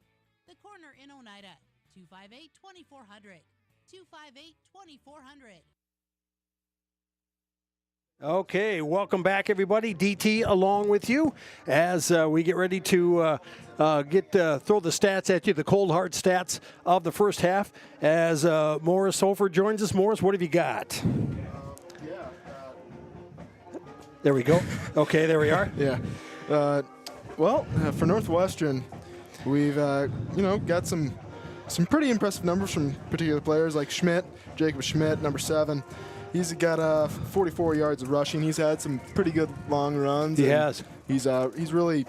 The Corner in Oneida, 258-2400, 258-2400. Okay, welcome back, everybody. DT along with you as we get ready to throw the stats at you, the cold hard stats of the first half. As Morris Hofer joins us. Morris, what have you got? There we go. Okay, there we are. Yeah. For Northwestern, we've got some pretty impressive numbers from particular players like Jacob Schmidt, number 7. He's got 44 yards of rushing. He's had some pretty good long runs. He has. He's really,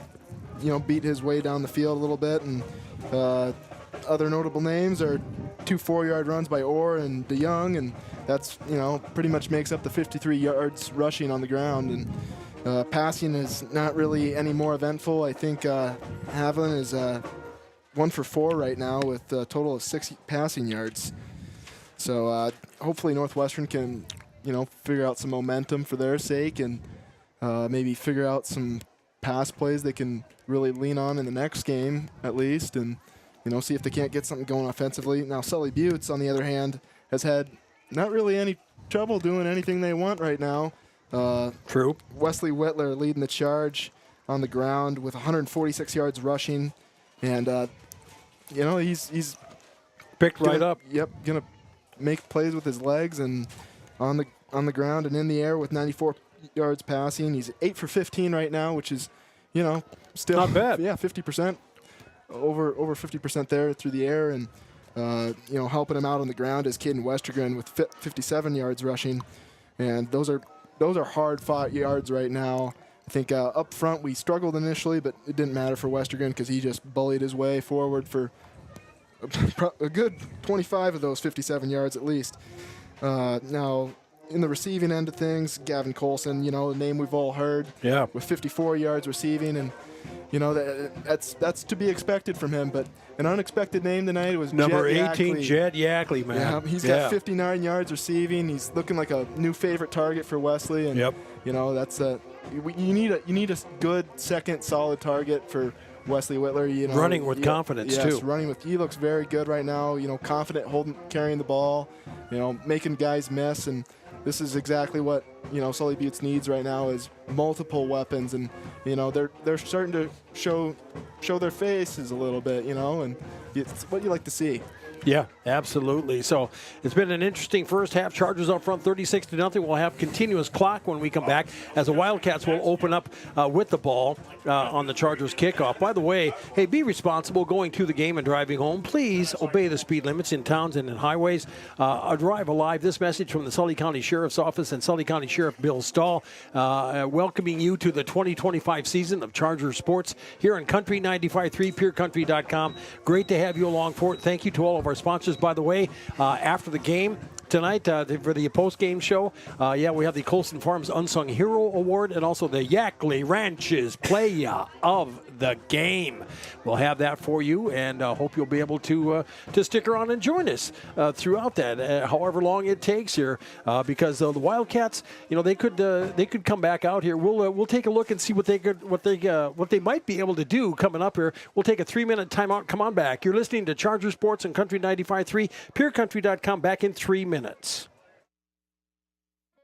beat his way down the field a little bit. And other notable names are 2 4-yard runs by Orr and DeYoung, and that's pretty much makes up the 53 yards rushing on the ground. And passing is not really any more eventful. I think Haviland is 1 for 4 right now with a total of 6 passing yards. So hopefully Northwestern can, figure out some momentum for their sake and maybe figure out some pass plays they can really lean on in the next game at least, and see if they can't get something going offensively. Now Sully Buttes, on the other hand, has had not really any trouble doing anything they want right now. True. Wesley Whitler leading the charge on the ground with 146 yards rushing, and he's picked right up. Yep, gonna make plays with his legs and on the ground and in the air with 94 yards passing. He's 8 for 15 right now, which is, still not bad. Yeah, 50%, over 50% there through the air, and helping him out on the ground is Caden Westergren with 57 yards rushing, and those are hard-fought yards right now. I think up front we struggled initially, but it didn't matter for Westergren because he just bullied his way forward for a good 25 of those 57 yards at least. Now, in the receiving end of things, Gavin Colson, you know, a name we've all heard. Yeah. With 54 yards receiving, and you know that's to be expected from him. But an unexpected name tonight was number Jet 18, Yackley. Jet Yackley, man. Yeah, he's got 59 yards receiving. He's looking like a new favorite target for Wesley. And you know, that's you need a good second solid target for Wesley Whitler. You know, running with confidence too. Running with. He looks very good right now. You know, confident carrying the ball. You know, making guys miss, and this is exactly what, you know, Sully Buttes needs right now is multiple weapons, and you know they're starting to show their faces a little bit, you know, and it's what you like to see. Yeah, absolutely. So it's been an interesting first half. Chargers up front 36-0. We'll have continuous clock when we come back as the Wildcats will open up with the ball on the Chargers kickoff. By the way, hey, be responsible going to the game and driving home. Please obey the speed limits in towns and in highways. Drive alive. This message from the Sully County Sheriff's Office and Sully County Sheriff Bill Stahl welcoming you to the 2025 season of Charger Sports here on Country 95.3, PureCountry.com. Great to have you along for it. Thank you to all of our sponsors, by the way. After the game tonight for the post-game show, we have the Colson Farms Unsung Hero Award and also the Yackley Ranches Playa of the Game. We'll have that for you, and hope you'll be able to stick around and join us throughout that, however long it takes here, because the Wildcats, you know, they could come back out here. We'll take a look and see what they might be able to do coming up here. We'll take a 3-minute timeout. Come on back. You're listening to Charger Sports and Country 95.3, PureCountry.com. Back in 3 minutes.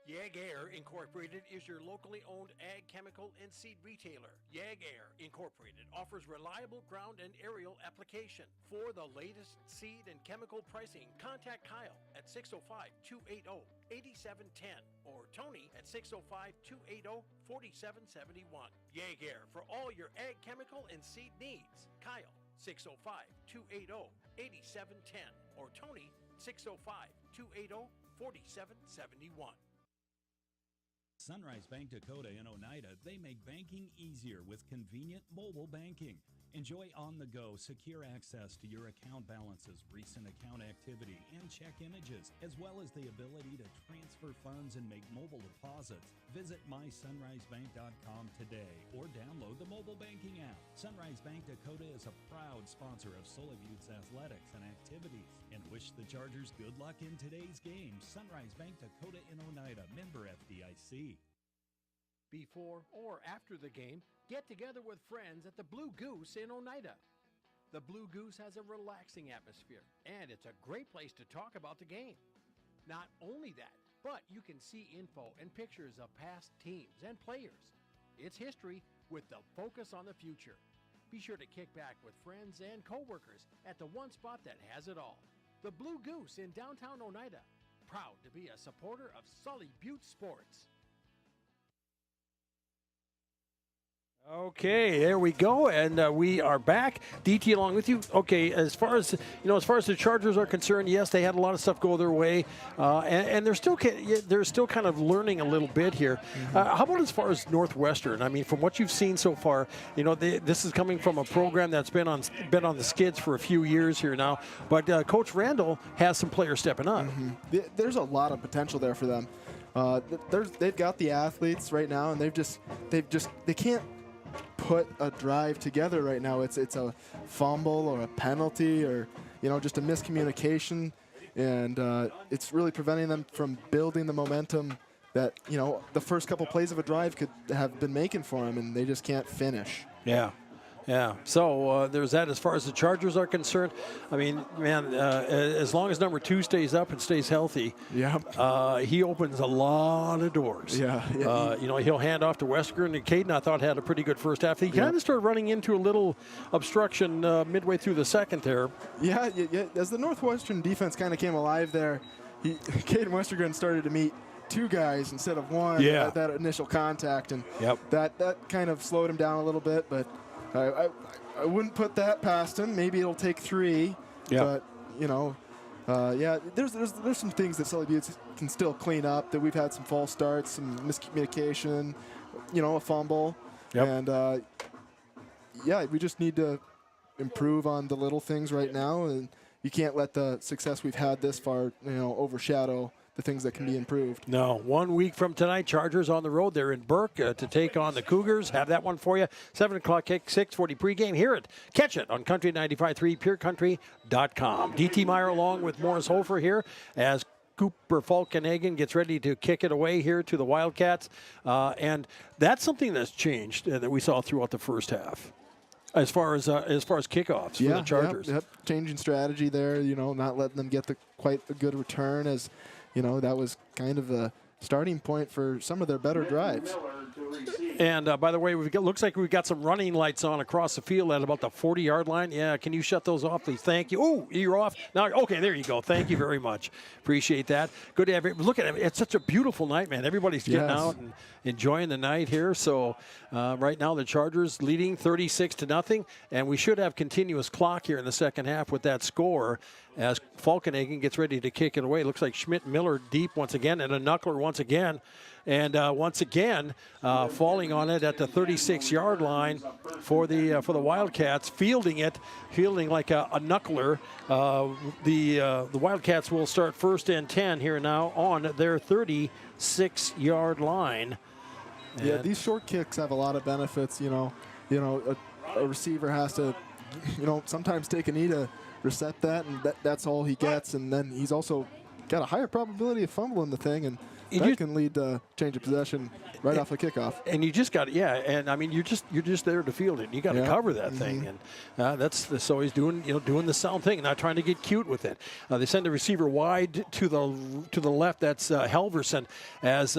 Yag-Air Incorporated is your locally owned ag chemical and seed retailer. Yag-Air Incorporated offers reliable ground and aerial application. For the latest seed and chemical pricing, contact Kyle at 605-280-8710 or Tony at 605-280-4771. Yag-Air for all your ag chemical and seed needs. Kyle 605-280-8710 or Tony 605-280-4771. Sunrise Bank Dakota in Oneida, they make banking easier with convenient mobile banking. Enjoy on-the-go, secure access to your account balances, recent account activity, and check images, as well as the ability to transfer funds and make mobile deposits. Visit mysunrisebank.com today or download the mobile banking app. Sunrise Bank Dakota is a proud sponsor of Sully Buttes athletics and activities and wish the Chargers good luck in today's game. Sunrise Bank Dakota in Oneida, member FDIC. Before or after the game, get together with friends at the Blue Goose in Oneida. The Blue Goose has a relaxing atmosphere, and it's a great place to talk about the game. Not only that, but you can see info and pictures of past teams and players. It's history with the focus on the future. Be sure to kick back with friends and coworkers at the one spot that has it all. The Blue Goose in downtown Oneida. Proud to be a supporter of Sully Buttes Sports. Okay, there we go, and we are back. DT along with you. Okay, as far as the Chargers are concerned, yes, they had a lot of stuff go their way, and they're still kind of learning a little bit here. How about as far as Northwestern? I mean, from what you've seen so far, you know, this is coming from a program that's been on the skids for a few years here now. But Coach Randall has some players stepping up. Mm-hmm. There's a lot of potential there for them. They've got the athletes right now, and they can't put a drive together right now. It's a fumble or a penalty or, you know, just a miscommunication, and it's really preventing them from building the momentum that, you know, the first couple plays of a drive could have been making for them, and they just can't finish. Yeah. So there's that as far as the Chargers are concerned. I mean, man, as long as number 2 stays up and stays healthy, he opens a lot of doors. Yeah. You know, he'll hand off to Wesker, and Caden, I thought, had a pretty good first half. He kind of started running into a little obstruction midway through the second there. Yeah. As the Northwestern defense kind of came alive there, Caden Westergren started to meet 2 guys instead of 1 at that initial contact, and that kind of slowed him down a little bit, but I wouldn't put that past him. Maybe it'll take 3, but, you know, there's some things that Sully Buttes can still clean up, that we've had some false starts, some miscommunication, you know, a fumble. And, we just need to improve on the little things right now, and you can't let the success we've had this far, overshadow the things that can be improved. No. 1 week from tonight, Chargers on the road. They're in Burke to take on the Cougars. Have that one for you. 7 o'clock kick, 6:40 pregame. Hear it. Catch it on Country 95.3, purecountry.com. DT Meyer along with Morris Hofer here as Cooper Falkenhagen gets ready to kick it away here to the Wildcats. And that's something that's changed that we saw throughout the first half. As far as kickoffs for the Chargers. Yep. Changing strategy there, not letting them get quite a good return as, that was kind of a starting point for some of their better drives. And by the way, looks like we've got some running lights on across the field at about the 40-yard line. Yeah, can you shut those off, please? Thank you. Oh, you're off. Now, okay, there you go. Thank you very much. Appreciate that. Good to have you. Look at it. It's such a beautiful night, man. Everybody's getting out and enjoying the night here. So right now the Chargers leading 36-0, and we should have continuous clock here in the second half with that score as Falkenhagen gets ready to kick it away. Looks like Schmidt-Miller deep once again, and a knuckler once again. And once again, falling on it at the 36-yard line for the Wildcats, fielding like a knuckler. The Wildcats will start 1st and 10 here now on their 36-yard line. Yeah, these short kicks have a lot of benefits. A receiver has to, sometimes take a knee to reset that, and that's all he gets. And then he's also got a higher probability of fumbling the thing, and that can lead to change of possession right off a kickoff. And you just got and I mean you're just there to field it. You got to cover that thing, and so he's doing the sound thing, not trying to get cute with it. They send the receiver wide to the left. That's Halverson as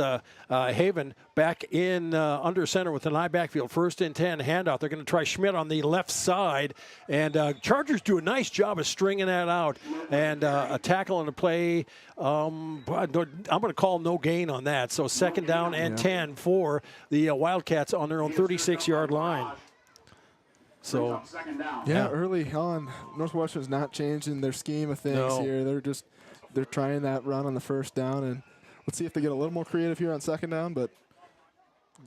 Haven back in under center with an eye backfield. 1st and 10 handout. They're going to try Schmidt on the left side, and Chargers do a nice job of stringing that out and a tackle and a play. I'm going to call no gain on that. So 2nd down and 10 for the Wildcats on their own 36-yard line. So early on, Northwestern's not changing their scheme of things here. They're trying that run on the 1st down, and let's see if they get a little more creative here on 2nd down, but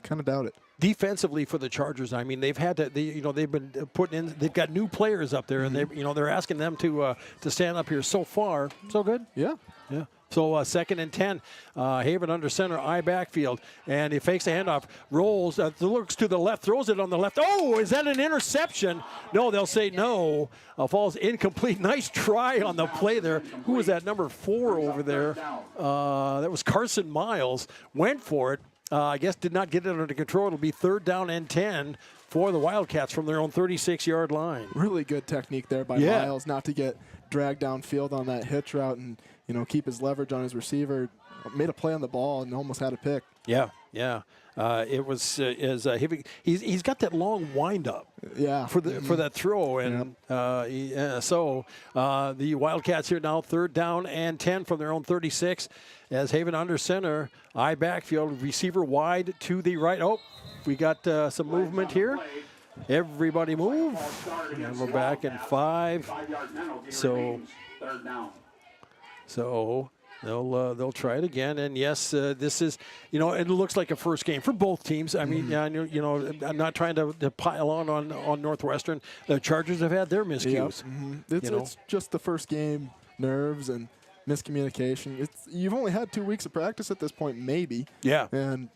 kind of doubt it. Defensively for the Chargers, I mean, they've had to, they've been putting in, they've got new players up there, and they're asking them to stand up here. So far, so good. Yeah. So 2nd and 10, Haven under center, eye backfield, and he fakes the handoff, rolls, looks to the left, throws it on the left. Oh, is that an interception? No, they'll say no. Falls incomplete. Nice try on the play there. Who was that, number 4 over there? That was Carson Miles. Went for it. I guess did not get it under control. It'll be 3rd down and 10 for the Wildcats from their own 36-yard line. Really good technique there by Miles not to get dragged downfield on that hitch route and, keep his leverage on his receiver. Made a play on the ball and almost had a pick. Yeah. It was he's got that long windup. For that throw, and so the Wildcats here now 3rd down and 10 from their own 36 as Haven under center, eye backfield, receiver wide to the right. Oh, we got some movement here. Everybody move, and we're back in 5. So they'll try it again, and yes, this is it looks like a first game for both teams. I mean, I'm not trying to pile on Northwestern. The Chargers have had their miscues. It's just the first game, nerves and miscommunication. You've only had 2 weeks of practice at this point, maybe. And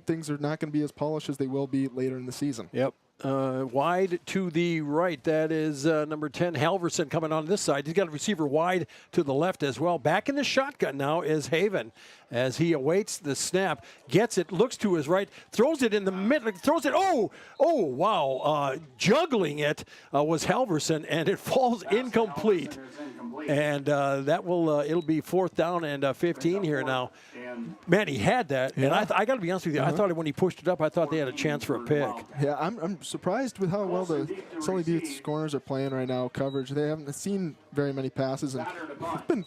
things are not going to be as polished as they will be later in the season. Yep. Wide to the right. That is number 10, Halverson, coming on this side. He's got a receiver wide to the left as well. Back in the shotgun now is Haven as he awaits the snap. Gets it, looks to his right, throws it in the middle, throws it. Oh, wow. Juggling it was Halverson, and it falls incomplete. And it'll be 4th down and 15 here now. Man, he had that, and I got to be honest with you. I thought when he pushed it up, I thought they had a chance for a pick. Yeah, I'm surprised with how well the Sully Butte's corners are playing right now. Coverage, they haven't seen very many passes, and it's been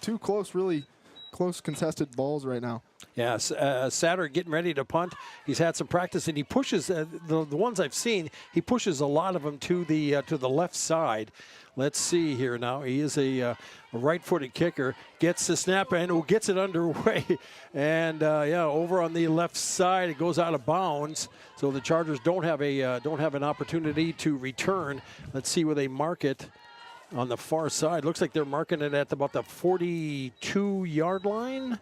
2 really close contested balls right now. Yeah, Satter getting ready to punt. He's had some practice, and he pushes the ones I've seen. He pushes a lot of them to the left side. Let's see here now. He is a right-footed kicker. Gets the snap and gets it underway. And over on the left side, it goes out of bounds. So the Chargers don't have an opportunity to return. Let's see where they mark it. on the far side. Looks like they're marking it at about the 42-yard line.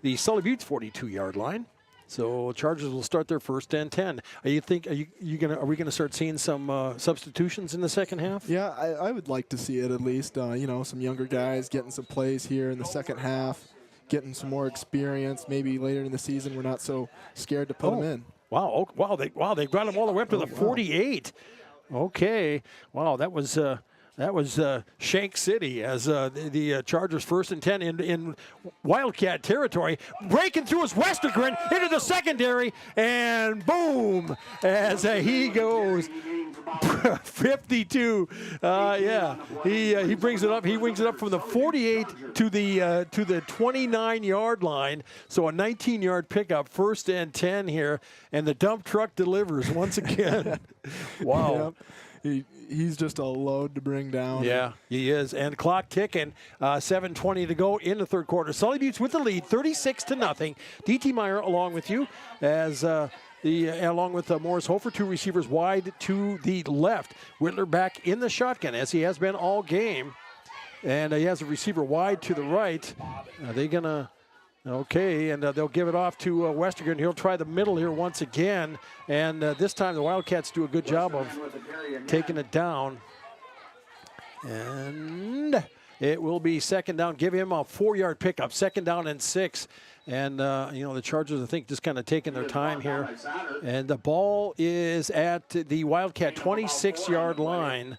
The Sully Buttes 42-yard line. So Chargers will start their first and 10. Are we gonna start seeing some substitutions in the second half? Yeah, I would like to see it at least. Some younger guys getting some plays here in the second half, getting some more experience. Maybe later in the season, we're not so scared to put them in. Wow! They got them all the way up to the 48. Okay. Wow, that was Shank City as the Chargers first and 10 in Wildcat territory. Breaking through is Westergren into the secondary, and boom, as he goes 52. He brings it up. He brings it up from the 48 to the 29-yard line. So a 19-yard pickup, first and 10 here, and the dump truck delivers once again. Wow. Yep. He's just a load to bring down. Yeah, he is. And clock ticking, 7:20 to go in the third quarter. Sully Buttes with the lead, 36-0. D.T. Meyer along with you as along with Morris Hofer, two receivers wide to the left. Whitler back in the shotgun as he has been all game. And he has a receiver wide to the right. Are they going to... Okay, and they'll give it off to Westergren. He'll try the middle here once again. And this time the Wildcats do a good job of taking it down. And it will be second down. Give him a 4-yard pickup, second down and 6. And, the Chargers, I think, just kind of taking their time here. And the ball is at the Wildcat 26-yard line.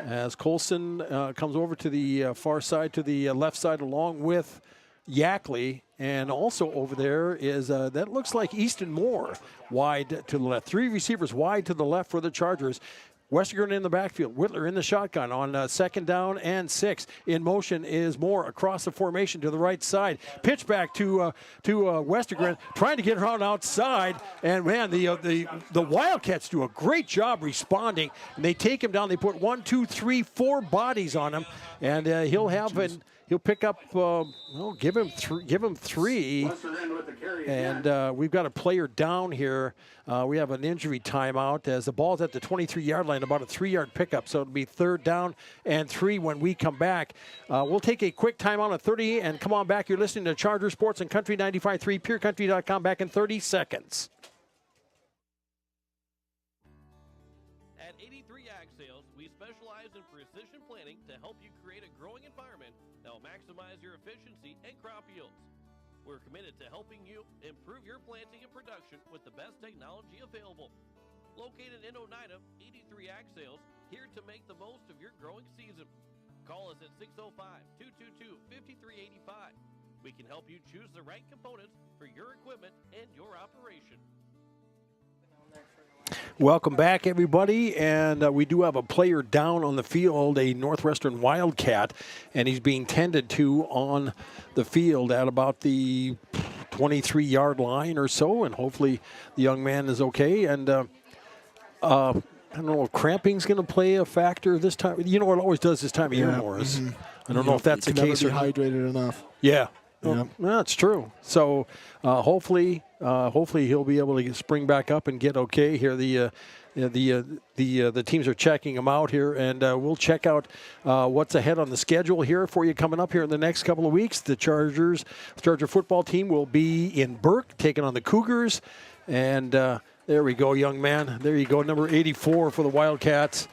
As Colson comes over to the far side, to the left side, along with Yackley, and also over there is that looks like Easton Moore wide to the left. 3 receivers wide to the left for the Chargers. Westergren in the backfield. Whitler in the shotgun on second down and 6. In motion is Moore across the formation to the right side. Pitch back to Westergren, trying to get around outside. And man, the Wildcats do a great job responding. And they take him down. They put 1, 2, 3, 4 bodies on him, and he'll pick up. Give him 3. And we've got a player down here. We have an injury timeout as the ball's at the 23-yard line, about a 3-yard pickup. So it'll be third down and 3 when we come back. We'll take a quick timeout at 30 and come on back. You're listening to Charger Sports and Country 95.3, PureCountry.com. Back in 30 seconds. At 83 Ag Sales, we specialize in precision planting to help you create a growing environment that will maximize your efficiency and crop yields. We're committed to helping you improve your planting and production with the best technology available. Located in Oneida, 83 Ag Sales, here to make the most of your growing season. Call us at 605-222-5385. We can help you choose the right components for your equipment and your operation. Welcome back, everybody, and we do have a player down on the field, a Northwestern Wildcat, and he's being tended to on the field at about the 23-yard line or so, and hopefully the young man is okay. And I don't know if cramping's going to play a factor this time. You know what it always does this time of year, Morris. I don't know if that's the case or not. Hydrated enough. Yeah. Well, that's true. So hopefully he'll be able to spring back up and get okay here. The teams are checking him out here, and we'll check out what's ahead on the schedule here for you coming up here in the next couple of weeks. The Charger football team will be in Burke taking on the Cougars, and there we go, young man. There you go, number 84 for the Wildcats.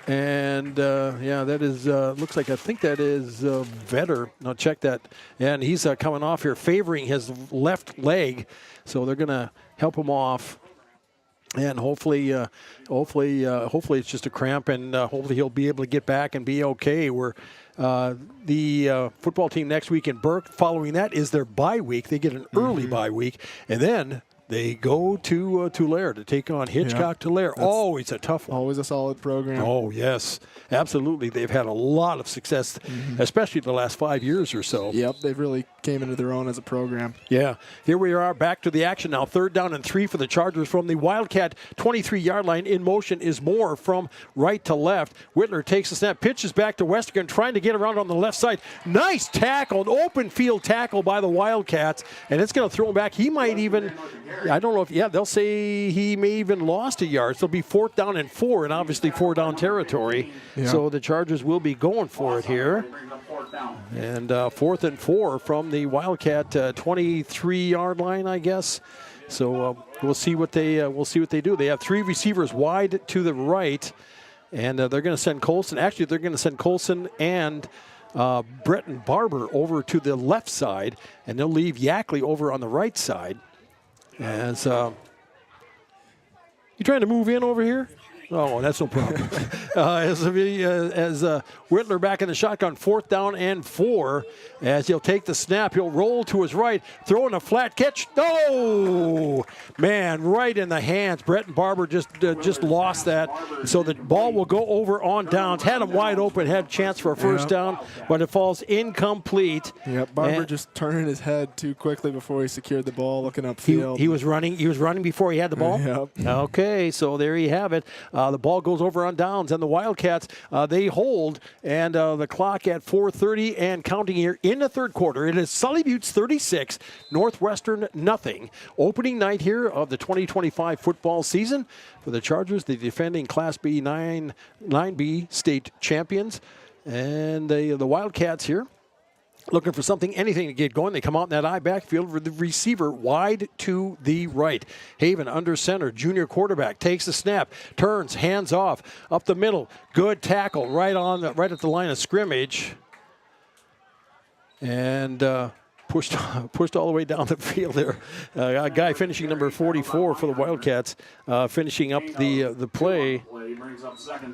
And, that is, looks like, I think that is Vetter. Now, check that. And he's coming off here, favoring his left leg. So they're going to help him off. And hopefully it's just a cramp, and hopefully he'll be able to get back and be okay. The football team next week in Burke. Following that is their bye week. They get an early bye week. And then they go to Tulare to take on Hitchcock Tulare. Always a tough one. Always a solid program. Oh, yes. Absolutely. They've had a lot of success, especially the last 5 years or so. Yep, they've really came into their own as a program. Yeah. Here we are back to the action now. Third down and 3 for the Chargers from the Wildcat 23-yard line. In motion is Moore from right to left. Whitler takes a snap, pitches back to Westergren, trying to get around on the left side. Nice tackle, an open field tackle by the Wildcats, and it's going to throw him back. He might even I don't know if, they'll say he may even lost a yard. So it'll be 4th down and 4, and obviously 4-down territory. Yeah. So the Chargers will be going for it here. And 4th and 4 from the Wildcat 23-yard line, I guess. So we'll see what they do. They have 3 receivers wide to the right, and they're going to send Colson. Actually, they're going to send Colson and Breton Barber over to the left side, and they'll leave Yackley over on the right side. As you trying to move in over here? Oh, that's no problem. As Whitler back in the shotgun, 4th down and 4. As he'll take the snap, he'll roll to his right, throwing a flat catch. Oh, man, right in the hands. Breton Barber just lost that. So the ball will go over on downs. Had him wide open, had a chance for a first down, but it falls incomplete. Yeah, Barber just turning his head too quickly before he secured the ball, looking upfield. He was running before he had the ball? Yep. Okay, so there you have it. The ball goes over on downs, and the Wildcats, they hold, and the clock at 4:30 and counting here in the third quarter. It is Sully Buttes 36, Northwestern nothing. Opening night here of the 2025 football season for the Chargers, the defending Class B 9B state champions. And the Wildcats here, looking for anything to get going. They come out in that I backfield with the receiver wide to the right. Haven under center, junior quarterback, takes the snap, turns, hands off, up the middle. Good tackle right at the line of scrimmage. And pushed all the way down the field there. A guy finishing number 44 for the Wildcats, finishing up the play.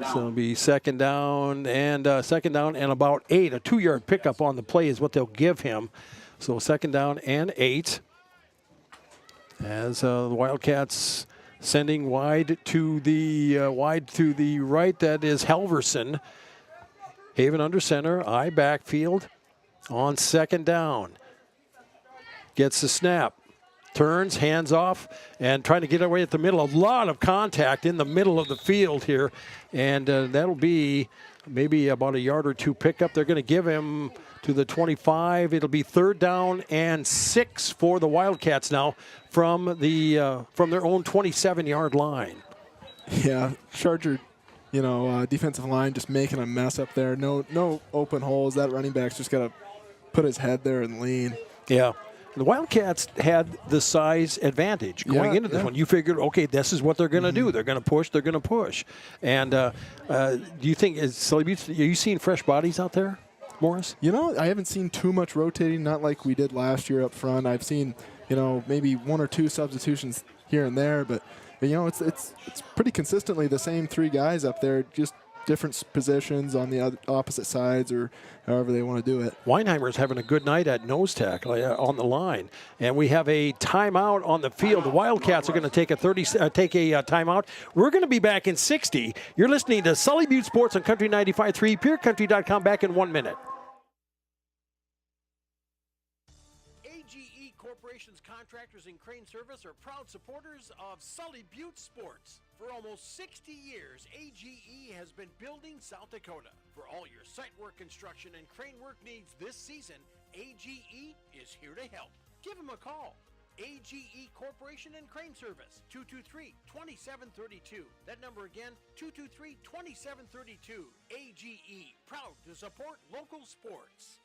So it'll be second down and about 8. A 2-yard pickup on the play is what they'll give him. So second down and 8. As the Wildcats sending wide to the right. That is Halverson. Haven under center, I backfield on second down. Gets the snap. Turns, hands off, and trying to get away at the middle. A lot of contact in the middle of the field here, and that'll be maybe about a yard or 2 pickup. They're going to give him to the 25. It'll be 3rd down and 6 for the Wildcats now from their own 27-yard line. Yeah, Charger, defensive line just making a mess up there. No open holes. That running back's just got to put his head there and lean. Yeah. The Wildcats had the size advantage going into this one. You figured, okay, this is what they're going to do. They're going to push. And do you think, are you seeing fresh bodies out there, Morris? I haven't seen too much rotating, not like we did last year up front. I've seen, maybe 1 or 2 substitutions here and there, but it's pretty consistently the same 3 guys up there, just different positions on the opposite sides or however they want to do it. Weinheimer's having a good night at nose tackle on the line. And we have a timeout on the field. The Wildcats are going to take a timeout. We're going to be back in 60. You're listening to Sully Butte Sports on Country 95.3, PureCountry.com. Back in 1 minute. AGE Corporation's contractors and crane service are proud supporters of Sully Butte Sports. For almost 60 years, AGE has been building South Dakota. For all your site work, construction, and crane work needs this season, AGE is here to help. Give them a call. AGE Corporation and Crane Service, 223-2732. That number again, 223-2732. AGE, proud to support local sports.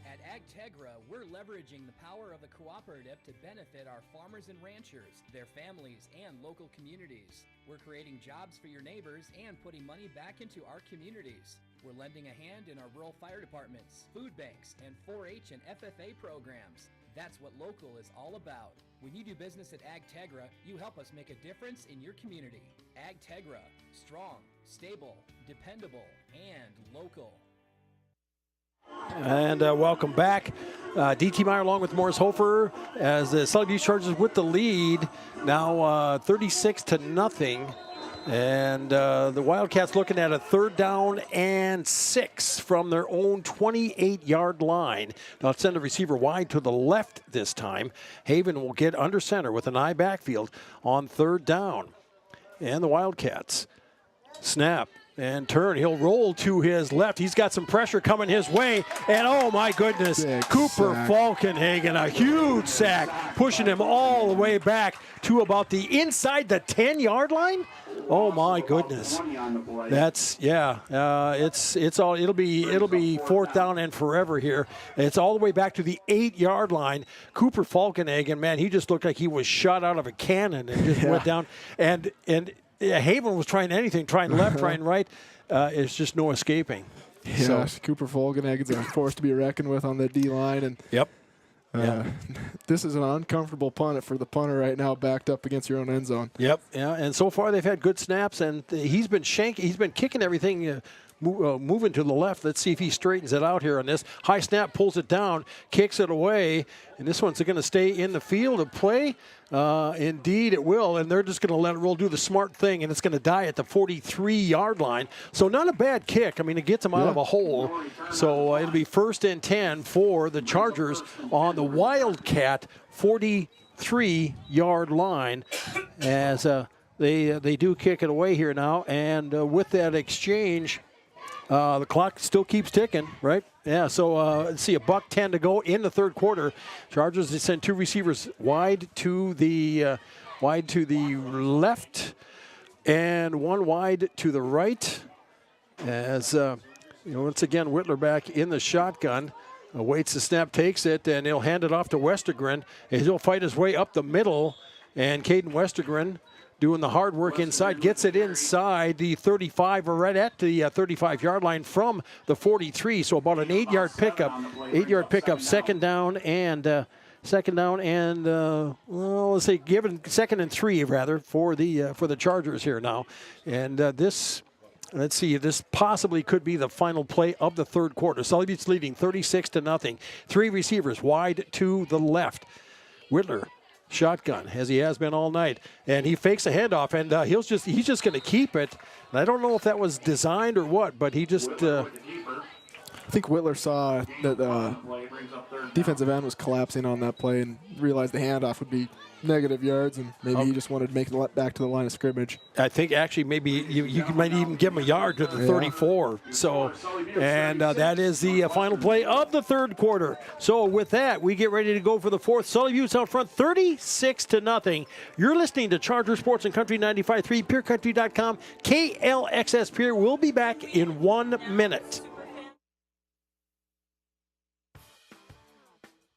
At AgTegra, we're leveraging the power of the cooperative to benefit our farmers and ranchers, their families, and local communities. We're creating jobs for your neighbors and putting money back into our communities. We're lending a hand in our rural fire departments, food banks, and 4-H and FFA programs. That's what local is all about. When you do business at AgTegra, you help us make a difference in your community. AgTegra, strong, stable, dependable, and local. And welcome back. D.T. Meyer along with Morris Hofer as the Sully Butte Chargers with the lead. Now 36-0. And the Wildcats looking at a 3rd down and 6 from their own 28-yard line. Now let's send the receiver wide to the left this time. Haven will get under center with an I backfield on 3rd down. And the Wildcats snap. and turn. He'll roll to his left. He's got some pressure coming his way. And, oh, my goodness, Cooper Falkenhagen, a huge sack, pushing him all the way back to about the inside the 10-yard line. Oh, my goodness. That's, it's all, it'll be fourth down and forever here. It's all the way back to the 8-yard line. Cooper Falkenhagen, man, he just looked like he was shot out of a cannon and just went down. And Haven was trying anything, trying left, trying right. It's just no escaping. Yeah, so, Cooper Falkenhagen's a force to be reckoned with on the D-line. And this is an uncomfortable punt for the punter right now, backed up against your own end zone. Yep, yeah, and so far they've had good snaps, and he's been kicking everything moving to the left. Let's see if he straightens it out here on this. High snap, pulls it down, kicks it away, and this one's going to stay in the field of play. Indeed it will, and they're just going to let it roll, do the smart thing, and it's going to die at the 43-yard line. So not a bad kick. I mean, it gets them out of a hole. So it'll be 1st and 10 for the Chargers on the Wildcat 43-yard line as they do kick it away here now. And with that exchange, the clock still keeps ticking, right? Yeah, so let's see, $1:10 to go in the third quarter. Chargers, they send 2 receivers wide to the left and 1 wide to the right. As, once again, Whitler back in the shotgun. Waits the snap, takes it, and he'll hand it off to Westergren. He'll fight his way up the middle, and Caden Westergren doing the hard work inside, gets it inside the 35 or right at the 35-yard line from the 43. So about an 8-yard pickup. 8-yard pickup, second down and let's say given 2nd and 3 rather for the Chargers here now. And this, let's see, this possibly could be the final play of the third quarter. Sully Buttes leading 36-0. 3 receivers wide to the left. Whitler, shotgun, as he has been all night, and he fakes a handoff, and he's just going to keep it. And I don't know if that was designed or what, but he just. I think Whitler saw that defensive end was collapsing on that play and realized the handoff would be negative yards, and maybe he just wanted to make it back to the line of scrimmage. I think actually maybe you might even give him a yard to the 34. So, and that is the final play of the third quarter. So with that, we get ready to go for the fourth. Sully Buttes out front, 36-0. You're listening to Charger Sports and Country 95.3, PureCountry.com, KLXS Pure. We'll be back in 1 minute.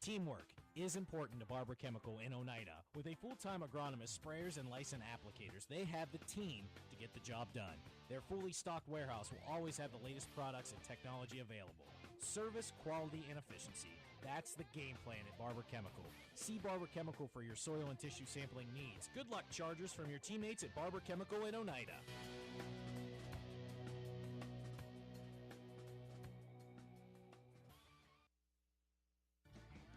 Teamwork is important to Barber Chemical in Oneida. With a full-time agronomist, sprayers, and licensed applicators, they have the team to get the job done. Their fully stocked warehouse will always have the latest products and technology available. Service, quality, and efficiency. That's the game plan at Barber Chemical. See Barber Chemical for your soil and tissue sampling needs. Good luck, Chargers, from your teammates at Barber Chemical in Oneida.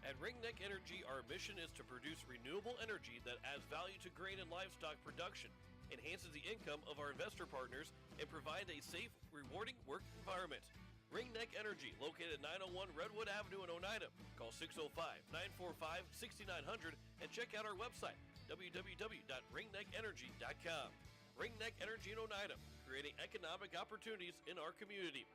At Ringneck Energy, our mission is to produce renewable energy that adds value to grain and livestock production, enhances the income of our investor partners, and provide a safe, rewarding work environment. Ringneck Energy, located at 901 Redwood Avenue in Oneida. Call 605-945-6900 and check out our website, www.ringneckenergy.com. Ringneck Energy in Oneida, creating economic opportunities in our community.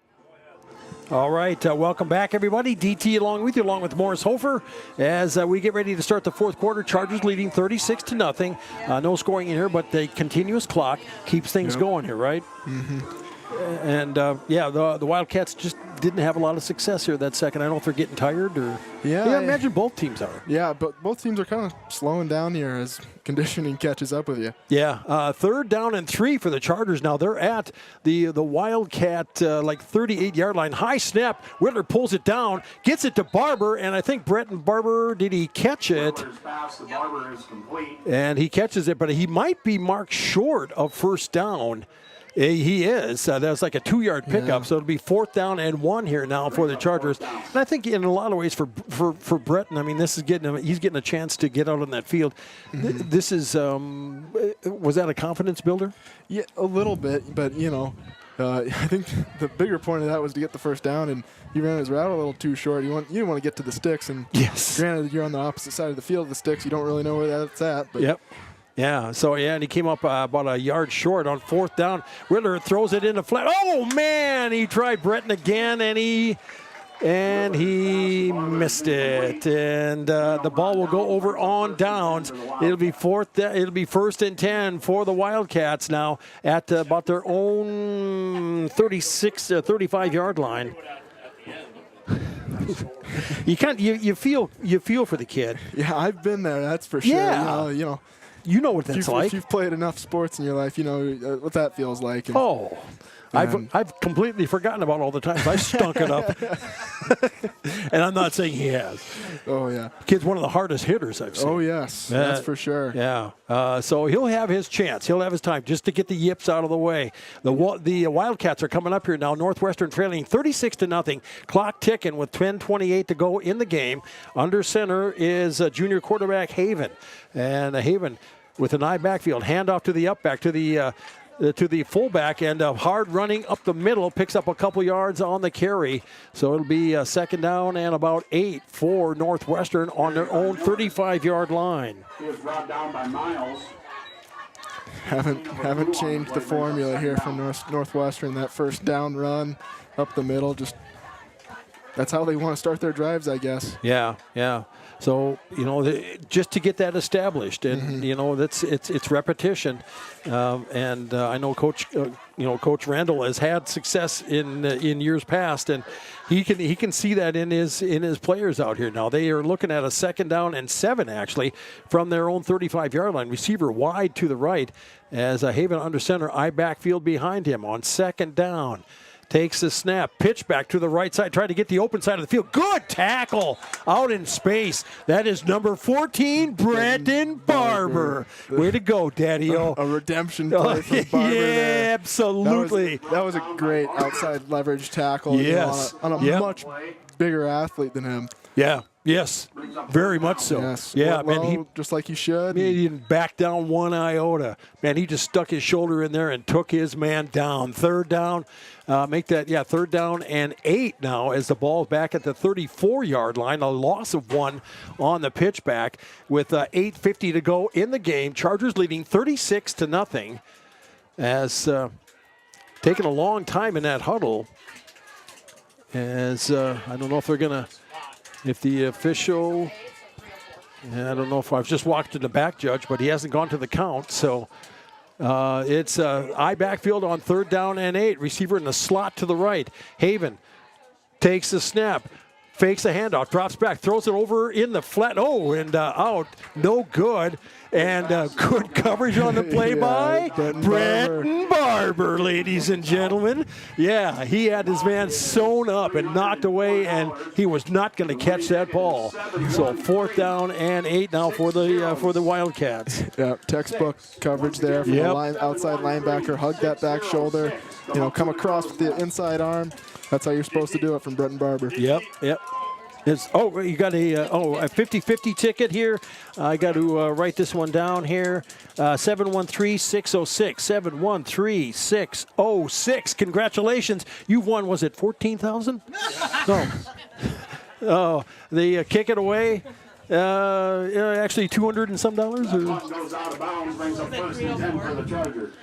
All right, welcome back, everybody. DT along with you, along with Morris Hofer, as we get ready to start the fourth quarter. Chargers leading 36-0. No scoring in here, but the continuous clock keeps things going here, right? Mm-hmm. And, the Wildcats just didn't have a lot of success here that second. I don't know if they're getting tired or... Yeah, I imagine both teams are. Yeah, but both teams are kind of slowing down here as conditioning catches up with you. Yeah, 3rd down and 3 for the Chargers now. They're at the Wildcat, 38-yard line. High snap. Whitler pulls it down, gets it to Barber, and I think Bretton Barber, did he catch it? Barber is complete. And he catches it, but he might be marked short of first down. He is. That's like a 2-yard pickup, so it'll be 4th down and 1 here now for the Chargers. And I think in a lot of ways for Breton, I mean, this is he's getting a chance to get out on that field. Mm-hmm. This is, was that a confidence builder? Yeah, a little bit, but I think the bigger point of that was to get the first down, and he ran his route a little too short. You didn't want to get to the sticks, and yes, granted you're on the opposite side of the field of the sticks, you don't really know where that's at. But yep. Yeah, so and he came up about a yard short on 4th down. Ritter throws it in the flat. Oh, man, he tried Breton again, and he missed it. And the ball will go over on downs. It'll be 1st and 10 for the Wildcats now at about their own 35-yard line. You feel for the kid. Yeah, I've been there. That's for sure. Yeah. You know what that's like. If you've played enough sports in your life, you know what that feels like. And I've completely forgotten about all the times I stunk it up. And I'm not saying he has. Oh, yeah. Kid's one of the hardest hitters I've seen. Oh, yes. That's for sure. Yeah. So he'll have his chance. He'll have his time just to get the yips out of the way. The Wildcats are coming up here now. Northwestern trailing 36-0. Clock ticking with 10:28 to go in the game. Under center is junior quarterback Haven. And Haven with an eye backfield. Handoff to the up back to the fullback, and hard running up the middle, picks up a couple yards on the carry. So it'll be 2nd down and about 8 for Northwestern on their own 35-yard line. He was brought down by Miles. Haven't changed the formula here from Northwestern. That 1st down run up the middle, that's how they want to start their drives, I guess. Yeah. So, just to get that established, and, it's repetition. And I know Coach Randall has had success in years past, and he can see that in his players out here now. They are looking at a 2nd down and 7, actually, from their own 35-yard line. Receiver wide to the right as Haven under center, eye backfield behind him on 2nd down. Takes the snap, pitch back to the right side, trying to get the open side of the field. Good tackle out in space. That is number 14, Brandon Barber. Way to go, Daddy-O. A redemption play from Barber there. Absolutely. That was a great outside leverage tackle. Yes. On a much bigger athlete than him. Yeah. Yes, very much so. Yes. Yeah, well, man. Just like you should. He didn't back down one iota. Man, he just stuck his shoulder in there and took his man down. 3rd down. 3rd down and 8 now as the ball is back at the 34-yard line. A loss of 1 on the pitch back with 8:50 to go in the game. Chargers leading 36-0 as taking a long time in that huddle. As I don't know if they're going to, if the official, I don't know if I've just walked to the back judge, but he hasn't gone to the count. So it's eye backfield on 3rd down and 8. Receiver in the slot to the right. Haven takes the snap, fakes a handoff, drops back, throws it over in the flat. Oh, and out. No good. And good coverage on the play by Brenton Barber, ladies and gentlemen. Yeah, he had his man sewn up and knocked away, and he was not going to catch that ball. So 4th down and 8 now for the Wildcats. Yeah, textbook coverage there from the outside linebacker. Hug that back shoulder, come across with the inside arm. That's how you're supposed to do it from Brenton Barber. Yep. You got a 50-50 ticket here. I got to write this one down here. 713-606. 713-606. Congratulations. You've won, was it 14,000? No. Oh, they kick it away. Actually, $200 and some dollars. Or? Goes out of bounds, brings up 1st and 10 for the Chargers.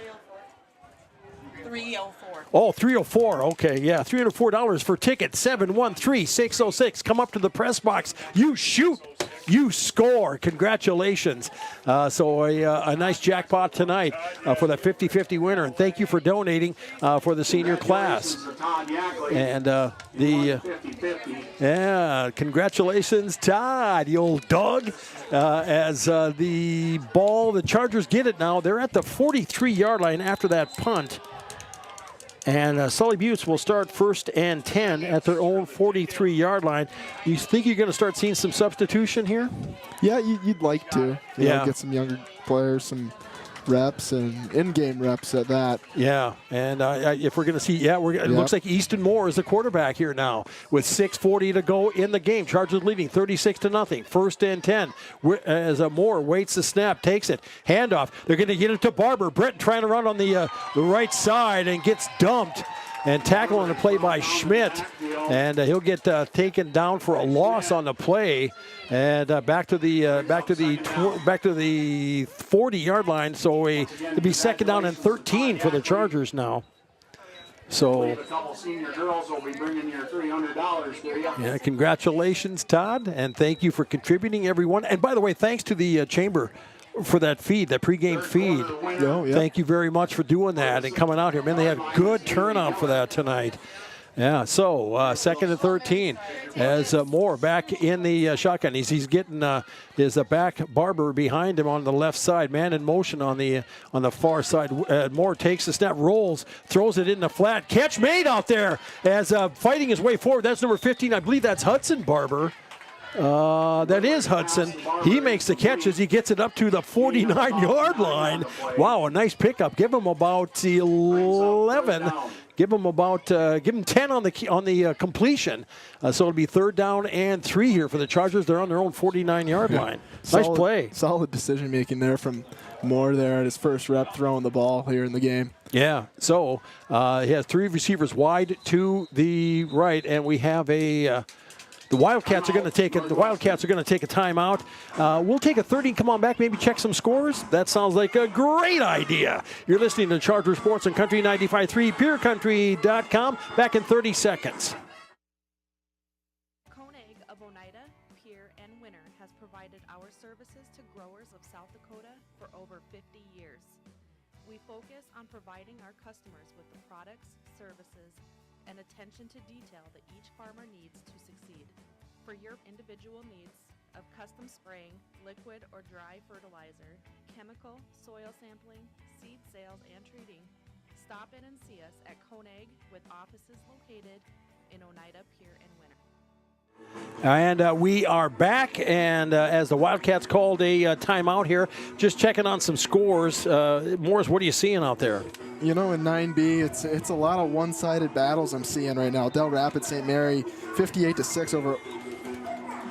304. Oh, 304. Okay, yeah, $304 for ticket. 713-606. Come up to the press box. You shoot. You score. Congratulations. So a nice jackpot tonight for the 50-50 winner. And thank you for donating for the senior class. And congratulations, Todd, you old dog. As the Chargers get it now. They're at the 43-yard line after that punt. And Sully Buttes will start 1st and 10 at their own 43-yard line. You think you're going to start seeing some substitution here? Yeah, you'd like to. Get some younger players, some reps and in-game reps at that. Yeah, and if we're going to see, it looks like Easton Moore is the quarterback here now with 6:40 to go in the game. Chargers leading 36-0. 1st and 10 as Moore waits the snap, takes it, handoff. They're going to get it to Barber. Brett trying to run on the right side and gets dumped. and tackle on the play by Schmidt, and he'll get taken down for a loss on the play, and back to the 40-yard line. So it'll be second down and 13 for the Chargers now. So, A couple senior girls will be bringing your $300 to you. yeah, congratulations, Todd, and thank you for contributing, everyone. And by the way, thanks to the chamber for that feed, that pregame feed. Oh, yeah. Thank you very much for doing that and coming out here. Man, they had good turnout for that tonight. Yeah, so second and 13 as Moore back in the shotgun. He's getting his back Barber behind him on the left side. Man in motion on the far side. Moore takes the snap, rolls, throws it in the flat. Catch made out there as fighting his way forward. That's number 15. I believe that's Hudson Barber. That is Hudson. He makes the catch as he gets it up to the 49-yard line. Wow, a nice pickup. Give him about 11. Give him 10 on the completion. So it'll be third down and 3 here for the Chargers. They're on their own 49-yard line. Nice play. Solid decision making there from Moore there at his first rep throwing the ball here in the game. Yeah. So he has 3 receivers wide to the right, and we have the Wildcats are going to take it. The Wildcats are going to take a timeout. We'll take a 30 and come on back, maybe check some scores. That sounds like a great idea. You're listening to Charger Sports on Country 95.3, PeerCountry.com. Back in 30 seconds. Koenig of Oneida, Pierre, and Winter has provided our services to growers of South Dakota for over 50 years. We focus on providing our customers with the products, services, and attention to detail that each farmer needs to succeed. For your individual needs of custom spraying, liquid or dry fertilizer, chemical, soil sampling, seed sales, and treating, stop in and see us at Koenig with offices located in Oneida, Pierre, and Winter. And we are back, and as the Wildcats called a timeout here, just checking on some scores. Morris, what are you seeing out there? You know, in 9B, it's a lot of one-sided battles I'm seeing right now. Del Rapids St. Mary, 58-6 over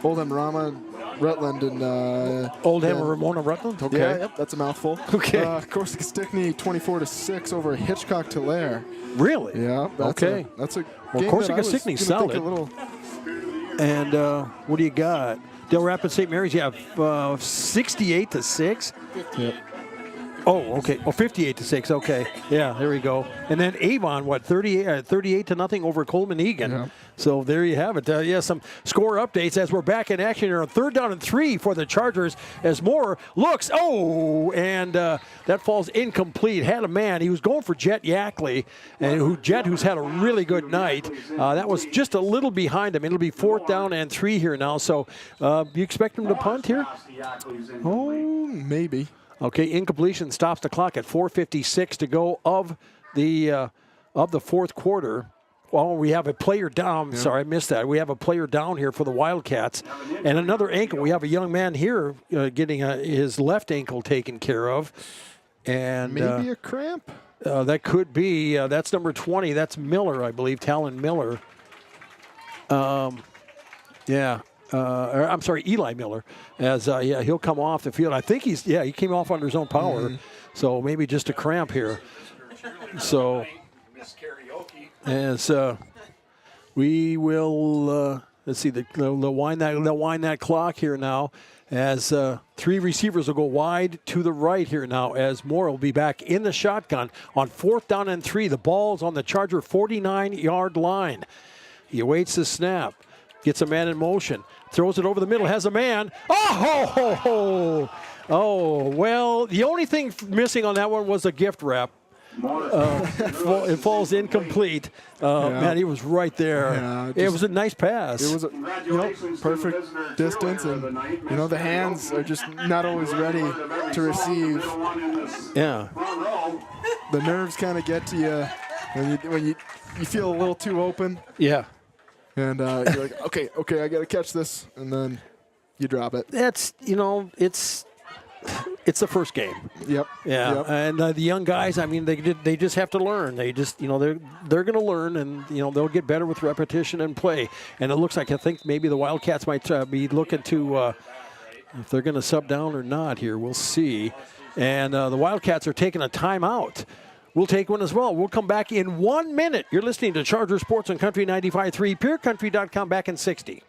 Oldham Rama Rutland and Oldham Ramona Rutland. Okay, yeah, yep, that's a mouthful. Okay, Corsica Stickney, 24-6 over Hitchcock Tulare. Really? Yeah. That's a game Corsica Stickney's solid. And what do you got? Del Rapids St. Mary's, you have 68-6. Yep. Oh, okay. Oh, 58-6. Okay. Yeah, there we go. And then Avon, 38-0 over Coleman Egan. Yeah. So there you have it. Yeah, some score updates as we're back in action here on third down and 3 for the Chargers as Moore looks. Oh, and that falls incomplete. Had a man. He was going for Jet Yackley, and who's had a really good night. That was just a little behind him. It'll be fourth down and 3 here now. So you expect him to punt here? Oh, maybe. Okay, incompletion stops the clock at 4:56 to go of the fourth quarter. Well, we have a player down. Yeah. Sorry, I missed that. We have a player down here for the Wildcats. And another ankle. We have a young man here getting his left ankle taken care of. And maybe a cramp? That could be. That's number 20. That's Miller, I believe, Talon Miller. Yeah. I'm sorry, Eli Miller. As he'll come off the field. I think he came off under his own power. So maybe just a cramp here. So as we will let's see, they'll wind that clock here now. As 3 receivers will go wide to the right here now. As Moore will be back in the shotgun on fourth down and 3. The ball's on the Charger 49-yard line. He awaits the snap. Gets a man in motion. Throws it over the middle. Has a man. Oh, well, the only thing missing on that one was a gift wrap. It falls incomplete. Man, he was right there. Yeah, it was a nice pass. It was a perfect distance, and the hands are just not always ready to receive. Yeah. The nerves kind of get to you when you feel a little too open. Yeah. And you're like, okay, I got to catch this, and then you drop it. That's it's the first game. Yep. Yeah. Yep. And the young guys, I mean, they just have to learn. They just, they're going to learn, and they'll get better with repetition and play. And it looks like, I think maybe the Wildcats might be looking to if they're going to sub down or not here. We'll see. And the Wildcats are taking a timeout We'll take one as well. We'll come back in 1 minute. You're listening to Charger Sports on Country 95.3, PureCountry.com, back in 60.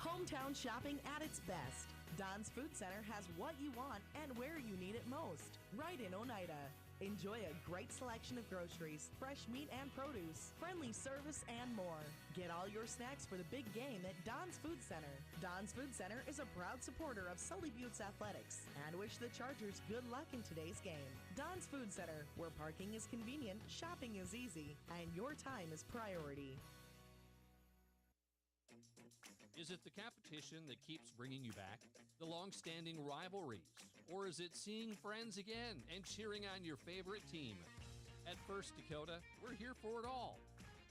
Hometown shopping at its best. Don's Food Center has what you want and where you need it most. Right in Oneida. Enjoy a great selection of groceries, fresh meat and produce, friendly service, and more. Get all your snacks for the big game at Don's Food Center. Don's Food Center is a proud supporter of Sully Buttes Athletics and wish the Chargers good luck in today's game. Don's Food Center, where parking is convenient, shopping is easy, and your time is priority. Is it the competition that keeps bringing you back? The long-standing rivalries? Or is it seeing friends again and cheering on your favorite team? At First Dakota, we're here for it all.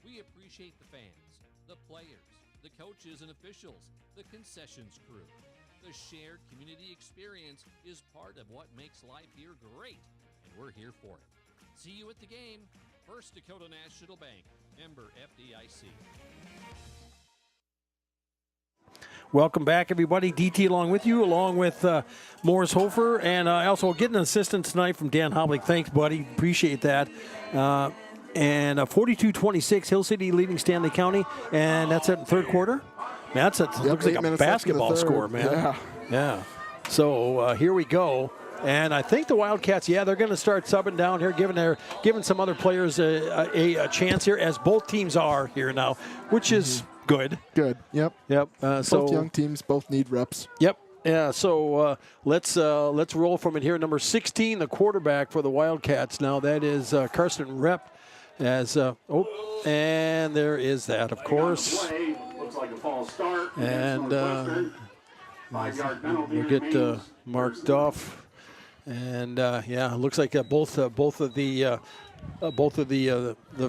We appreciate the fans, the players, the coaches and officials, the concessions crew. The shared community experience is part of what makes life here great, and we're here for it. See you at the game. First Dakota National Bank, member FDIC. Welcome back, everybody. DT along with you, along with Morris Hofer, and also getting an assistance tonight from Dan Hoblich. Thanks, buddy. Appreciate that. And 42-26, Hill City leading Stanley County, and that's at the third quarter. Man, looks like a basketball score, man. Yeah. So here we go. And I think the Wildcats, they're going to start subbing down here, giving some other players a chance here, as both teams are here now, which is good. Good. Yep. Both young teams both need reps. Yep. Yeah. So let's roll from it here. Number 16, the quarterback for the Wildcats. Now that is Carson Rep. And there is that, of course. Looks like a false start. And we'll get marked off. And looks like both of the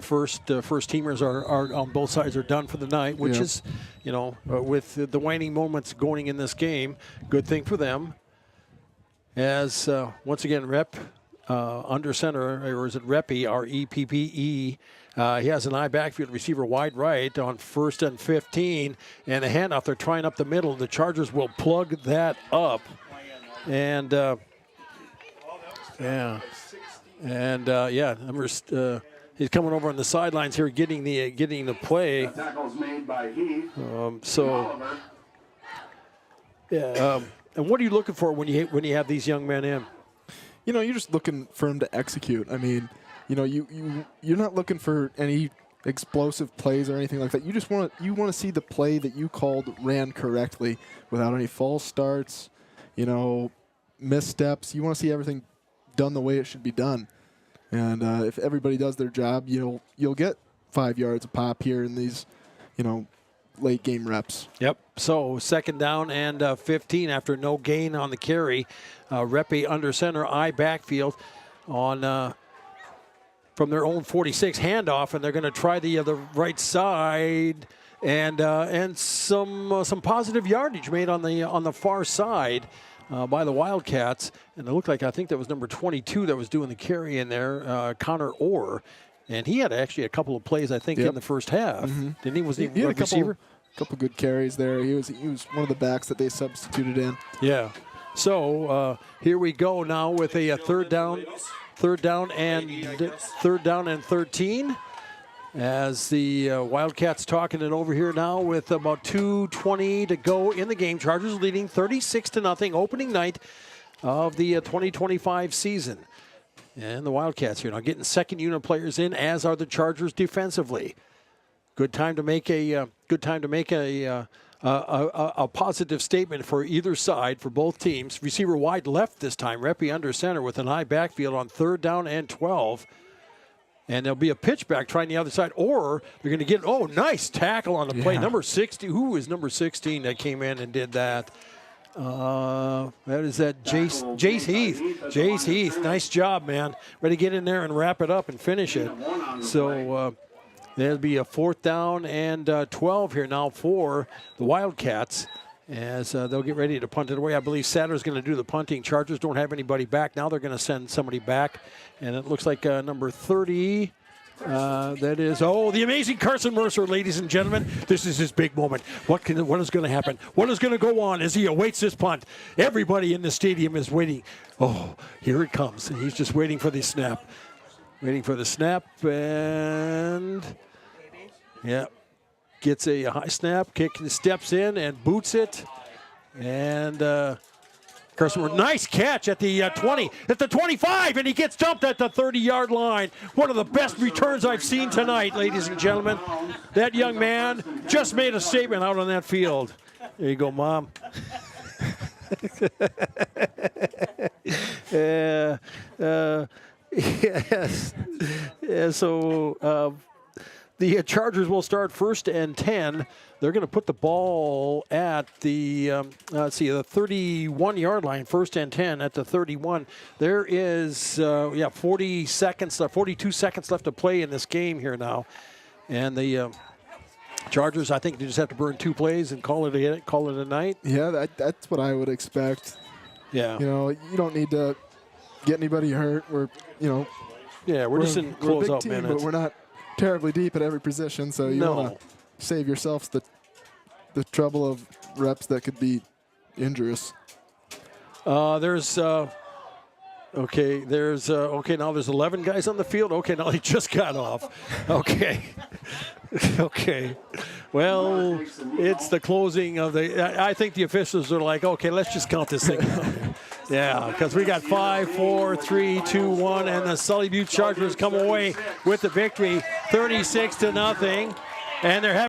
first teamers are on both sides are done for the night, which is, with the waning moments going in this game, good thing for them. As once again, Rep under center, or is it Reppy, R-E-P-P-E? He has an eye backfield receiver wide right on 1st and 15, and a handoff. They're trying up the middle. The Chargers will plug that up, and he's coming over on the sidelines here, getting the play. Tackle's made by Heath. And what are you looking for when you have these young men in? You're just looking for them to execute. I mean, you're not looking for any explosive plays or anything like that. You just want to see the play that you called ran correctly without any false starts, missteps. You want to see everything done the way it should be done. And if everybody does their job, you'll get 5 yards a pop here in these, late game reps. Yep. So second down and 15 after no gain on the carry. Reppy under center, eye backfield on from their own 46 handoff, and they're going to try the right side, and some positive yardage made on the far side by the Wildcats. And it looked like, I think that was number 22 that was doing the carry in there, Connor Orr. And he had actually a couple of plays, I think, in the first half. Mm-hmm. Didn't he? Was he a receiver? Couple good carries there. He was one of the backs that they substituted in. Yeah. So here we go now with a third down and 13. As the Wildcats talking it over here now with about 2:20 to go in the game. Chargers leading 36-0, opening night of the 2025 season. And the Wildcats here now getting second unit players in, as are the Chargers defensively. Good time to make a positive statement for either side, for both teams. Receiver wide left this time. Reppy under center with an high backfield on 3rd down and 12. And there'll be a pitch back trying the other side, or they're going to get, nice tackle on the play. Number 60, who is number 16 that came in and did that? That is that Jace Heath. Jace Heath, nice job, man. Ready to get in there and wrap it up and finish it. So there'll be a 4th down and 12 here now for the Wildcats, as they'll get ready to punt it away. I believe Satter's going to do the punting. Chargers don't have anybody back. Now they're going to send somebody back, and it looks like number 30 That is, the amazing Carson Mercer, ladies and gentlemen. This is his big moment. What is going to happen? What is going to go on as he awaits this punt? Everybody in the stadium is waiting. Oh, here it comes. He's just waiting for the snap. Waiting for the snap, and gets a high snap, steps in and boots it, and Carson, nice catch at the 20, at the 25, and he gets dumped at the 30-yard line. One of the best returns I've seen tonight, ladies and gentlemen. That young man just made a statement out on that field. There you go, Mom. Yes. So the Chargers will start 1st and 10. They're going to put the ball at the, the 31-yard line, 1st and 10 at the 31. There is, 42 seconds left to play in this game here now. And the Chargers, I think they just have to burn 2 plays and call it a night. Yeah, that's what I would expect. Yeah. You don't need to get anybody hurt. We're just in close-out minutes. But we're not terribly deep at every position, so you want to save yourselves the trouble of reps that could be injurious. Now there's 11 guys on the field. Okay, now he just got off. Okay. Okay. Well, it's the closing of I think the officials are like, okay, let's just count this thing out. Yeah, because we got 5, 4, 3, 2, 1, and the Sully Butte Chargers come away with the victory, 36-0, and they're having